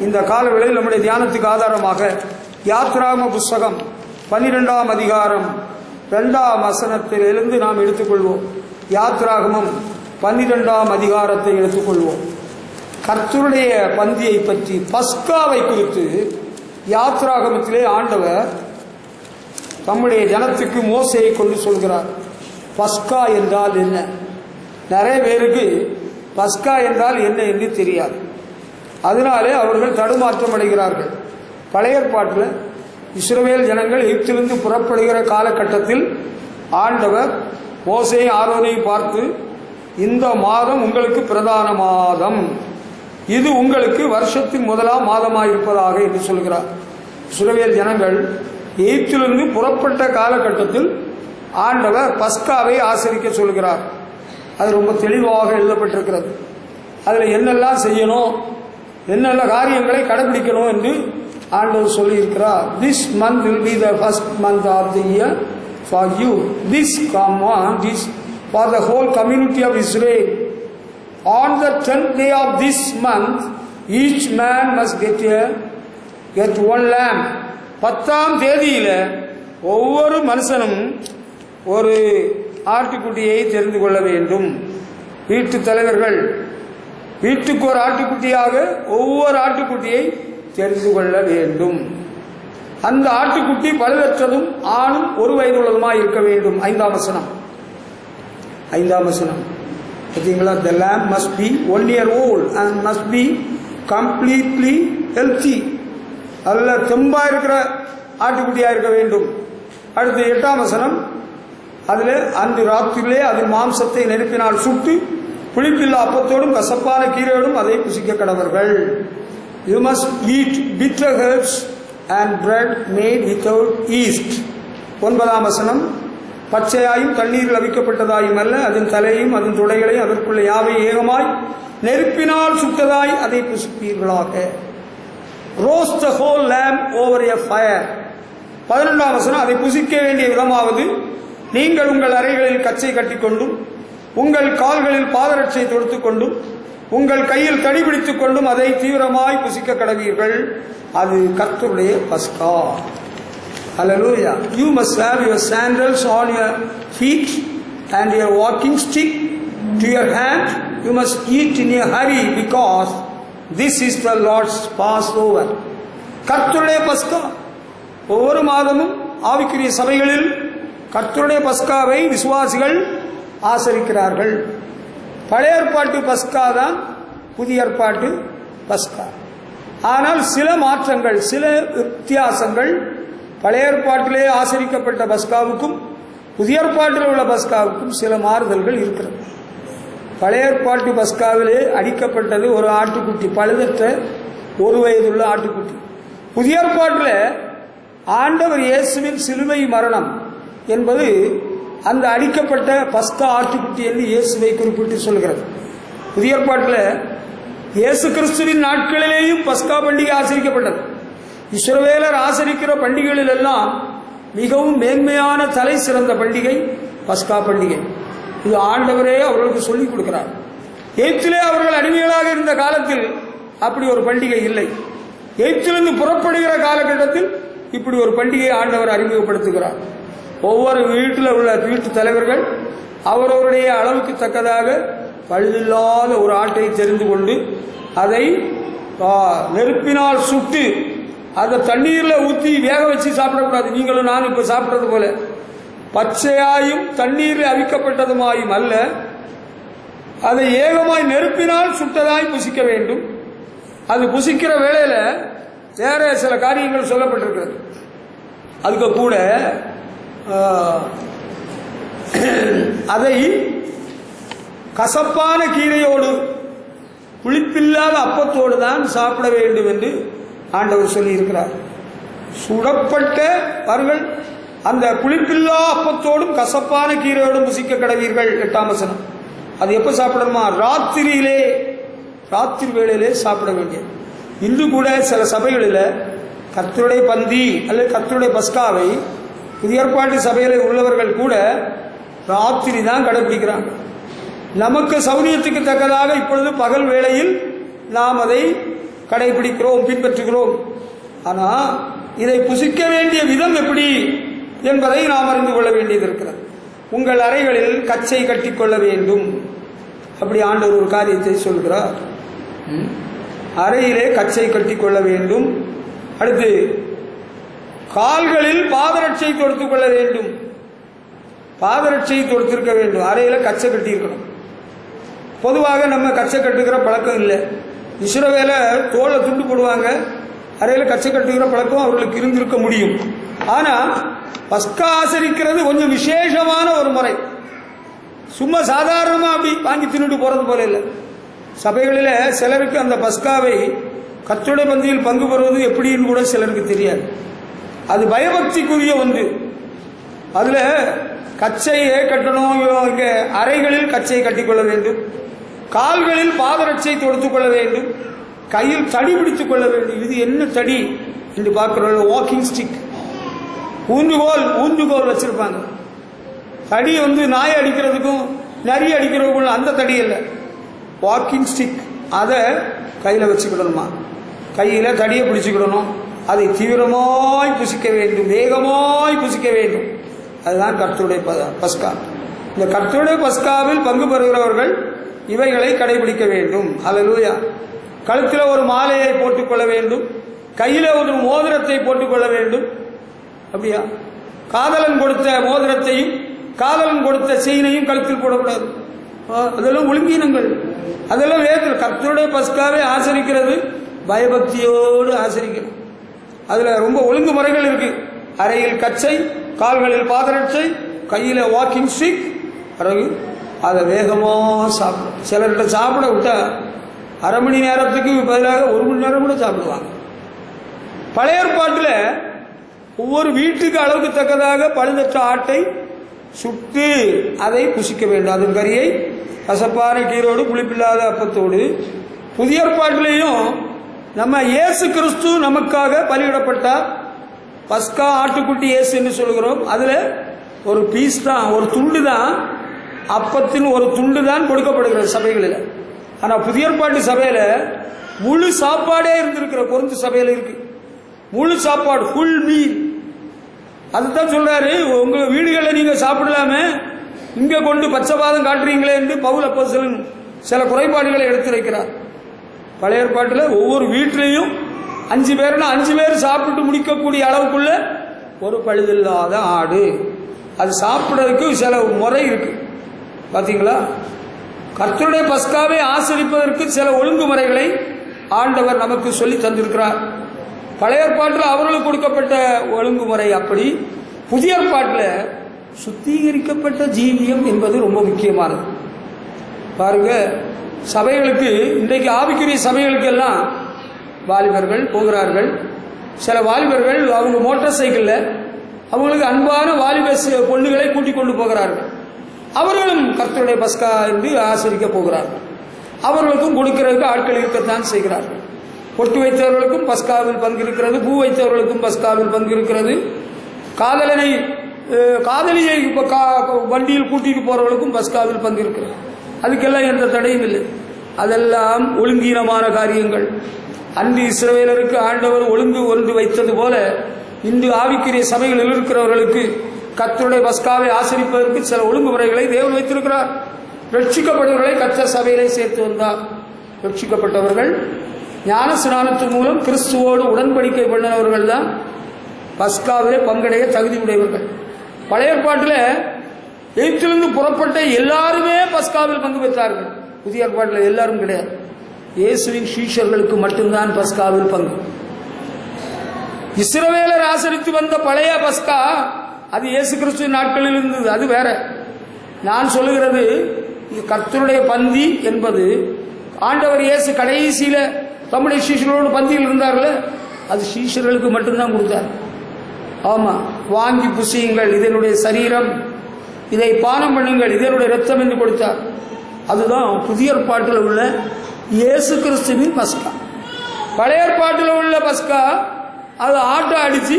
இந்த காலவேளையில் நம்முடைய தியானத்துக்கு ஆதாரமாக யாத்ராகம புஸ்தகம் 12ஆம் அதிகாரம் 2ஆம் வசனத்திலிருந்து நாம் எடுத்துக்கொள்வோம். யாத்ராகமம் 12ஆம் அதிகாரத்தை எடுத்துக்கொள்வோம். கர்த்தருடைய பந்தியை பற்றி, பஸ்காவை குறித்து யாத்ராகமத்திலே ஆண்டவர் தம்முடைய ஜனத்துக்கு மோசேயை கொண்டு சொல்கிறார். பஸ்கா என்றால் என்ன? நிறைய பேருக்கு பஸ்கா என்றால் என்ன என்று தெரியாது. அதனாலே அவர்கள் தடுமாற்றம் அடைகிறார்கள். பழைய ஏற்பாட்டில் இஸ்ரவேல் ஜனங்கள் எகிப்திலிருந்து புறப்படுகிற காலகட்டத்தில் ஆண்டவர் மோசேயும் ஆரோனையும் பார்த்து, இந்த மாதம் உங்களுக்கு பிரதான மாதம், இது உங்களுக்கு வருஷத்தின் முதலாம் மாதமாயிருப்பதாக என்று சொல்கிறார். இஸ்ரவேல் ஜனங்கள் எகிப்திலிருந்து புறப்பட்ட காலகட்டத்தில் ஆண்டவர் பஸ்காவை ஆசரிக்க சொல்கிறார். அது ரொம்ப தெளிவாக எழுதப்பட்டிருக்கிறது. அதில் என்னெல்லாம் செய்யணும், என்னெல்லாம் காரியங்களை கடைபிடிக்கணும் என்று ஆண்டவர் சொல்லியிருக்கிறார். This month will be the first month of the year for you. This command is for the whole community of Israel. On the 10th day of this month, each man must get one lamb. 10ஆம் தேதியில் ஒவ்வொரு மனுஷனும் ஒரு ஆட்டுக்குட்டியை தெரிந்து கொள்ள வேண்டும். வீட்டு தலைவர்கள் வீட்டுக்கு ஒரு ஆட்டுக்குட்டியாக ஒவ்வொரு ஆட்டுக்குட்டியை தெரிந்து கொள்ள வேண்டும். அந்த ஆட்டுக்குட்டி பழுதற்றதும் ஆணும் ஒரு வயதுள்ளதுமாய் இருக்க வேண்டும். 5ஆம் வசனம் பார்த்தீங்களா? The lamb must be 1 year old and must be completely healthy. அதில் தெம்பா இருக்கிற ஆட்டுக்குட்டியாக இருக்க வேண்டும். அடுத்து 8ஆம் வசனம், அதில் அன்று ராத்திரிலே அதன் மாம்சத்தை நெருப்பினால் சுட்டு புளிப்பில்லா அப்பத்தோடும் கசப்பான கீரையோடும் அதை புசிக்க கடவர்கள். You must eat bitter herbs and bread made without yeast. 9ஆம் வசனம், பச்சையாயும் தண்ணீரில் அவிக்கப்பட்டதாயும் அல்ல, அதன் தலையையும் அதன் துடைகளையும் அதற்குள்ள யாவை ஏகமாய் நெருப்பினால் சுட்டதாய் அதை புசிப்பீர்களாக. Roast the whole lamb over a fire. 11ஆம் வசனம், அதை புசிக்க வேண்டிய விதமாவது, நீங்கள் உங்கள் அறைகளில் கச்சை கட்டிக்கொண்டும் உங்கள் கால்களில் பாதரட்சை தொடுத்துக் கொண்டும் உங்கள் கையில் கடி பிடித்துக் கொண்டும் அதை தீவிரமாய் புசிக்க கடவீர்கள். அது கர்த்தருடைய பஸ்கா. Hallelujah. You must have your sandals on your feet and your walking stick to your hand. You must eat in a hurry because this is the Lord's Passover. கர்த்தருடைய பஸ்கா. ஒவ்வொரு மாதமும் ஆவிக்குரிய சபைகளில் கர்த்தருடைய பஸ்காவை விசுவாசிகள் ஆசரிக்கிறார்கள். பழைய ஏற்பாட்டு பஸ்கா தான் புதிய ஏற்பாட்டு பஸ்கா. ஆனால் சில மாற்றங்கள், சில வித்தியாசங்கள் பழைய ஏற்பாட்டிலே ஆசரிக்கப்பட்ட பஸ்காவுக்கும் புதிய ஏற்பாட்டில் உள்ள பஸ்காவுக்கும் சில மாறுதல்கள் இருக்கிறது. பழைய ஏற்பாட்டு பஸ்காவிலே அடிக்கப்பட்டது ஒரு ஆட்டுக்குட்டி, பழுதற்ற 1 வயதுள்ள ஆட்டுக்குட்டி. புதிய ஏற்பாட்டில் ஆண்டவர் இயேசுவின் சிலுவை மரணம் என்பது அந்த அடிக்கப்பட்ட பஸ்கா ஆட்டுக்குட்டி என்று இயேசுவை குறிப்பிட்டு சொல்கிறது. புதிய ஏற்பாட்டில் இயேசு கிறிஸ்துவின் நாட்களிலேயும் பஸ்கா பண்டிகை ஆசரிக்கப்பட்டது. இஸ்ரவேலர் ஆசரிக்கிற பண்டிகைகளில் எல்லாம் மிகவும் மேன்மையான தலை சிறந்த பண்டிகை பஸ்கா பண்டிகை. இது ஆண்டவரே அவர்களுக்கு சொல்லிக் கொடுக்கிறார். எகிப்திலே அவர்கள் அடிமைகளாக இருந்த காலத்தில் அப்படி ஒரு பண்டிகை இல்லை. எகிப்திலிருந்து புறப்படுகிற காலகட்டத்தில் இப்படி ஒரு பண்டிகையை ஆண்டவர் அறிமுகப்படுத்துகிறார். ஒவ்வொரு வீட்டில் உள்ள வீட்டு தலைவர்கள் அவரவருடைய அளவுக்கு தக்கதாக பழுதில்லாத ஒரு ஆட்டை தெரிந்து கொண்டு அதை நெருப்பினால் சுட்டு அதை தண்ணீரில் ஊற்றி வேக வச்சு சாப்பிடக்கூடாது. நீங்களும் நானும் இப்போ சாப்பிட்றது போல பச்சையாயும் தண்ணீரில் அவிக்கப்பட்டதுமாயும் அல்ல, அதை ஏகமாய் நெருப்பினால் சுட்டதாய் புசிக்க வேண்டும். அது புசிக்கிற வேளையில் வேற சில காரியங்கள் சொல்லப்பட்டிருக்கிறது. அதுக்கு கூட அதை கசப்பான கீரையோடு புளிப்பில்லாத அப்பத்தோடு தான் சாப்பிட வேண்டும் என்று ஆண்டவர் சொல்லி இருக்கிறார். சுடப்பட்டவர்கள் அந்த புளிப்பில்லா அப்பத்தோடும் கசப்பான கீரையோடும் புசிக்க கடவீர்கள். 8ஆம் வசனம். அது எப்ப சாப்பிடணுமா? ராத்திரி வேளையிலே சாப்பிட வேண்டியது. இன்று கூட சில சபைகளில் கர்த்தருடைய பந்தி அல்லது கர்த்தருடைய பஸ்காவை புதிய ஏற்பாட்டு சபையில் உள்ளவர்கள் கூட ராத்திரி தான் கடைபிடிக்கிறாங்க. நமக்கு சௌரியத்துக்கு தக்கதாக இப்பொழுது பகல் வேளையில் நாம் அதை கடைபிடிக்கிறோம், பின்பற்றுகிறோம். ஆனால் இதை புசிக்க வேண்டிய விதம் எப்படி என்பதை நாம் அறிந்து கொள்ள வேண்டியது இருக்கிறது. உங்கள் அறைகளில் கச்சை கட்டிக்கொள்ள வேண்டும், அப்படி ஆண்டவர் ஒரு காரியத்தை சொல்கிறார். அறையிலே கச்சை கட்டிக்கொள்ள வேண்டும். அடுத்து கால்களில் பாதரட்சை தொடுத்துக் கொள்ள வேண்டும். பாதரட்சை தொடுத்திருக்க வேண்டும். அறையில கச்சை கட்டி இருக்கணும். பொதுவாக நம்ம கச்சை கட்டுகிற பழக்கம் இல்லை. இஸ்ரவேல தோலை துண்டு போடுவாங்க, அறையில கச்சை கட்டுகிற பழக்கம் அவர்களுக்கு இருந்திருக்க முடியும். ஆனா பஸ்கா ஆசரிக்கிறது கொஞ்சம் விசேஷமான ஒரு முறை. சும்மா சாதாரணமா அப்படி வாங்கி தின்னுட்டு போறது போல இல்லை. சபைகளில சிலருக்கு அந்த பஸ்காவை கர்த்தருடைய பந்தியில் பங்கு பெறுவது எப்படின்னு கூட சிலருக்கு தெரியாது. அது பயபக்திக்குரிய ஒன்று. அதுல கச்சையை கட்டணும். இங்க அறைகளில் கச்சையை கட்டிக்கொள்ள வேண்டும், கால்களில் பாதரட்சை தொடுத்துக் கொள்ள வேண்டும், கையில் தடி பிடித்துக் கொள்ள வேண்டும். இது என்ன தடி என்று பார்க்கிறோம்? வாக்கிங் ஸ்டிக், ஊன்றுகோல் வச்சிருப்பாங்க. தடி நாயை அடிக்கிறதுக்கும் நரி அடிக்கிறதுக்கும் அந்த தடி இல்லை, வாக்கிங் ஸ்டிக். அதை கையில் வச்சுக்கிடணுமா, கையில் தடியை பிடிச்சுக்கிடணும். அதை தீவிரமாய் புசிக்க வேண்டும், வேகமாய் புசிக்க வேண்டும். அதுதான் கர்த்தருடைய பஸ்கா. இந்த கர்த்தருடைய பஸ்காவில் பங்கு பெறுகிறவர்கள் இவைகளை கடைபிடிக்க வேண்டும். அல்லேலூயா. கழுத்தில் ஒரு மாலையை போட்டுக்கொள்ள வேண்டும், கையில ஒரு மோதிரத்தை போட்டுக்கொள்ள வேண்டும். அப்படியா? காதலன் கொடுத்த மோதிரத்தையும் காதலன் கொடுத்த செயினையும் கழுத்தில் போடக்கூடாது. அதெல்லாம் ஒழுங்கீனங்கள். அதெல்லாம் வேதத்தில் கர்த்தருடைய பஸ்காவை ஆசரிக்கிறது பயபக்தியோடு ஆசரிக்கிறது. அதுல ரொம்ப ஒழுங்குமுறைகள் இருக்கு. அறையில் கச்சை, கால்களில் பாதரட்சை, கையில வாக்கிங் ஸ்டிக். பிறகு அதை வேகமா சாப்பிடும். சிலர்கிட்ட சாப்பிட விட்டா அரை மணி நேரத்துக்கு பதிலாக 1 மணி நேரம் கூட சாப்பிடுவாங்க. பழைய ஏற்பாட்டில் ஒவ்வொரு வீட்டுக்கு அளவுக்கு தக்கதாக பழுதற்ற ஆட்டை சுட்டு அதை புசிக்க வேண்டும். அதன் கறியை கசப்பான கீரோடு புளிப்பில்லாத அப்பத்தோடு. புதிய ஏற்பாட்டிலையும் நம்ம இயேசு கிறிஸ்து நமக்காக பலியிடப்பட்டார். பஸ்கா ஆட்டுக்குட்டி இயேசு என்று சொல்கிறோம். அதுல ஒரு பீஸ் தான், ஒரு துண்டு தான், அப்பத்தின் ஒரு துண்டு தான் கொடுக்கப்படுகிறது சபைகளில். ஆனா புதிய ஏற்பாட்டு சபையில முழு சாப்பாடே இருந்திருக்கிற கொரிந்து சபையில இருக்கு. முழு சாப்பாடு, ஃபுல் மீல். அதுதான் சொல்றாரு, உங்க வீடுகளில் நீங்க சாப்பிடலாமே, இங்க கொண்டு பச்சைபாதம் காட்டுறீங்களே என்று பவுல் அப்போஸ்தலன் சில குறைபாடுகளை எடுத்து வைக்கிறார். பழைய ஏற்பாட்டில் ஒவ்வொரு வீட்டிலையும் 5 பேர்னா 5 பேர் சாப்பிட்டு முடிக்கக்கூடிய அளவுக்குள்ள ஒரு பழுதில்லாத ஆடு. அது சாப்பிட்றதுக்கு சில முறை இருக்கு. பாத்தீங்களா? கர்த்தருடைய பஸ்காவை ஆசரிப்பதற்கு சில ஒழுங்குமுறைகளை ஆண்டவர் நமக்கு சொல்லி தந்திருக்கிறார். பழைய ஏற்பாட்டில் அவர்களுக்கு கொடுக்கப்பட்ட ஒழுங்குமுறை அப்படி. புதிய ஏற்பாட்டில் சுத்திகரிக்கப்பட்ட ஜீவியம் என்பது ரொம்ப முக்கியமானது. பாருங்க, சபைகளுக்கு இன்றைக்கு ஆவிக்குரிய சபைகளுக்கு எல்லாம் வாலிபர்கள் போகிறார்கள். சில வாலிபர்கள் அவங்க மோட்டார் சைக்கிளில் அவங்களுக்கு அன்பான வாலிப பொண்ணுகளை கூட்டிக் கொண்டு போகிறார்கள். அவர்களும் கர்த்தருடைய பஸ்கா என்று ஆசரிக்க போகிறார்கள். அவர்களுக்கும் கொடுக்கிறதுக்கு ஆட்கள் இருக்கத்தான் செய்கிறார்கள். பொட்டு வைத்தவர்களுக்கும் பஸ்காவில் பங்கு இருக்கிறது, பூ வைத்தவர்களுக்கும் பஸ்காவில் பங்கு இருக்கிறது. காதலியை வண்டியில் கூட்டிட்டு போறவர்களுக்கும் பஸ்காவில் பங்கு இருக்கிறது. அதுக்கெல்லாம் எந்த தடையும் இல்லை. அதெல்லாம் ஒழுங்கீனமான காரியங்கள். அன்று இஸ்ரவேலருக்கு ஆண்டவர் ஒழுங்கு ஒன்று வைத்தது போல இன்று ஆவிக்குரிய சபைகளில் இருக்கிறவர்களுக்கு கர்த்தருடைய பஸ்காவை ஆசரிப்பதற்கு சில ஒழுங்குமுறைகளை தேவன் வைத்திருக்கிறார். ரட்சிக்கப்படுவர்களை கர்த்தர் சபையிலே சேர்த்து வந்தார். ரட்சிக்கப்பட்டவர்கள் ஞான ஸ்நானத்தின் மூலம் கிறிஸ்துவோடு உடன்படிக்கை பண்ணினவர்கள் தான் பஸ்காவிலே பங்கடைய தகுதி உடையவர்கள். பழைய ஏற்பாட்டில் எகிப்திலிருந்து புறப்பட்ட எல்லாருமே பஸ்காவில் பங்கு பெற்றார்கள். புதிய ஏற்பாட்டில் எல்லாரும் கிடையாது. இயேசுவின் சீஷர்களுக்கு மட்டும்தான் பஸ்காவில் பங்கு. இஸ்ரவேலர் ஆசரித்து வந்த பழைய பஸ்கா அது இயேசு கிறிஸ்துவின் நாட்களில் இருந்தது. அது வேற. நான் சொல்லுகிறது கர்த்தருடைய பந்தி என்பது ஆண்டவர் இயேசு கடைசியில தம்முடைய சீஷர்களோடு பந்தியில் இருந்தார்கள். அது சீஷர்களுக்கு மட்டும்தான் கொடுத்தார். ஆமா, வாங்கி புசியுங்கள், இதனுடைய சரீரம், இதை பானம் பண்ணுங்கள், இதனுடைய ரத்தம் என்று கொடுத்தார். அதுதான் புதிய ஏற்பாட்டில் உள்ள இயேசு கிறிஸ்துவின் பஸ்கா. பழைய ஏற்பாட்டில் உள்ள பஸ்கா அதை ஆட்டை அடிச்சு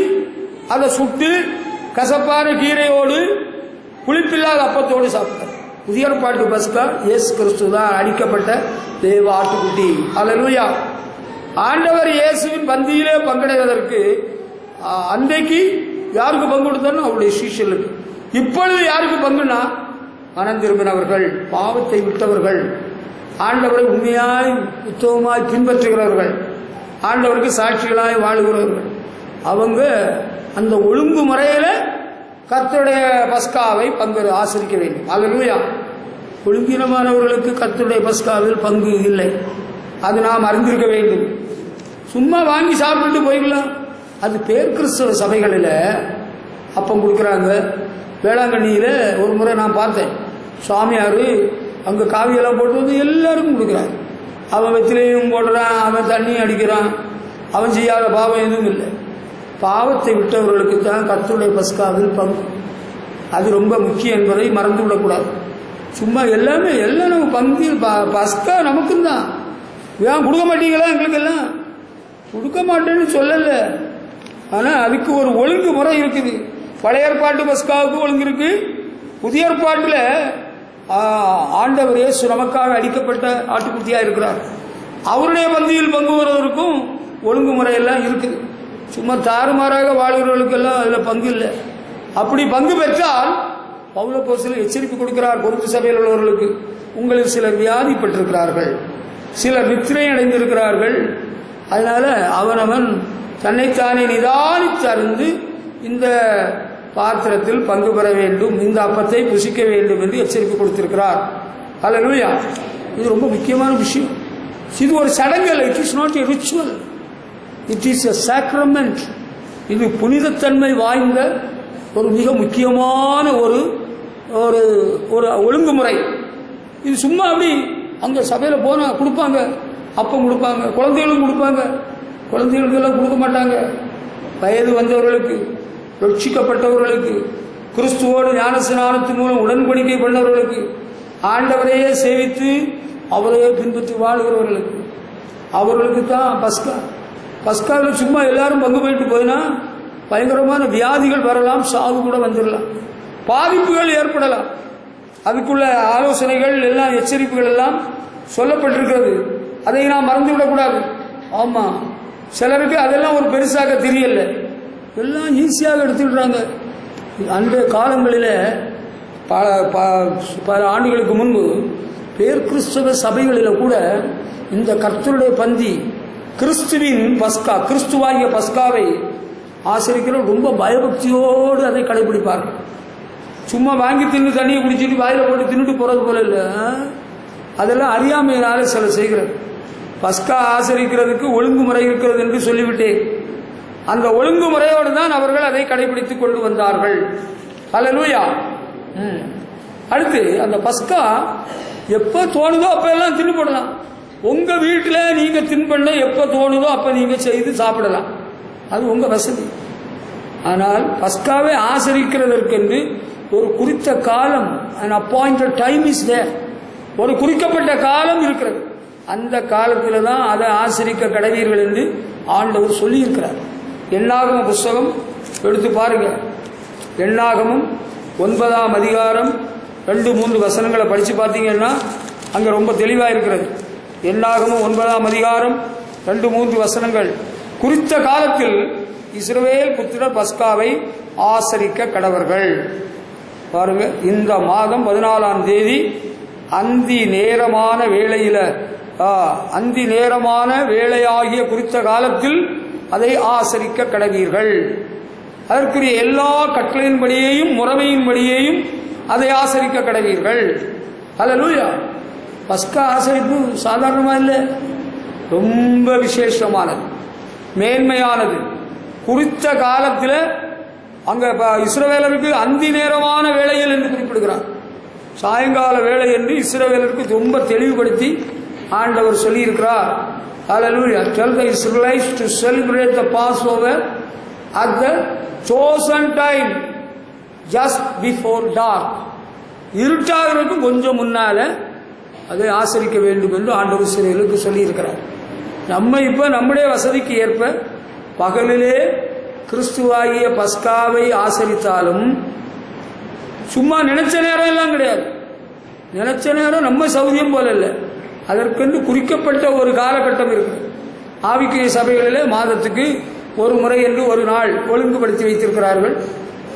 அதை சுட்டு கசப்பான கீரையோடு புளிப்பில்லாத அப்பத்தோடு சாப்பிட்டார். புதிய ஏற்பாட்டு பஸ்கா இயேசு கிறிஸ்து தான் அடிக்கப்பட்ட தேவ ஆட்டுக்குட்டி. அல்லேலூயா. ஆண்டவர் இயேசுவின் பந்தியிலே பங்கடைவதற்கு அன்றைக்கு யாருக்கு பங்கு கொடுத்தாலும் அவருடைய சீஷர்களுக்கு. இப்பொழுது யாருக்கு பங்குனா மனம் திரும்பினவர்கள், பாவத்தை விட்டவர்கள், ஆண்டவரை உண்மையாய் உத்தமமாய் பின்பற்றுகிறவர்கள், ஆண்டவருக்கு சாட்சிகளாய் வாழுகிறவர்கள். அவங்க அந்த ஒழுங்கு முறையில கர்த்தருடைய பஸ்காவை பங்கு ஆசரிக்க வேண்டும். அல்லேலூயா. ஒழுங்கீனமானவர்களுக்கு கர்த்தருடைய பஸ்காவில் பங்கு இல்லை. அது நாம் அறிந்திருக்க வேண்டும். சும்மா வாங்கி சாப்பிட்டு போயிடலாம். அது பேர் கிறிஸ்தவ சபைகளில் அப்பம் கொடுக்குறாங்க. வேளாங்கண்ணியில் ஒரு முறை நான் பார்த்தேன். சுவாமியார் அங்கே காவியெல்லாம் போட்டு வந்து எல்லாருக்கும் கொடுக்குறாங்க. அவன் வெத்திலையும் போடுறான், அவன் தண்ணியும் அடிக்கிறான், அவன் செய்யாத பாவம் எதுவும் இல்லை. பாவத்தை விட்டவர்களுக்கு தான் கர்த்தருடைய பஸ்காவில் பங்கு. அது ரொம்ப முக்கியம் என்பதை மறந்து விடக்கூடாது. சும்மா எல்லாமே எல்லாம் நம்ம பங்கு. பஸ்கா நமக்கும் தான். ஏன் கொடுக்க மாட்டீங்களா? எங்களுக்கு எல்லாம் கொடுக்க மாட்டேன்னு சொல்லலை. ஆனால் அதுக்கு ஒரு ஒழுங்கு முறை இருக்குது. பழைய ஏற்பாட்டு பஸ்காவுக்கு ஒழுங்கு இருக்கு. புதிய ஏற்பாட்டில் ஆண்டவர் இயேசு நமக்காக அடிக்கப்பட்ட ஆட்டுக்குட்டியாக இருக்கிறார். அவருடைய பந்தியில் பங்கு வருவதற்கும் ஒழுங்கு முறையெல்லாம் இருக்குது. சும்மா தாறுமாறாக வாழ்கிறவர்களுக்கெல்லாம் அதில் பங்கு இல்லை. அப்படி பங்கு பெற்றால் பவுலப்போஸ்தலர் எச்சரிப்பு கொடுக்கிறார் கொரிந்து சபையில் உள்ளவர்களுக்கு. உங்களில் சிலர் வியாதிப்பட்டிருக்கிறார்கள், சிலர் நித்திரை அடைந்திருக்கிறார்கள். அதனால அவனவன் தன்னைத்தானே நிதானித்து அறிந்து இந்த பாத்திரத்தில் பங்கு பெற வேண்டும், இந்த அப்பத்தை புசிக்க வேண்டும் என்று எச்சரிக்கை கொடுத்திருக்கிறார். அல்லேலூயா. இது ரொம்ப முக்கியமான விஷயம். இது ஒரு சடங்கு இல்லை. It is not a ritual, it is a sacrament. இது புனிதத்தன்மை வாய்ந்த ஒரு மிக முக்கியமான ஒரு ஒரு ஒழுங்குமுறை. இது சும்மா அப்படி அங்கே சபையில் போனால் கொடுப்பாங்க, அப்பம் கொடுப்பாங்க, குழந்தைகளும் கொடுப்பாங்க. குழந்தைகளுக்கெல்லாம் கொடுக்க மாட்டாங்க. வயது வந்தவர்களுக்கு, ரட்சிக்கப்பட்டவர்களுக்கு, கிறிஸ்துவோடு ஞானஸ்நானத்தின் மூலம் உடன்படிக்கை பண்ணவர்களுக்கு, ஆண்டவரையே சேவித்து அவரையே பின்பற்றி வாழ்கிறவர்களுக்கு, அவர்களுக்கு தான் பஸ்கா. பஸ்காவில் சும்மா எல்லாரும் பங்கு போயிட்டு போயினா பயங்கரமான வியாதிகள் வரலாம், சாவு கூட வந்துடலாம், பாதிப்புகள் ஏற்படலாம். அதுக்குள்ள ஆலோசனைகள் எல்லாம், எச்சரிப்புகள் எல்லாம் சொல்லப்பட்டிருக்கிறது. அதை நாம் மறந்துவிடக்கூடாது. ஆமாம், சிலருக்கு அதெல்லாம் ஒரு பெருசாக தெரியல, எல்லாம் ஈஸியாக எடுத்துக்கிட்டாங்க. அன்றைய காலங்களில் பல ஆண்டுகளுக்கு முன்பு பேர் கிறிஸ்தவ சபைகளில் கூட இந்த கர்த்தருடைய பந்தி, கிறிஸ்துவின் பஸ்கா, கிறிஸ்துவாகிய பஸ்காவை ஆசரிக்கிற ரொம்ப பயபக்தியோடு அதை கடைபிடிப்பார்கள். சும்மா வாங்கி தின்னு தண்ணியை குடிச்சிட்டு வாயில போட்டு தின்னுட்டு போறது போல இல்லை. அதெல்லாம் அறியாமையினால சில செய்கிறது. பஸ்கா ஆசரிக்கிறதுக்கு ஒழுங்குமுறை இருக்கிறது என்று சொல்லிவிட்டேன். அந்த ஒழுங்குமுறையோடு தான் அவர்கள் அதை கடைபிடித்துக் கொண்டு வந்தார்கள். அல்லேலூயா. அடுத்து அந்த பஸ்கா எப்போ தோணுதோ அப்ப எல்லாம் தின்னு போடலாம். உங்க வீட்டில் நீங்க தின்பண்ண எப்போ தோணுதோ அப்ப நீங்க செய்து சாப்பிடலாம், அது உங்க வசதி. ஆனால் பஸ்காவை ஆசரிக்கிறதற்கென்று ஒரு குறித்த காலம், an appointed time is there, ஒரு குறிக்கப்பட்ட காலம் இருக்கிறது. அந்த காலத்தில் தான் அதை ஆசரிக்க கடவீர்கள் என்று ஆண்டவர் சொல்லியிருக்கிறார். எண்ணாகம புஸ்தகம் எடுத்து பாருங்க. எண்ணாகமும் 9ஆம் அதிகாரம் 2-3 வசனங்களை படித்து பார்த்தீங்கன்னா அங்கே ரொம்ப தெளிவாக இருக்கிறது. எண்ணாகமும் 9ஆம் அதிகாரம் 2-3 வசனங்கள். குறித்த காலத்தில் இஸ்ரவேல் புத்திரர் பஸ்காவை ஆசரிக்க கடவர்கள். பாருங்க, இந்த மாதம் 14ஆம் தேதி அந்தி நேரமான வேளையாகிய குறித்த காலத்தில் அதை ஆசரிக்க கடவீர்கள். அதற்குரிய எல்லா கட்டளையின்படியையும் முறைமையின்படியையும் அதை ஆசரிக்க கடவீர்கள். அல்லேலூயா. பஸ்கா ஆசரிப்பு சாதாரணமா இல்லை, ரொம்ப விசேஷமானது, மேன்மையானது. குறித்த காலத்தில் அங்க இஸ்ரவேலருக்கு அந்தி நேரமான வேளையில் என்று குறிப்பிடுகிறார். சாயங்கால வேளை என்று இஸ்ரவேலருக்கு ரொம்ப தெளிவுபடுத்தி ஆண்டவர் சொல்லியிருக்கிறார். Hallelujah. Tell the Israelites to celebrate the Passover at the chosen time, just before dark. இருட்டாகிறதுக்கு கொஞ்சம் முன்னால அதை ஆசரிக்க வேண்டும் என்று ஆண்டவர் இஸ்ரவேலுக்கு சொல்லியிருக்கிறார். நம்ம இப்ப நம்முடைய வசதிக்கு ஏற்ப பகலிலே கிறிஸ்துவாகிய பஸ்காவை ஆசரித்தாலும் சும்மா நினைச்ச நேரம் எல்லாம் கிடையாது. நினைச்ச நேரம் நம்ம சௌதியம் போல இல்லை, அதற்கென்று குறிக்கப்பட்ட ஒரு காலகட்டம் இருக்கு. ஆவிக்குரிய சபைகளிலே மாதத்துக்கு ஒரு முறை என்று ஒரு நாள் ஒழுங்குபடுத்தி வைத்திருக்கிறார்கள்.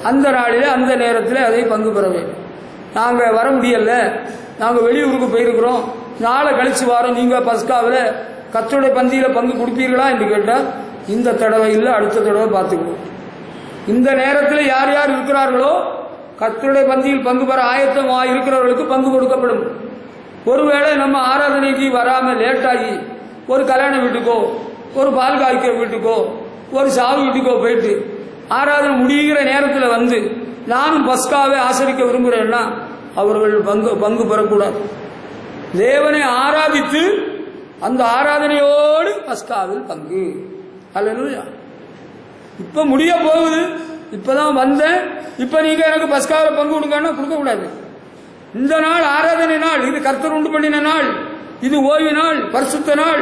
அந்த நாளிலே அந்த நேரத்தில் அதை பங்கு பெற வேண்டும். நாங்கள் வர முடியல, நாங்கள் வெளியூருக்கு போயிருக்கிறோம், நாளை கழிச்சு வாரம், நீங்கள் பஸ்காவில் கர்த்தருடைய பந்தியில் பங்கு கொடுப்பீர்களா என்று கேட்டால் இந்த தடவை இல்லை, அடுத்த தடவை பார்த்துக்குவோம். இந்த நேரத்தில் யார் யார் இருக்கிறார்களோ கர்த்தருடைய பந்தியில் பங்கு பெற ஆயத்தமாக இருக்கிறவர்களுக்கு பங்கு கொடுக்கப்படும். ஒருவேளை நம்ம ஆராதனைக்கு வராமல் லேட்டாகி ஒரு கல்யாண வீட்டுக்கோ, ஒரு பால் காய்க்கிற வீட்டுக்கோ, ஒரு சாவு வீட்டுக்கோ போயிட்டு ஆராதனை முடிகிற நேரத்தில் வந்து நானும் பஸ்காவை ஆசரிக்க விரும்புகிறேன்னா அவர்கள் பங்கு பெறக்கூடாது. தேவனை ஆராதித்து அந்த ஆராதனையோடு பஸ்காவில் பங்கு. அல்லேலூயா. இப்ப முடிய போகுது, இப்பதான் வந்தேன், இப்ப நீங்க எனக்கு பஸ்காவில் பங்கு கொடுங்கன்னா கொடுக்கக்கூடாது. இந்த நாள் ஆராதனை நாள், இது கர்த்தர் உண்டு பண்ணின நாள், இது ஓய்வு நாள், பரிசுத்த நாள்.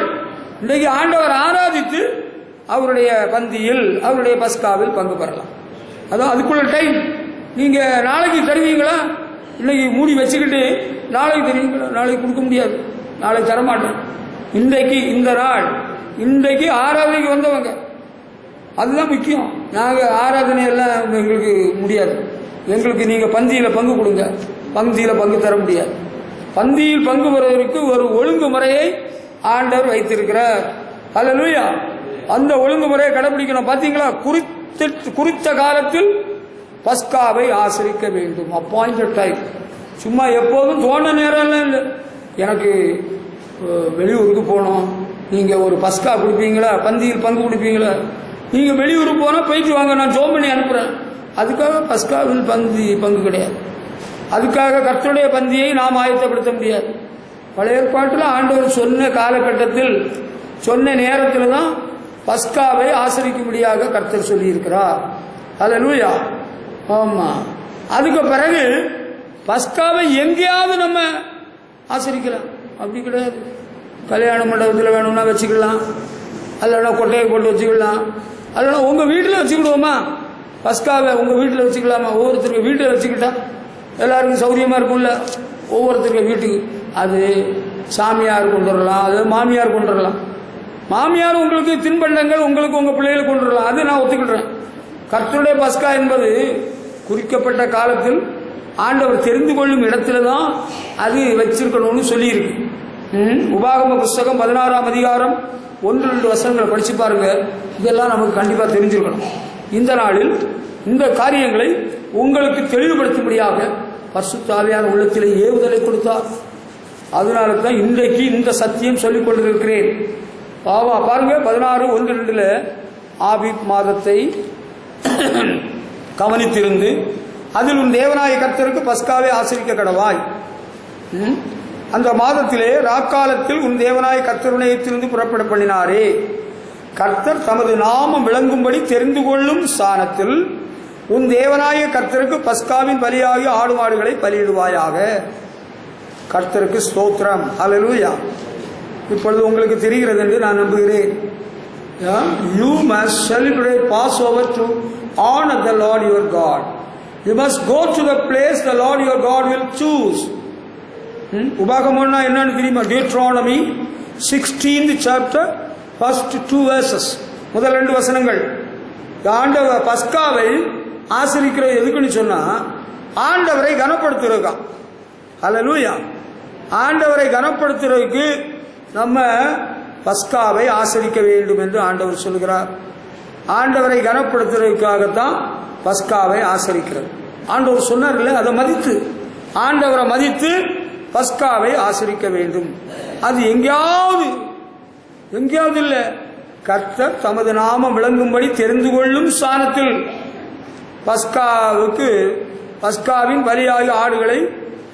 இன்றைக்கு ஆண்டவர் ஆராதித்து அவருடைய பந்தியில் அவருடைய பஸ்காவில் பங்கு பெறலாம். அதான் அதுக்குள்ள டைம். நீங்க நாளைக்கு தருவீங்களா? இன்னைக்கு மூடி வச்சுக்கிட்டு நாளைக்கு தருவீங்களா? நாளைக்கு கொடுக்க முடியாது, நாளைக்கு தரமாட்டேன். இன்றைக்கு இந்த நாள், இன்றைக்கு ஆராதனைக்கு வந்தவங்க, அதுதான் முக்கியம். நாங்கள் ஆராதனை எல்லாம் எங்களுக்கு முடியாது. எங்களுக்கு நீங்கள் பந்தியில் பங்கு கொடுங்க. பந்தியில் பங்கு தர முடியாது. பந்தியில் பங்கு பெறுவதற்கு ஒரு ஒழுங்குமுறையை ஆண்டவர் வைத்திருக்கிறார். அல்லேலூயா. அந்த ஒழுங்குமுறையை கடைபிடிக்கணும். பார்த்தீங்களா, குறித்த காலத்தில் பஸ்காவை ஆசரிக்க வேண்டும். Appointed time. சும்மா எப்போதும் தோண நேரம்லாம் இல்லை. எனக்கு வெளியூருக்கு போகணும், நீங்கள் ஒரு பஸ்கா கொடுப்பீங்களா, பந்தியில் பங்கு கொடுப்பீங்களா? நீங்கள் வெளியூருக்கு போனால் போயிட்டு வாங்க, நான் ஜோம் பண்ணி அனுப்புகிறேன். அதுக்காக பஸ்காவில் பங்கு கிடையாது. அதுக்காக கர்த்தருடைய பந்தியை நாம் ஆயத்தப்படுத்த முடியாது. பழைய ஏற்பாட்டில் ஆண்டவர் சொன்ன காலகட்டத்தில் சொன்ன நேரத்தில் தான் பஸ்காவை ஆசரிக்கும்படியாக கர்த்தர் சொல்லியிருக்கிறார். அல்லேலூயா. ஆமாம். அதுக்கு பிறகு பஸ்காவை எங்கேயாவது நம்ம ஆசரிக்கலாம், அப்படி கிடையாது. கல்யாண மண்டபத்தில் வேணும்னா வச்சுக்கலாம், அல்லனா கொட்டையை போட்டு வச்சுக்கலாம், அல்லனா உங்கள் வீட்டில் வச்சுக்கிடுவோமா? பஸ்காவை உங்கள் வீட்டில் வச்சுக்கலாமா? ஒவ்வொருத்தருக்கு வீட்டில் வச்சுக்கிட்டா எல்லாருக்கும் சௌரியமாக இருக்கும்ல. ஒவ்வொருத்தருக்கு வீட்டுக்கு அது சாமியார் கொண்டு வரலாம், அது மாமியார் கொண்டு வரலாம். மாமியார் உங்களுக்கு தின்பண்டங்கள் உங்களுக்கு உங்கள் பிள்ளைகளுக்கு கொண்டு வரலாம், அது நான் ஒத்துக்கிடுறேன். கர்த்தருடைய பஸ்கா என்பது குறிக்கப்பட்ட காலத்தில் ஆண்டவர் தெரிந்து கொள்ளும் இடத்துல தான் அது வச்சிருக்கணும்னு சொல்லியிருக்கு. உபாகம புஸ்தகம் 16ஆம் அதிகாரம் 1-2 வசனங்களை படிச்சு பாருங்க. இதெல்லாம் நமக்கு கண்டிப்பாக தெரிஞ்சிருக்கணும். இந்த நாளில் இந்த காரியங்களை உங்களுக்கு தெளிவுபடுத்தும்படியாக பரிசுத்த ஆவியான உள்ளத்திலே ஏவுதலை கொடுத்தார். அதனால தான் இன்றைக்கு இந்த சத்தியம் சொல்லிக் கொண்டிருக்கிறேன். பாருங்க, 16:1-2 ஆபீப் மாதத்தை கவனித்திருந்து அதில் உன் தேவனாய கர்த்தருக்கு பஸ்காவை ஆசரிக்க கடவாய். அந்த மாதத்திலே ராக்காலத்தில் உன் தேவனாய கர்த்தருடையத்திலிருந்து புறப்பட பண்ணினாரே. கர்த்தர் தமது நாமம் விளங்கும்படி தெரிந்து கொள்ளும் ஸ்தானத்தில் உன் தேவனாய கர்த்தருக்கு பஸ்காவின் பலியாகி ஆடு மாடுகளை பலியிடுவாயாக. கர்த்தருக்கு ஸ்தோத்திரம். அல்லேலூயா. இப்பொழுது உங்களுக்கு தெரிகிறது என்று நான் நம்புகிறேன். You must celebrate Passover to honor the Lord your God. You must go to the place the Lord your God will choose. உபாகமம்னா என்னன்னு தெரியுமா? Deuteronomy 16th chapter first 2 verses, முதல் 2 வசனங்கள். ஆண்டவர் பஸ்காவை ஆசரிக்கிறது எதுக்குன்னு சொன்னா ஆண்டவரை கனப்படுத்துறதுக்கா. அல்லேலூயா. ஆண்டவரை கனப்படுத்துறதுக்கு நம்ம பஸ்காவை ஆசரிக்க வேண்டும் என்று ஆண்டவர் சொல்கிறார். ஆண்டவரை கனப்படுத்துறதுக்காகத்தான் பஸ்காவை ஆசரிக்கிறது. ஆண்டவர் சொன்னார்ல, அதை மதித்து ஆண்டவரை மதித்து பஸ்காவை ஆசரிக்க வேண்டும். அது எங்கேயாவது இல்லை. கர்த்தர் தமது நாமம் விளங்கும்படி தெரிந்து கொள்ளும் ஸ்தானத்தில் பஸ்காவின் பலியாகி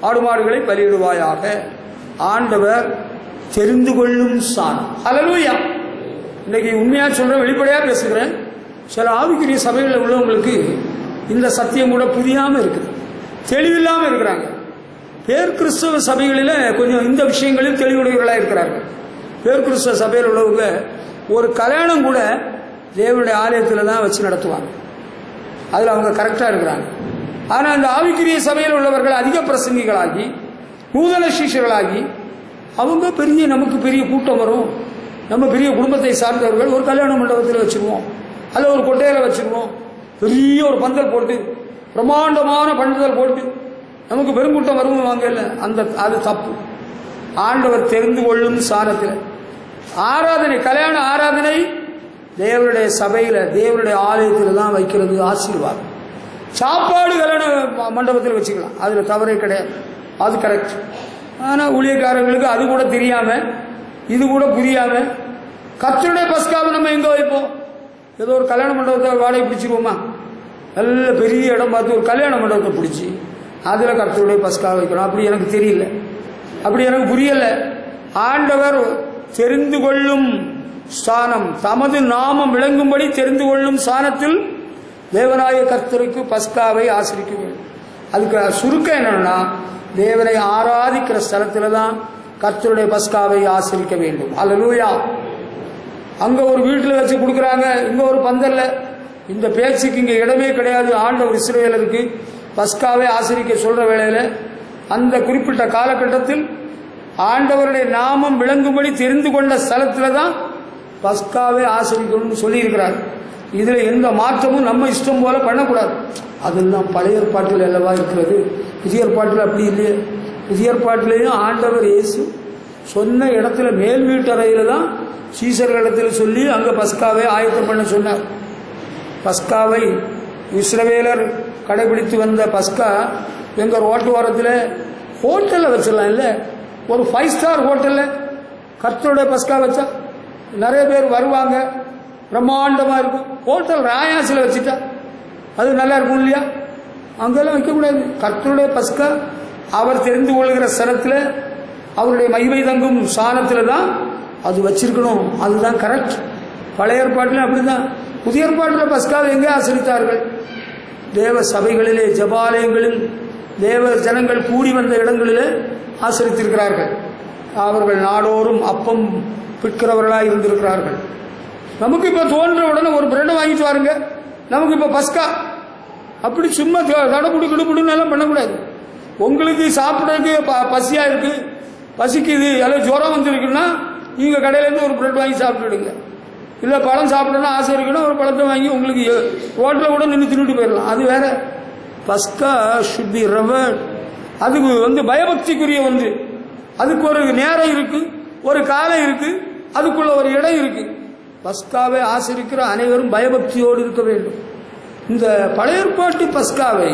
ஆடு மாடுகளை பலியிடுவாயாக. ஆண்டவர் தெரிந்து கொள்ளும் ஸ்தானம். அல்லேலூயா. இன்னைக்கு உண்மையா சொல்றேன், வெளிப்படையா பேசுகிறேன். சில ஆவிக்குரிய சபைகளில் உள்ளவங்களுக்கு இந்த சத்தியம் கூட புரியாம இருக்குது, தெளிவில்லாம இருக்கிறாங்க. பேர் கிறிஸ்தவ சபைகளில் கொஞ்சம் இந்த விஷயங்களில் தெளிவுடையவர்களாக இருக்கிறார்கள். பேர் கிறிஸ்தவ சபையில் உள்ளவங்க ஒரு கல்யாணம் கூட தேவனுடைய ஆலயத்தில் தான் வச்சு நடத்துவாங்க. அதில் அவங்க கரெக்டாக இருக்கிறாங்க. ஆனால் இந்த ஆவிக்குரிய சபையில் உள்ளவர்கள் அதிக பிரசங்கிகளாகி நூதன சீஷர்களாகி அவங்க நமக்கு பெரிய கூட்டம் வரும், நம்ம பெரிய குடும்பத்தை சார்ந்தவர்கள் ஒரு கல்யாண மண்டபத்தில் வச்சுருவோம், அல்ல ஒரு கொட்டையில் வச்சுருவோம், பெரிய ஒரு பந்தல் போட்டு பிரம்மாண்டமான பந்தல் போட்டு நமக்கு பெருங்கூட்டம் வருவாங்க இல்லை, அது தப்பு. ஆண்டவர் தெரிந்து கொள்ளும் சாரத்தில் ஆராதனை, கல்யாண ஆராதனை தேவனுடைய சபையில் தேவனுடைய ஆலயத்தில் தான் வைக்கிறது ஆசீர்வாதம். சாப்பாடு கல்யாண மண்டபத்தில் வச்சுக்கலாம், அதில் தவறே கிடையாது, அது கரெக்ட். ஆனால் ஊழியக்காரங்களுக்கு அது கூட தெரியாமல் இது கூட புரியாமல் கர்த்தருடைய பஸ்காவை நம்ம எங்கே வைப்போம்? ஏதோ ஒரு கல்யாண மண்டபத்தை வாடகை பிடிச்சிருவோமா? நல்ல பெரிய இடம் பார்த்து ஒரு கல்யாண மண்டபத்தை பிடிச்சி அதில் கர்த்தருடைய பஸ்காவை வைக்கணும். அப்படி எனக்கு தெரியல, அப்படி எனக்கு புரியலை. ஆண்டவர் தெரிந்து கொள்ளும் ஸ்தானம், தமது நாமம் விளங்கும்படி தெரிந்து கொள்ளும் ஸ்தானத்தில் தேவனாய கர்த்தருக்கு பஸ்காவை ஆசரிக்க வேண்டும். அதுக்கு சுருக்கம் என்னன்னா, தேவனை ஆராதிக்கிற ஸ்தலத்தில் தான் கர்த்தருடைய பஸ்காவை ஆசரிக்க வேண்டும். அல்லேலூயா. அங்கே ஒரு வீட்டில் வச்சு கொடுக்குறாங்க, இங்கே ஒரு பந்தல்ல, இந்த பேச்சுக்கு இங்கே இடமே கிடையாது. ஆண்டவர் இஸ்ரவேலருக்கு பஸ்காவை ஆசரிக்க சொல்கிற வேளையில் அந்த குறிப்பிட்ட காலகட்டத்தில் ஆண்டவருடைய நாமம் விளங்கும்படி தெரிந்து கொண்ட ஸ்தலத்தில் தான் பஸ்காவை ஆசரிக்கணும்னு சொல்லியிருக்கிறார். இதில் எந்த மாற்றமும் நம்ம இஷ்டம் போல பண்ணக்கூடாது. அதெல்லாம் பழைய ஏற்பாட்டில் அல்லவா இருக்கிறது, புதிய ஏற்பாட்டில் அப்படி இல்லையே. புதிய ஏற்பாட்டிலையும் ஆண்டவர் இயேசு சொன்ன இடத்துல மேல் வீட்டறையில் தான் சீசர்களிடத்தில் சொல்லி அங்கே பஸ்காவை ஆயத்தம் பண்ண சொன்னார். பஸ்காவை இஸ்ரவேலர் கடைபிடித்து வந்த பஸ்கா எங்கள் ரோட்டு ஓரத்தில் ஹோட்டலில் வச்சிடலாம் இல்லை, ஒரு 5 ஸ்டார் ஹோட்டலில் கர்த்தருடைய பஸ்கா வச்சா நிறைய பேர் வருவாங்க, பிரம்மாண்டமாக இருக்கும். ஹோட்டல் ராயாசில் வச்சுட்டா அது நல்லா இருக்கும் இல்லையா? அங்கெல்லாம் வைக்கக்கூடாது. கர்த்தருடைய பஸ்கா அவர் தெரிந்து கொள்கிற ஸ்தலத்தில் அவருடைய மகிமை தங்கும் ஸ்தானத்தில் தான் அது வச்சிருக்கணும். அதுதான் கரெக்ட். பழைய ஏற்பாட்டில் அப்படிதான். புதிய ஏற்பாட்டில் பஸ்காவை எங்கே ஆசரித்தார்கள்? தேவ சபைகளிலே, ஜபாலயங்களில், தேவ ஜனங்கள் கூடி வந்த இடங்களிலே ஆசரித்திருக்கிறார்கள். அவர்கள் நாடோறும் அப்பம் பிற்கிறவர்களாக இருந்திருக்கிறார்கள். நமக்கு இப்போ தோன்ற உடனே ஒரு பிரெட்டை வாங்கிட்டு வாருங்க, நமக்கு இப்போ பஸ்கா, அப்படி சும்மா தடப்புடி கிடுப்புடுன்னு எல்லாம் பண்ணக்கூடாது. உங்களுக்கு சாப்பிட்றதுக்கு பசியாக இருக்குது, பசிக்குது, எல்லாம் ஜுரம் வந்துருக்குன்னா நீங்கள் கடையிலேருந்து ஒரு பிரெட் வாங்கி சாப்பிட்டுடுங்க. இல்லை பழம் சாப்பிடணும்னா ஆசை இருக்குன்னா ஒரு பழத்தை வாங்கி உங்களுக்கு ரோட்டில் கூட நின்று தின்னுட்டு போயிடலாம். அது வேற. பஸ்கா ஷுட் பி ரெவர்ட். அதுக்கு பயபக்திக்குரிய ஒன்று. அதுக்கு ஒரு நேரம் இருக்கு, ஒரு காலம் இருக்கு, அதுக்குள்ள ஒரு இடம் இருக்கு. பஸ்காவை ஆசரிக்கிற அனைவரும் பயபக்தியோடு இருக்க வேண்டும். இந்த பழைய ஏற்பாட்டு பஸ்காவை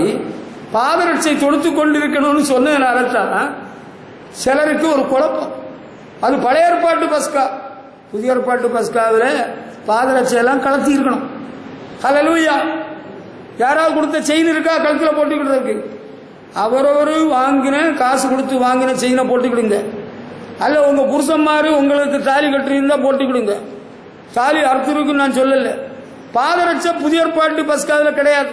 பாதரட்சை தொடுத்து கொண்டிருக்கணும்னு சொன்னதுனால தான் சிலருக்கு ஒரு குழப்பம். அது பழைய ஏற்பாட்டு பஸ்கா. புதிய ஏற்பாட்டு பஸ்காவில் பாதரட்சையெல்லாம் கலத்தி இருக்கணும். ஹல்லேலூயா. யாராவது கொடுத்த செயின் இருக்கா கழுத்தில் போட்டுக்கிட்டு? அவரவர் வாங்கின காசு கொடுத்து வாங்கின செயினை போட்டுக்கிடுங்க. அல்ல உங்கள் புருஷன்மாரு உங்களுக்கு தாலி கட்டிருந்தா போட்டுக்கிடுங்க. தாலி அறுத்துருக்குன்னு நான் சொல்லலை. பாதரட்சை புதிய ஏற்பாட்டு பஸ்காவில் கிடையாது.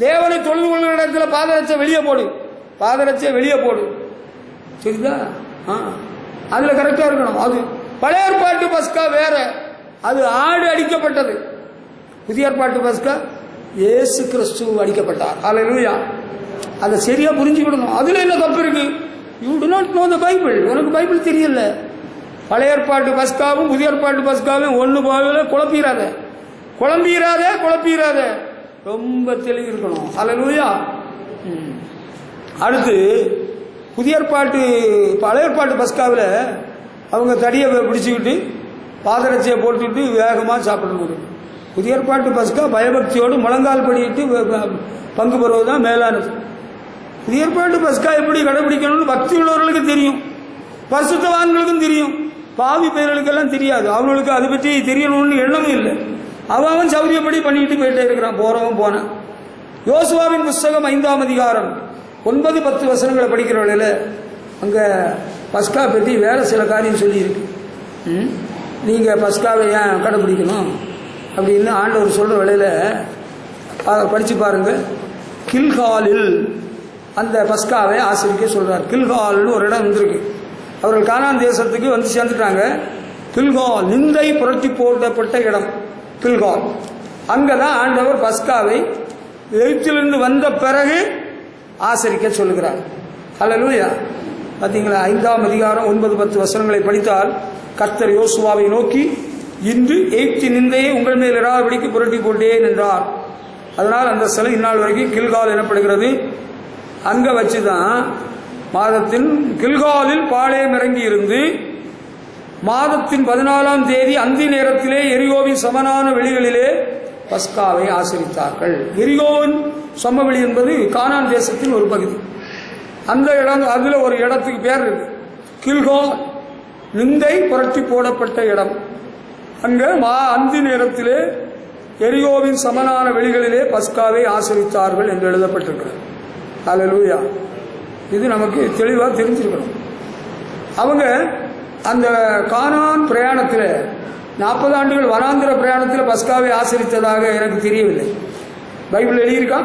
தேவனை தொழுது கொள்கிற இடத்துல பாதரட்சை வெளியே போடு, பாதரட்சை வெளியே போடு. சரிதா? அதில் கரெக்டாக இருக்கணும். அது பழைய ஏற்பாட்டு பஸ்கா வேற, அது ஆடு அடிக்கப்பட்டது. புதிய ஏற்பாட்டு பஸ்கா இயேசு கிறிஸ்து அடிக்கப்பட்டார். ஹல்லேலூயா. அதை சரியா புரிஞ்சுக்கிடணும். அதுல என்ன தப்பு இருக்கு? You to not know the Bible. உனக்கு பைபிள் தெரியல. பழைய ஏற்பாட்டு பஸ்காவும் புதிய ஏற்பாட்டு பஸ்காவும் ஒன்று போகல. குழம்பிராத ரொம்ப தெளிவு இருக்கணும். ஹல்லேலூயா. அடுத்து புதிய ஏற்பாட்டு பழைய ஏற்பாட்டு பஸ்காவில் அவங்க தடியை பிடிச்சிக்கிட்டு பாதரட்சையை போட்டுக்கிட்டு வேகமாக சாப்பிடணும். புதிய ஏற்பாட்டு பஸ்கா பயபக்தியோடு முழங்கால் படிக்கிட்டு பங்கு பெறுவதுதான் மேலானது. புதிய ஏற்பாட்டு பஸ்கா எப்படி கடைபிடிக்கணும்னு பக்தி உள்ளவர்களுக்கு தெரியும், பரிசுத்தவான்களுக்கும் தெரியும், பாவி பெயர்களுக்கெல்லாம் தெரியாது. அவங்களுக்கு அதை பற்றி தெரியணும்னு எண்ணமும் இல்லை. அவன் சௌரியப்படி பண்ணிக்கிட்டு போயிட்டே இருக்கிறான். போறவன் போனான். யோசுவாவின் புஸ்தகம் 5ஆம் அதிகாரம் 9-10 வசனங்களை படிக்கிற வேளையில் அங்கே பஸ்கா பற்றி வேற சில காரியம் சொல்லியிருக்கு. நீங்கள் பஸ்காவை ஏன் கடைபிடிக்கணும் அப்படின்னு ஆண்டவர் சொல்கிற வேளையில் அதை படித்து பாருங்கள். கில்காலில் அந்த பஸ்காவை ஆசிரிக்க சொல்கிறார். கில்கால்னு ஒரு இடம் வந்திருக்கு. அவர்கள் கானான் தேசத்துக்கு வந்து சேர்ந்துட்டாங்க. கில்கால் நிந்தை புரட்டி போடப்பட்ட இடம் கில்கால். அங்கே தான் ஆண்டவர் பஸ்காவை எகிப்திலிருந்து வந்த பிறகு ஆசரிக்க சொல்லுகிறார். ஹல்லேலூயா. பார்த்தீங்களா? 5ஆம் அதிகாரம் 9-10 வசனங்களை படித்தால் கர்த்தர் யோசுவாவை நோக்கி, இன்று எகிப்தின் நிந்தையை உங்கள் மேல் இராதபடிக்கு புரட்டி போட்டேன் என்றார். அதனால் அந்த சிலை இந்நாள் வரைக்கும் கில்கால் எனப்படுகிறது. அங்கே வச்சு தான் மாதத்தின் கில்காலில் பாளையம் இறங்கி இருந்து மாதத்தின் 14ஆம் தேதி அந்தி நேரத்திலே எரிகோவின் சமனான வெளிகளிலே பஸ்காவை ஆசரித்தார்கள். எரிகோவின் சமவெளி என்பது கானான் தேசத்தின் ஒரு பகுதி. அந்த இடம், அதில் ஒரு இடத்துக்கு பேர் இருக்கு கில்கால், நிந்தை புரட்டி போடப்பட்ட இடம். அங்கே அந்தி நேரத்திலே எரிகோவின் சமனான வெளிகளிலே பஸ்காவை ஆசரித்தார்கள் என்று எழுதப்பட்டிருக்கிறது. அல்லேலூயா. இது நமக்கு தெளிவாக தெரிஞ்சிருக்கணும். அவங்க அந்த கானான் பிரயாணத்தில் 40 ஆண்டுகள் வனாந்திர பிரயாணத்தில் பஸ்காவை ஆசரித்ததாக எனக்கு தெரியவில்லை. பைபிள் எழுதியிருக்கா?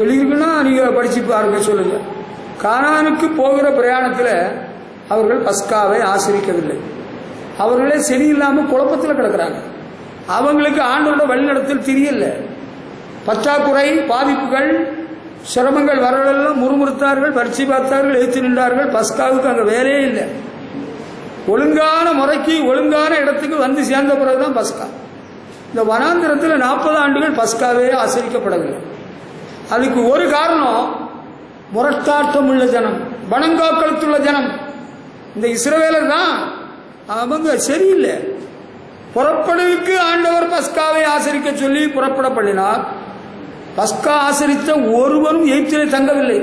எழுதியிருக்குன்னா நீங்கள் படிச்சு பாருங்க, சொல்லுங்கள். கானானுக்கு போகிற பிரயாணத்தில் அவர்கள் பஸ்காவை ஆசரிக்கவில்லை. அவர்களே சரியில்லாமல் குழப்பத்தில் கிடக்கிறாங்க. அவங்களுக்கு ஆண்டோட வழிநடத்தல் தெரியல. பற்றாக்குறை, பாதிப்புகள், சிரமங்கள் வரவெல்லாம் முறுமுறுத்தார்கள், பரிசு பார்த்தார்கள், எழுத்து நின்றார்கள். பஸ்காவுக்கு அங்கே வேலையே இல்லை. ஒழுங்கான முறைக்கு ஒழுங்கான இடத்துக்கு வந்து சேர்ந்த பிறகுதான் பஸ்கா. இந்த வனாந்திரத்தில் 40 ஆண்டுகள் பஸ்காவே ஆசரிக்கப்படவில்லை. அதுக்கு ஒரு காரணம், முரட்டாட்டம் உள்ள ஜனம், வணங்காக்களுள்ள ஜனம். இந்த இஸ்ரவேலர் தான் அவங்க சரியில்லை. புறப்படுவதற்கு ஆண்டவர் பஸ்காவை ஆசரிக்க சொல்லி புறப்பட பண்ணினார். பஸ்கா ஆசரித்த ஒருவரும் எகிப்திலே தங்கவில்லை.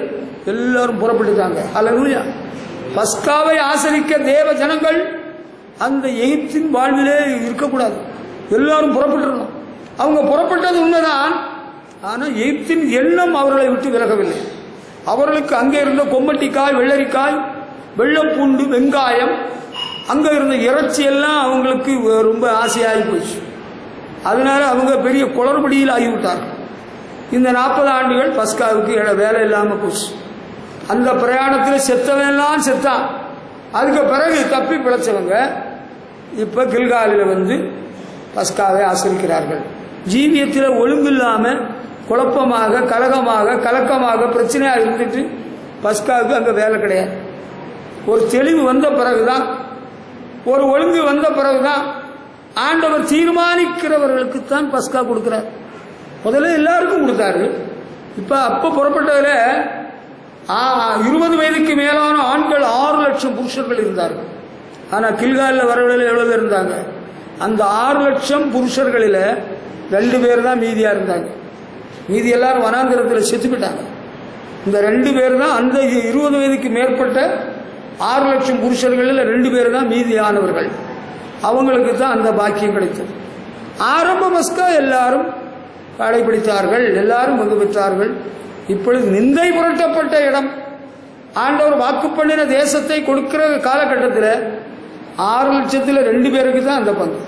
எல்லாரும் புறப்பட்டுட்டாங்க. அல்லேலூயா. பஸ்காவை ஆசரிக்க தேவ ஜனங்கள் அந்த எகிப்தின் வாழ்விலே இருக்கக்கூடாது. எல்லாரும் புறப்பட்டுறணும். அவங்க புறப்பட்டது உண்மைதான். ஆனால் எகிப்தின் எண்ணம் அவர்களை விட்டு விலகவில்லை. அவர்களுக்கு அங்கே இருந்த கொம்மட்டிக்காய், வெள்ளரிக்காய், வெள்ளப்பூண்டு, வெங்காயம், அங்கே இருந்த இறைச்சி எல்லாம் அவங்களுக்கு ரொம்ப ஆசையாகி போச்சு. அதனால அவங்க பெரிய குளறுபடியில் ஆகிவிட்டார்கள். இந்த 40 ஆண்டுகள் பஸ்காவுக்கு வேலை இல்லாமல் போச்சு. அந்த பிரயாணத்தில் செத்தவெல்லாம் செத்தான். அதுக்கு பிறகு தப்பி பிழைச்சவங்க இப்போ கில்காலில் வந்து பஸ்காவை ஆசரிக்கிறார்கள். ஜீவியத்தில் ஒழுங்கு இல்லாமல் குழப்பமாக, கலகமாக, கலக்கமாக, பிரச்சனையாக இருந்துட்டு பஸ்காவுக்கு அங்கே வேலை கிடையாது. ஒரு தெளிவு வந்த பிறகுதான், ஒரு ஒழுங்கு வந்த பிறகுதான் ஆண்டவர் தீர்மானிக்கிறவர்களுக்கு தான் பஸ்கா கொடுக்கிறார். முதல்ல எல்லாருக்கும் கொடுத்தாரு. அப்போ புறப்பட்டதில் 20 வயதுக்கு மேலான ஆண்கள் 6 லட்சம் புருஷர்கள் இருந்தார்கள். ஆனால் கில்காலில் வரவில்லை. எவ்வளவு பேர் இருந்தாங்க? அந்த 6 லட்சம் புருஷர்களில் 2 பேர் தான் மீதியா இருந்தாங்க. மீதி எல்லாரும் வனாந்திரத்தில் செத்து போயிட்டாங்க. இந்த 2 பேர் தான், அந்த 20 வயதுக்கு மேற்பட்ட 6 லட்சம் புருஷர்களில் 2 பேர் தான் மீதியானவர்கள். அவங்களுக்கு தான் அந்த பாக்கியம் கிடைத்தது. ஆரம்ப பஸ்கா எல்லாரும் கடைபிடித்தார்கள், எல்லாரும் பங்கு பெற்றார்கள். இப்பொழுது நிந்தை புரட்டப்பட்ட இடம், ஆண்டவர் வாக்கு பண்ணின தேசத்தை கொடுக்கிற காலகட்டத்தில் 6 லட்சத்தில் 2 பேருக்கு தான் அந்த பங்கு.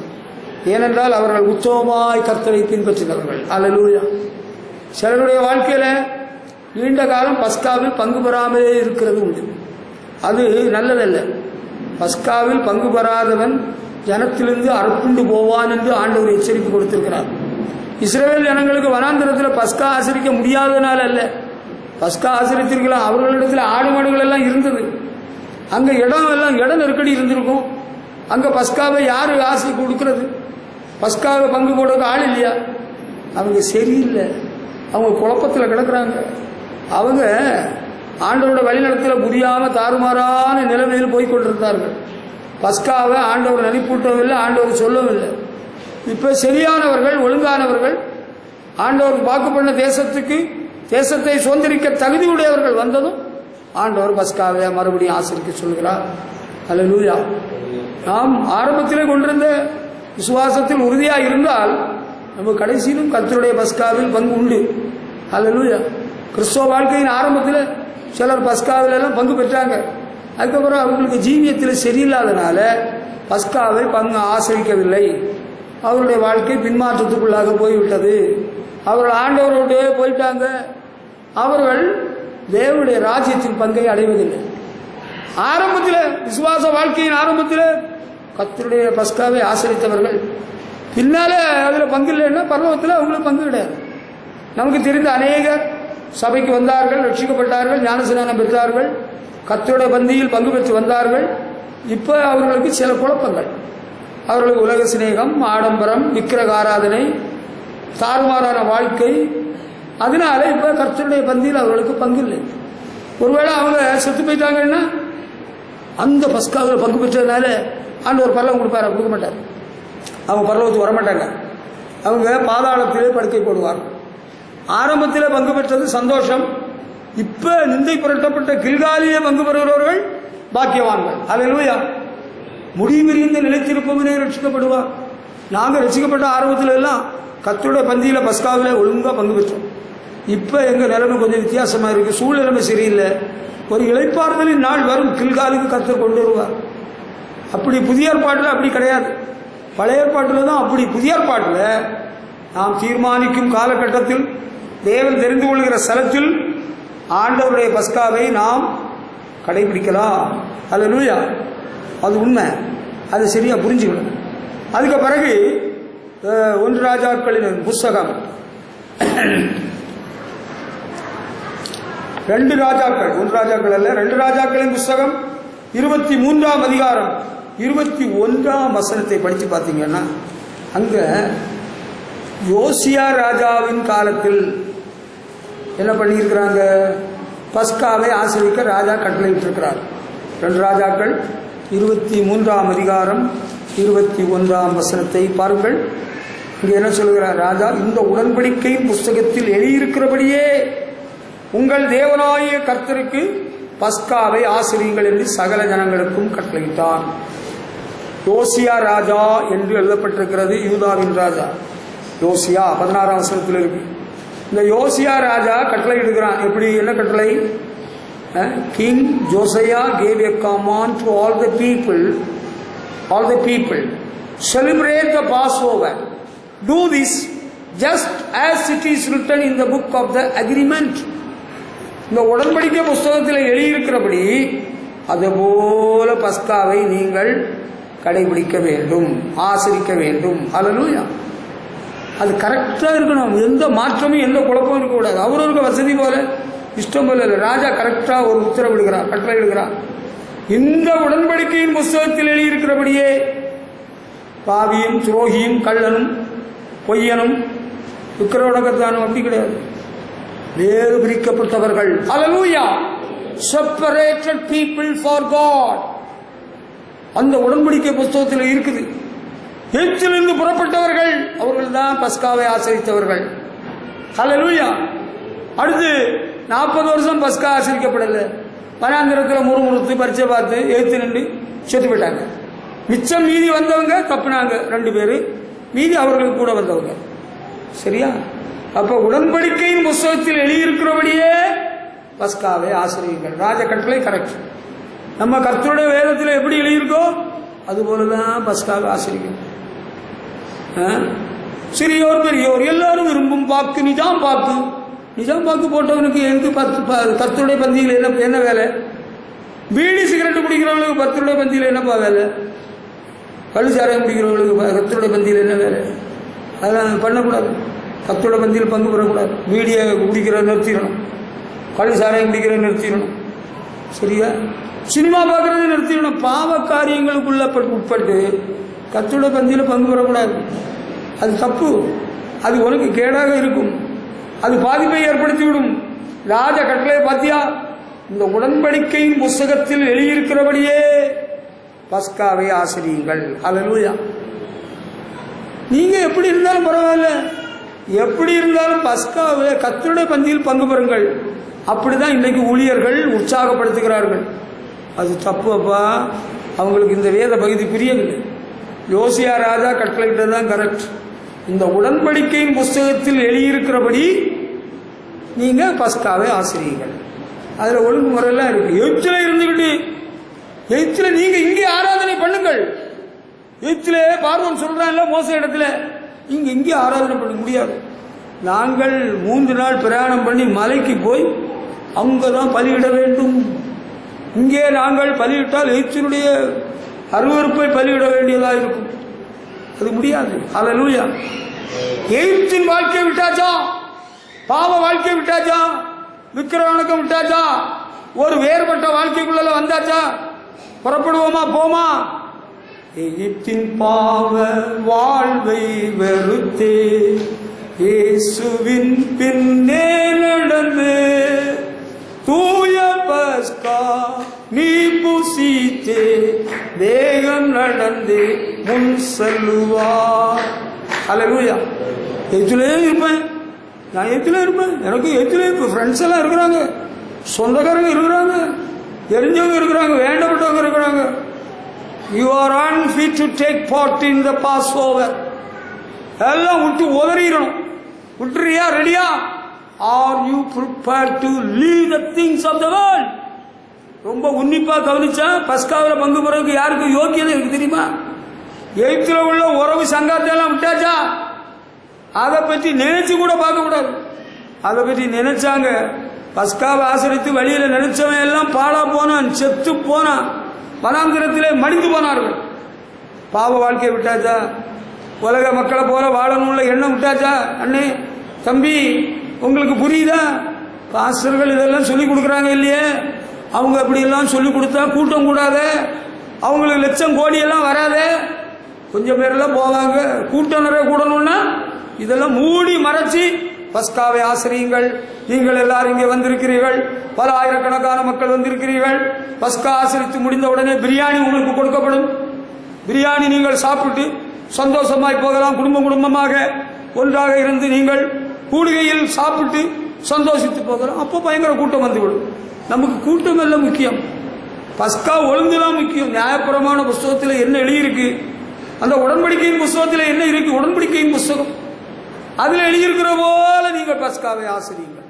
ஏனென்றால் அவர்கள் உத்தமமாய் கர்த்தரை பின்பற்றினவர்கள். அல்லேலூயா. சிலருடைய வாழ்க்கையில் நீண்ட காலம் பஸ்காவில் பங்கு பெறாமலே இருக்கிறது உண்டு. அது நல்லதல்ல. பஸ்காவில் பங்கு பெறாதவன் ஜனத்திலிருந்து அறுப்புண்டு போவான் என்று ஆண்டவர் எச்சரிக்கை கொடுத்திருக்கிறார். இஸ்ரவேல் ஜனங்களுக்கு வனாந்திரத்தில் பஸ்கா ஆசரிக்க முடியாததுனால அல்ல, பஸ்கா ஆசரித்திருக்கலாம். அவர்களிடத்தில் ஆடு மாடுகள் எல்லாம் இருந்தது. அங்கே இட நெருக்கடி இருந்திருக்கும். அங்கே பஸ்காவை யாரு ஆசை கொடுக்கிறது? பஸ்காவை பங்கு போடுறதுக்கு ஆள் இல்லையா? அவங்க சரியில்லை. அவங்க குழப்பத்தில் கிடக்குறாங்க. அவங்க ஆண்டவரோட வழிநடத்தில் புரியாமல் தாறுமாறான நிலைமையில் போய் கொண்டிருந்தார்கள். பஸ்காவை ஆண்டவர் அனுப்பிவிட்டவும் இல்லை, ஆண்டவர் சொல்லவும் இல்லை. இப்போ சரியானவர்கள், ஒழுங்கானவர்கள், ஆண்டவர் வாக்கு பண்ண தேசத்தை சுதந்திரிக்க தகுதியுடையவர்கள் வந்ததும் ஆண்டவர் பஸ்காவை மறுபடியும் ஆசரிக்க சொல்கிறார். அல்லேலூயா. நாம் ஆரம்பத்திலே கொண்டிருந்த விசுவாசத்தில் உறுதியாக இருந்தால் நம்ம கடைசியிலும் கர்த்தருடைய பஸ்காவில் பங்கு உண்டு. அல்லேலூயா. கிறிஸ்தவ வாழ்க்கையின் ஆரம்பத்தில் சிலர் பஸ்காவில் எல்லாம் பங்கு பெற்றாங்க. அதுக்கப்புறம் அவங்களுக்கு ஜீவியத்தில் சரியில்லாதனால பஸ்காவை பங்கு ஆசரிக்கவில்லை. அவருடைய வாழ்க்கை பின்மாற்றத்துக்குள்ளாக போய்விட்டது. அவர்கள் ஆண்டவரோடு போயிட்டாங்க. அவர்கள் தேவனுடைய ராஜ்யத்தின் பங்கை அடைவதில்லை. ஆரம்பத்தில் விசுவாச வாழ்க்கையின் ஆரம்பத்தில் கர்த்தருடைய பஸ்காவை ஆசரித்தவர்கள் பின்னால அதில் பங்கு இல்லைன்னா பரலோகத்தில் அவங்களுக்கு பங்கு கிடையாது. நமக்கு தெரிந்த அநேகர் சபைக்கு வந்தார்கள், ரட்சிக்கப்பட்டார்கள், ஞானஸ்நானம் பெற்றார்கள், கர்த்தருடைய பந்தியில் பங்கு பெற்று வந்தார்கள். இப்போ அவர்களுக்கு சில குழப்பங்கள். அவர்களுக்கு உலக சிநேகம், ஆடம்பரம், விக்கிரக ஆராதனை, தாறுமாறான வாழ்க்கை. அதனால இப்போ கர்த்தருடைய பந்தியில் அவர்களுக்கு பங்கு இல்லை. ஒருவேளை அவங்க செத்து போயிட்டாங்கன்னா அந்த பஸ்காவில் பங்கு பெற்றதுனால ஆண்டவர் பரலோகம் கொடுப்பாரு? கொடுக்க மாட்டார். அவங்க பரலோகத்துக்கு வரமாட்டாங்க. அவங்க பாதாளத்திலே படுக்கை போடுவார். ஆரம்பத்தில் பங்கு பெற்றது சந்தோஷம். இப்ப நிந்தை புரட்டப்பட்ட கில்காலிலே பங்கு பெறுகிறவர்கள் பாக்கியவான்கள். அல்லேலூயா. முடிவிரிந்து நிலைத்திருப்பவனே ரட்சிக்கப்படுவார். நாங்கள் ரட்சிக்கப்பட்ட ஆரம்பத்தில் எல்லாம் கர்த்தருடைய பந்தியில பஸ்காவில ஒழுங்கா பங்கு பெற்றோம். இப்ப எங்க நிலைமை கொஞ்சம் வித்தியாசமா இருக்கு. சூழ்நிலைமை சரியில்லை. ஒரு இளைப்பாறுதலின் நாள் வரும். கில்காலுக்கு கர்த்தர் கொண்டு வருவார். அப்படி புதிய ஏற்பாட்டில் அப்படி கிடையாது. பழைய ஏற்பாட்டில் தான் அப்படி. புதிய ஏற்பாட்டில் நாம் தீர்மானிக்கும் காலகட்டத்தில், தேவன் தெரிந்து கொள்கிற ஸ்தலத்தில் ஆண்டவருடைய பஸ்காவை நாம் கடைபிடிக்கலாம். அல்லேலூயா. அது உண்மை. அது சரியா புரிஞ்சுக்கணும். அதுக்கு பிறகு 1 ராஜாக்களின் புஸ்தகம் 2 ராஜாக்கள், 1 ராஜாக்கள் அல்ல, 2 ராஜாக்களின் புஸ்தகம் 23ஆம் அதிகாரம் 21ஆம் வசனத்தை படித்து பார்த்தீங்கன்னா, அங்க யோசியா ராஜாவின் காலத்தில் என்ன பண்ணியிருக்கிறாங்க? பஸ்காவை ஆசரிக்க ராஜா கட்டளையிட்டிருக்கிறார். 2 ராஜாக்கள் 23ஆம் அதிகாரம் 21ஆம் வசனத்தை பாருங்கள். இங்கே என்ன சொல்கிறார் ராஜா? இந்த உடன்படிக்கையின் புஸ்தகத்தில் எழுதியிருக்கிறபடியே உங்கள் தேவனாகிய கர்த்தருக்கு பஸ்காவை ஆசரியுங்கள் என்று சகல ஜனங்களுக்கும் கட்டளையிட்டார். யோசியா ராஜா என்று எழுதப்பட்டிருக்கிறது. யூதாவின் ராஜா யோசியா 16ஆம் வசனத்தில் இருக்கு. இந்த யோசியா ராஜா கட்டளை இடுகிறான். எப்படி? என்ன கட்டளை? King Josiah gave a command to all the people, celebrate the Passover. Do this just as it is written in the book of the agreement. இந்த உடன்படிக்கை புஸ்தகத்தில் எழுதியிருக்கிறபடி அதுபோல பஸ்காவை நீங்கள் கடைபிடிக்க வேண்டும், ஆசரிக்க வேண்டும். அல்லேலூயா. அது கரெக்டா இருக்கணும். எந்த மாற்றமும் எந்த குழப்பமும் இருக்கக்கூடாது. அவரவருக்கு வசதி போல, இஷ்டம் போல இல்லை. ராஜா கரெக்டா ஒரு உத்தரவிடுகிறார், கட்டளை இடுகிறார். இந்த உடன்படிக்கையின் புஸ்தகத்தில் எழுதியிருக்கிறபடியே பாவியும், துரோகியும், கள்ளனும், பொய்யனும், விக்கிரவணக்கத்தானும் அப்படி கிடையாது. வேறு பிரிக்கப்பட்டவர்கள். அல்லேலூயா. Separated people for God. அந்த உடன்படிக்கை புஸ்தகத்தில் இருக்குது. எகிப்திலிருந்து புறப்பட்டவர்கள் அவர்கள் தான் பஸ்காவை ஆசரித்தவர்கள். அல்லேலூயா. அடுத்து 40 வருஷம் பஸ்கா ஆசரிக்கப்படல. வனாந்திரத்தில் முறுமுறுத்து பரிச்சை பார்த்து எகிப்து நின்று செத்து போயிட்டாங்க. மிச்சம் மீதி வந்தவங்க தப்புனாங்க 2 பேரு. மீதி அவர்களுக்கு கூட வந்தவங்க. சரியா? அப்ப உடன்படிக்கையின் புஸ்தகத்தில் எழுதியிருக்கிறபடியே பஸ்காவை ஆசரியுங்கள். ராஜ கட்டளை கரெக்ட். நம்ம கர்த்தருடைய வேதத்தில் எப்படி எழுதியிருக்கோ அதுபோலதான் பஸ்காவை ஆசரிக்கணும். சிறியோர் பெரியோர் எல்லாரும் விரும்பும் பாக்கு நிஜாம் பாக்கு. நிஜாம் பாக்கு போட்டவனுக்கு எங்க கர்த்தருடைய பந்தியில் என்ன வேலை? பீடி சிகரெட் குடிக்கிறவங்களுக்கு கர்த்தருடைய பந்தியில் என்னப்பா வேலை? கள்ளு சாராயம் குடிக்கிறவங்களுக்கு கர்த்தருடைய பந்தியில் என்ன வேலை? அதெல்லாம் பண்ணக்கூடாது. கர்த்தருடைய பந்தியில் பங்கு பெறக்கூடாது. பீடியை குடிக்கிற நிறுத்திடணும், கள்ளு சாராயம் குடிக்கிற நிறுத்திடணும். சரியா? சினிமா பார்க்கறது நிறுத்திடணும். பாவ காரியங்களுக்குள்ள உட்பட்டு கர்த்தருடைய பந்தியில் பங்கு பெறக்கூடாது. அது தப்பு. அது உனக்கு கேடாக இருக்கும். அது பாதிப்பை ஏற்படுத்திவிடும். ராஜ கட்டளை பாத்தியா? இந்த உடன்படிக்கையின் புஸ்தகத்தில் எழுதியிருக்கிறபடியே பஸ்காவை ஆசரியுங்கள். அல்லேலூயா. நீங்க எப்படி இருந்தாலும் பரவாயில்ல, எப்படி இருந்தாலும் பஸ்காவை கர்த்தருடைய பந்தியில் பங்கு பெறுங்கள். அப்படிதான் இன்னைக்கு ஊழியர்கள் உற்சாகப்படுத்துகிறார்கள். அது தப்பு அப்பா. அவங்களுக்கு இந்த வேத பகுதி புரியவில்லை. யோசியா ராஜா கட்டளையிட்டது தான் கரெக்ட். இந்த உடன்படிக்கையின் புஸ்தகத்தில் எழுதியிருக்கிறபடி நீங்க பஸ்காவை ஆசிரியுங்கள். அதுல ஒழுங்குமுறையெல்லாம் இருக்கு. எகிப்தில இருந்துகிட்டு எகிப்தில நீங்க இங்கே ஆராதனை பண்ணுங்கள். எகிப்தில பார்வோன் சொல்றான்ல மோச இடத்துல, இங்கே ஆராதனை பண்ண முடியாது. நாங்கள் 3 நாள் பிரயாணம் பண்ணி மலைக்கு போய் அங்கதான் பலியிட வேண்டும். இங்கே நாங்கள் பலியிட்டால் எகிப்தினுடைய அருவருப்பை பலியிட வேண்டியதாக இருக்கும். அது முடியாது. அல்லேலூயா. எகிப்தின் வாழ்க்கையை விட்டாச்சா, பாவ வாழ்க்கையை விட்டாச்சா, விக்கிரவணக்கம் விட்டாச்சா, ஒரு வேறுபட்ட வாழ்க்கைக்குள்ள வந்தாச்சா? புறப்படுவோமா? போமா? எகிப்தின் பாவ வாழ்வை வெறுத்தே இயேசுவின் பின்னே நடந்து தூய பஸ்கா நீ புசித்தே தேகம் நடந்து முன் செல்லுவார். அல்லேலூயா. எதுலே இருப்பேன், நான் எதுல இருப்பேன். எனக்கு எதுல இருப்பேன். ஃப்ரெண்ட்ஸ் எல்லாம் இருக்கிறாங்க, சொந்தக்காரங்க இருக்கிறாங்க, தெரிஞ்சவங்க இருக்கிறாங்க, வேண்டப்பட்டவங்க இருக்கிறாங்க. You are unfit to take part in the Passover. எல்லாம் விட்டு உதறிடணும். விட்டுறியா? ரெடியா? Are you prepared to leave the things of the world? ரொம்ப உன்னிப்பா கவனிச்சா பஸ்காவில் பங்கு பெறவுக்கு யாருக்கு யோக்கியதை இருக்கு தெரியுமா? எகிப்துல உள்ள உறவு சங்காத்தை எல்லாம் விட்டாச்சா? அதை பற்றி நினைச்சு கூட பார்க்க கூடாது. அதை பற்றி நினைச்சாங்க. பஸ்காவை ஆசரித்து வழியில நினைச்சவன் எல்லாம் பாழா போனான், செத்து போனான், வனாந்திரத்திலே மடிந்து போனார்கள். பாவ வாழ்க்கையை விட்டாச்சா? உலக மக்களை போல வாழணும்ல எண்ணம் விட்டாச்சா? அண்ணே தம்பி, உங்களுக்கு புரியுதா? பாஸ்டர்கள் இதெல்லாம் சொல்லி கொடுக்குறாங்க இல்லையே, அவங்க அப்படி எல்லாம் சொல்லி கொடுத்தா கூட்டம் கூடாத, அவங்களுக்கு லட்சம் கோடி எல்லாம் வராத, கொஞ்சம் பேரெல்லாம் போவாங்க. கூட்டம் நிறைய கூடணும்னா இதெல்லாம் மூடி மறைச்சி பஸ்காவை ஆசிரியுங்கள். நீங்கள் எல்லாரும் இங்கே வந்திருக்கிறீர்கள், பல ஆயிரக்கணக்கான மக்கள் வந்திருக்கிறீர்கள். பஸ்கா ஆசிரித்து முடிந்த உடனே பிரியாணி உங்களுக்கு கொடுக்கப்படும். பிரியாணி நீங்கள் சாப்பிட்டு சந்தோஷமாய் போகலாம். குடும்பமாக ஒன்றாக இருந்து நீங்கள் கூடுகையில் சாப்பிட்டு சந்தோஷித்து போகலாம். அப்போ பயங்கர கூட்டம் வந்துவிடும். நமக்கு கூட்டம் எல்லாம் முக்கியம், பஸ்கா ஒழுங்குதான் முக்கியம். நியாயப்பிரமாண புஸ்தகத்தில் என்ன எழுதியிருக்கு, அந்த உடன்படிக்கையின் புஸ்தகத்தில் என்ன இருக்கு, உடன்படிக்கையின் புஸ்தகம் அதில் எழுதியிருக்கிற போல நீங்கள் பஸ்காவை ஆசிரியுங்கள்.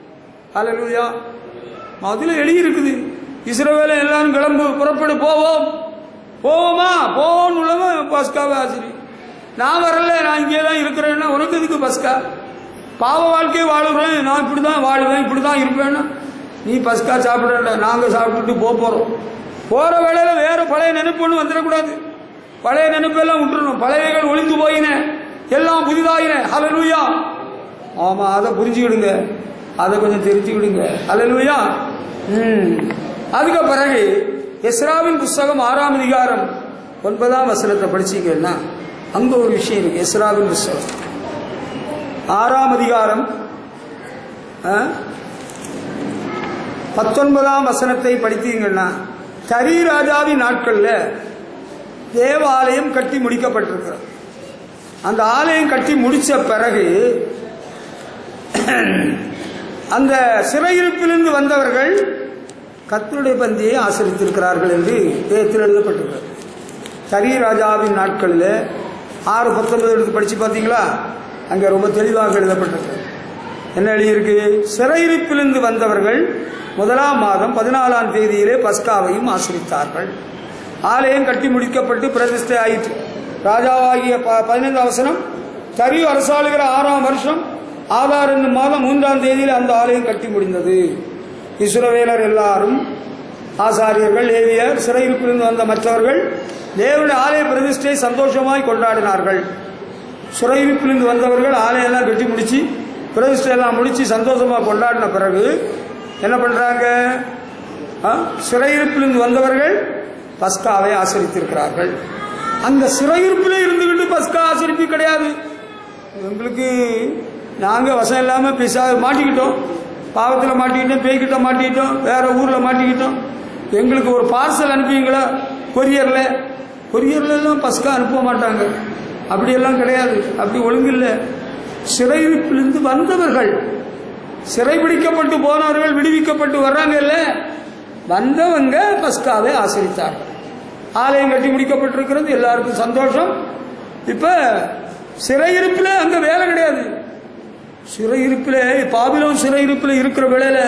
அல்லேலூயா. அதில் எழுதியிருக்குது. இஸ்ரவேலை எல்லாரும் கிளம்பு, புறப்படு, போவோம். போவோமா? போவோம்னு உள்ளவன் பஸ்காவை ஆசிரி. நான் வரல, நான் இங்கே தான் இருக்கிறேன்னா உனக்கு எதுக்கு பஸ்கா? பாவ வாழ்க்கையை வாழுறேன், நான் இப்படி தான் வாழுவேன், இப்படி தான் இருப்பேன்னா நீ பஸ்கா சாப்பிட, நாங்கள் சாப்பிட்டுட்டு போகிறோம். போகிற வேளையில வேற பழைய நினைப்புன்னு வந்துடக்கூடாது. பழைய நினைப்பெல்லாம் விட்டுறணும். பழையகள் ஒளிந்து போயின, எல்லாம் புதிதாயின. ஹல்லேலூயா. ஆமா, அதை புரிஞ்சுக்கிடுங்க, அதை கொஞ்சம் தெரிஞ்சுக்கிடுங்க. ஹல்லேலூயா. அதுக்கு பிறகு எஸ்ராவின் புஸ்தகம் 6ஆம் அதிகாரம் 9ஆம் வசனத்தை படிச்சீங்கன்னா அங்க ஒரு விஷயம் இருக்கு. எஸ்ராவின் புஸ்தகம் 6ஆம் அதிகாரம் 19ஆம் வசனத்தை படித்தீங்கன்னா, தரி ராஜாவின் நாட்கள்ல தேவாலயம் கட்டி முடிக்கப்பட்டிருக்கிறது. அந்த ஆலயம் கட்டி முடிச்ச பிறகு அந்த சிறையிருப்பிலிருந்து வந்தவர்கள் கர்த்தருடைய பந்தியை ஆசரித்திருக்கிறார்கள் என்று வேதத்தில் எழுதப்பட்டிருக்கிறது. தரி ராஜாவின் நாட்களில் 6:19 எடுத்து படிச்சு பார்த்தீங்களா? அங்கே ரொம்ப தெளிவாக எழுதப்பட்டிருக்கு. என்ன எழுதியிருக்கு? சிறையிருப்பிலிருந்து வந்தவர்கள் 1ஆம் மாதம் 14ஆம் தேதியிலே பஸ்காவையும் ஆசரித்தார்கள். ஆலயம் கட்டி முடிக்கப்பட்டு பிரதிஷ்டை ஆயிற்று. ராஜாவாகிய 15ஆம் வசனம், தரியு அரசாளுகிற 6ஆம் வருஷம் ஆதார் என்னும் மாதம் 3ஆம் தேதியில் அந்த ஆலயம் கட்டி முடிந்தது. இஸ்ரவேலர் எல்லாரும், ஆசாரியர்கள், லேவியர், சிறையிருப்பிலிருந்து வந்த மற்றவர்கள் தேவனுடைய ஆலய பிரதிஷ்டை சந்தோஷமாய் கொண்டாடினார்கள். சிறையிருப்பிலிருந்து வந்தவர்கள் ஆலயம் எல்லாம் கட்டி முடிச்சு பிரதிஷ்டை எல்லாம் முடிச்சு சந்தோஷமாக கொண்டாடின பிறகு என்ன பண்றாங்க? சிறையிருப்பிலிருந்து வந்தவர்கள் பஸ்காவை ஆசரித்திருக்கிறார்கள். அந்த சிறையிருப்பில் இருந்துகிட்டு பஸ்கா ஆசரிப்பு கிடையாது. எங்களுக்கு நாங்கள் வசம் இல்லாமல் மாட்டிக்கிட்டோம், பாவத்தில் மாட்டிக்கிட்டோம், பேய்கிட்ட மாட்டிக்கிட்டோம், வேற ஊரில் மாட்டிக்கிட்டோம். எங்களுக்கு ஒரு பார்சல் அனுப்புவீங்களா? கொரியர்ல எல்லாம் பஸ்கா அனுப்ப மாட்டாங்க. அப்படியெல்லாம் கிடையாது, அப்படி ஒழுங்கு இல்லை. சிறையிருப்பிலிருந்து வந்தவர்கள், சிறைபிடிக்கப்பட்டு போனவர்கள் விடுவிக்கப்பட்டு வர்றாங்க இல்ல, வந்தவங்க பஸ்காவை ஆசரித்தார்கள். ஆலயம் கட்டி முடிக்கப்பட்டிருக்கிறது, எல்லாருக்கும் சந்தோஷம். இப்ப சிறையிருப்பில் அங்க வேலை கிடையாது. சிறையிருப்பில், பாபிலோன் சிறையிருப்பில் இருக்கிற வேளையில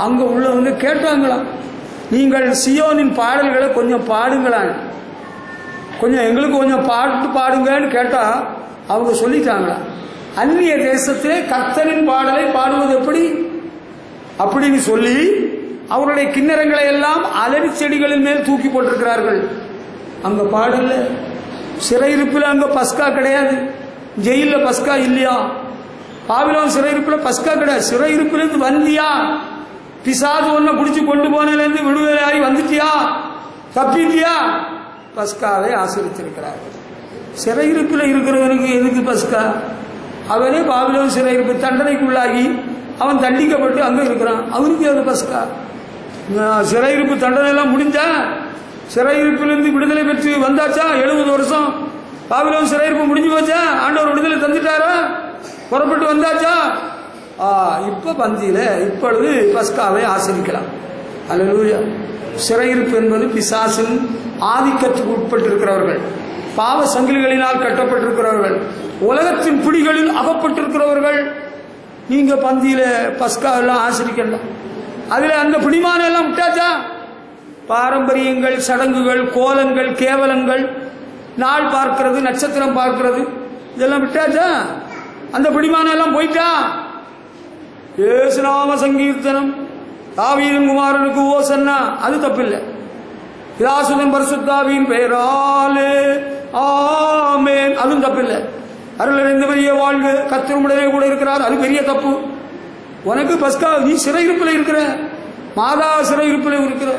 அங்க உள்ளவங்க கேட்டாங்களாம், நீங்கள் சியோனின் பாடல்களை கொஞ்சம் பாடுங்களான், கொஞ்சம் எங்களுக்கு கொஞ்சம் பாட்டு பாடுங்கன்னு கேட்டா அவங்க சொல்லிட்டாங்களா, அந்நிய தேசத்திலே கர்த்தரின் பாடலை பாடுவது எப்படி அப்படின்னு சொல்லி அவருடைய கிண்ணறங்களை எல்லாம் அலரி செடிகளின் மேல் தூக்கி போட்டிருக்கிறார்கள். அங்க பாடல்ல. சிறையிருப்பில் அங்க பஸ்கா கிடையாது, ஜெயில பஸ்கா இல்லையா? பாபிலோன் சிறையிருப்பில் பஸ்கா கிடையாது. சிறையிருப்பிலிருந்து வந்தியா பிசாசு ஒன்ன பிடிச்சி கொண்டு போனதுலேருந்து விடுதலை ஆகி வந்துட்டியா, தப்பிட்டியா, பஸ்காவை ஆசரித்திருக்கிறார்கள். சிறையிருப்பில் இருக்கிறவனுக்கு எதுக்கு பஸ்கா? அவனே பாபிலோன் சிறையிருப்பு தண்டனைக்குள்ளாகி அவன் தண்டிக்கப்பட்டு அங்கே இருக்கிறான், அவனுக்கு அது பஸ்கா. சிறையிருப்பு தண்டனை எல்லாம் முடிஞ்சா, சிறையிருப்பிலிருந்து விடுதலை பெற்று வந்தாச்சா, 70 வருஷம் பாபிலோன் சிறையிருப்பு முடிஞ்சு போச்சா, ஆண்டவர் விடுதலை தந்துட்டாரா, புறப்பட்டு வந்தாச்சா, இப்ப பந்தியில இப்பொழுது பஸ்காவை ஆசரிக்கலாம். அல்லேலூயா. சிறையிருப்பு என்பது பிசாசின் ஆதிக்கத்துக்கு உட்பட்டிருக்கிறவர்கள், பாவ சங்கிலிகளினால் கட்டப்பட்டிருக்கிறவர்கள், உலகத்தின் பிடிகளில் அகப்பட்டிருக்கிறவர்கள். நீங்க பந்தியில பஸ்கா எல்லாம் ஆசரிக்கலாம். அதுல அந்த பிடிமானம் எல்லாம் விட்டாச்சா, பாரம்பரியங்கள், சடங்குகள், கோலங்கள், கேவலங்கள், நாள் பார்க்கிறது, நட்சத்திரம் பார்க்கிறது, இதெல்லாம் விட்டாச்சா, அந்த பிடிமானம் எல்லாம் போயிட்டா. ஏசுநாம சங்கீர்த்தனம், தாவீதின் குமாரனுக்கு ஓசன்னா, அது தப்பில்லை. பிதாசுதன் பரிசுத்தாவியின் பெயராலே ஆமென், அதுவும் தப்பில்லை. அருளறிந்த பெரிய வாழ்வு, கர்த்தருமுடனே கூட இருக்கிறார், அது பெரிய தப்பு. உனக்கு பஸ்கா, நீ சிறையிருப்பில் இருக்கிற, மாதா சிறையிருப்பில் இருக்கிற,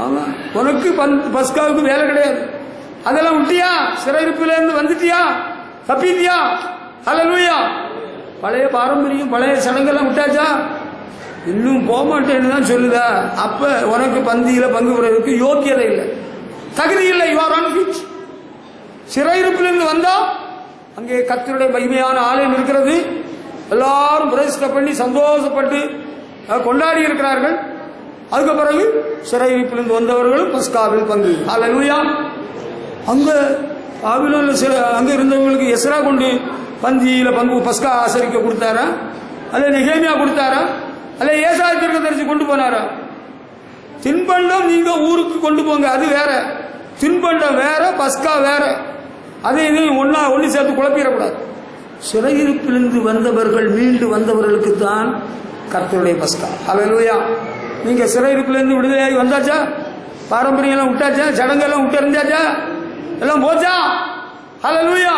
ஆமா, உனக்கு பஸ்காவுக்கு வேலை கிடையாது. அதெல்லாம் விட்டியா, சிறையிருப்பில இருந்து வந்துட்டியா, தப்பிட்டியா. அல்லேலூயா. பழைய பாரம்பரியம், பழைய சடங்கெல்லாம் விட்டாச்சா, இன்னும் போக மாட்டேன்னு தான் சொல்லுதா, அப்ப உனக்கு பந்தியில பங்கு பெறுவதற்கு யோக்கியதை இல்லை, தகுதி இல்லை, யூ ஆர் அன்ஃபிட். சிறையிருப்பிலிருந்து வந்தா அங்கே கர்த்தருடைய மகிமையான ஆலயம் இருக்கிறது, எல்லாரும் பிரதிஷ்டை பண்ணி சந்தோஷப்பட்டு கொண்டாடி இருக்கிறார்கள். அதுக்கு பிறகு சிறையிருப்பிலிருந்து வந்தவர்களும் பஸ்காவில் பங்கு. அல்லேலூயா. அங்க பாபிலோன்ல அங்க இருந்தவங்களுக்கு எஸ்ரா கொண்டு பந்தியில பங்கு பஸ்கா ஆசரிக்க கொடுத்தாரா, அல்ல நெகேமியா கொடுத்தாரா, அல்ல ஏசாயா தீர்க்கதரிசி கொண்டு போனாரா? தின்பண்டம் நீங்க ஊருக்கு கொண்டு போங்க, அது வேற. தின்பண்டம் வேற, பஸ்கா வேற. அதை இதையும் ஒன்னு சேர்த்து குழப்பிடக்கூடாது. சிறையிருப்பிலிருந்து வந்தவர்கள், மீண்டு வந்தவர்களுக்கு தான் கர்த்தருடைய பஸ்கா. அல்லேலூயா. நீங்க சிறையிருப்பிலிருந்து விடுதலையாகி வந்தாச்சா, பாரம்பரியம் எல்லாம் விட்டாச்சா, சடங்கெல்லாம் விட்டு இருந்தாச்சா, எல்லாம் போச்சா. அல்லேலூயா.